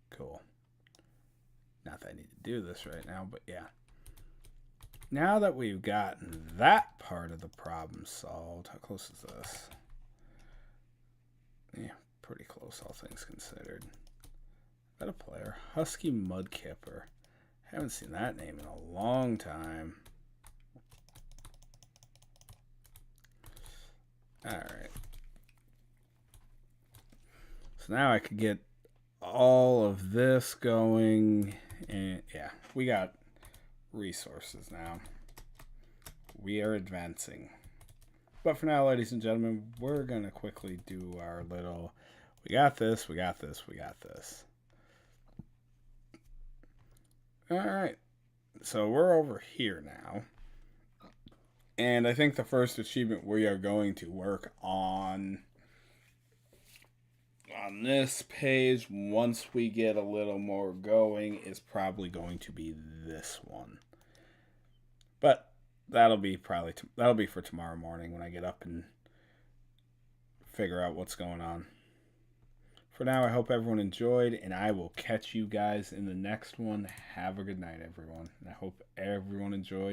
Cool. Not that I need to do this right now, but yeah. Now that we've gotten that part of the problem solved, how close is this? Yeah, pretty close, all things considered. Is that a player? Husky Mudkipper. Haven't seen that name in a long time. Alright. So now I could get all of this going. And yeah, we got resources now. We are advancing. But for now, ladies and gentlemen, we're going to quickly do our little... We got this, we got this, we got this. Alright. So we're over here now. And I think the first achievement we are going to work on this page, once we get a little more going, is probably going to be this one. But that'll be that'll be for tomorrow morning when I get up and figure out what's going on. For now, I hope everyone enjoyed, and I will catch you guys in the next one. Have a good night, everyone. And I hope everyone enjoyed.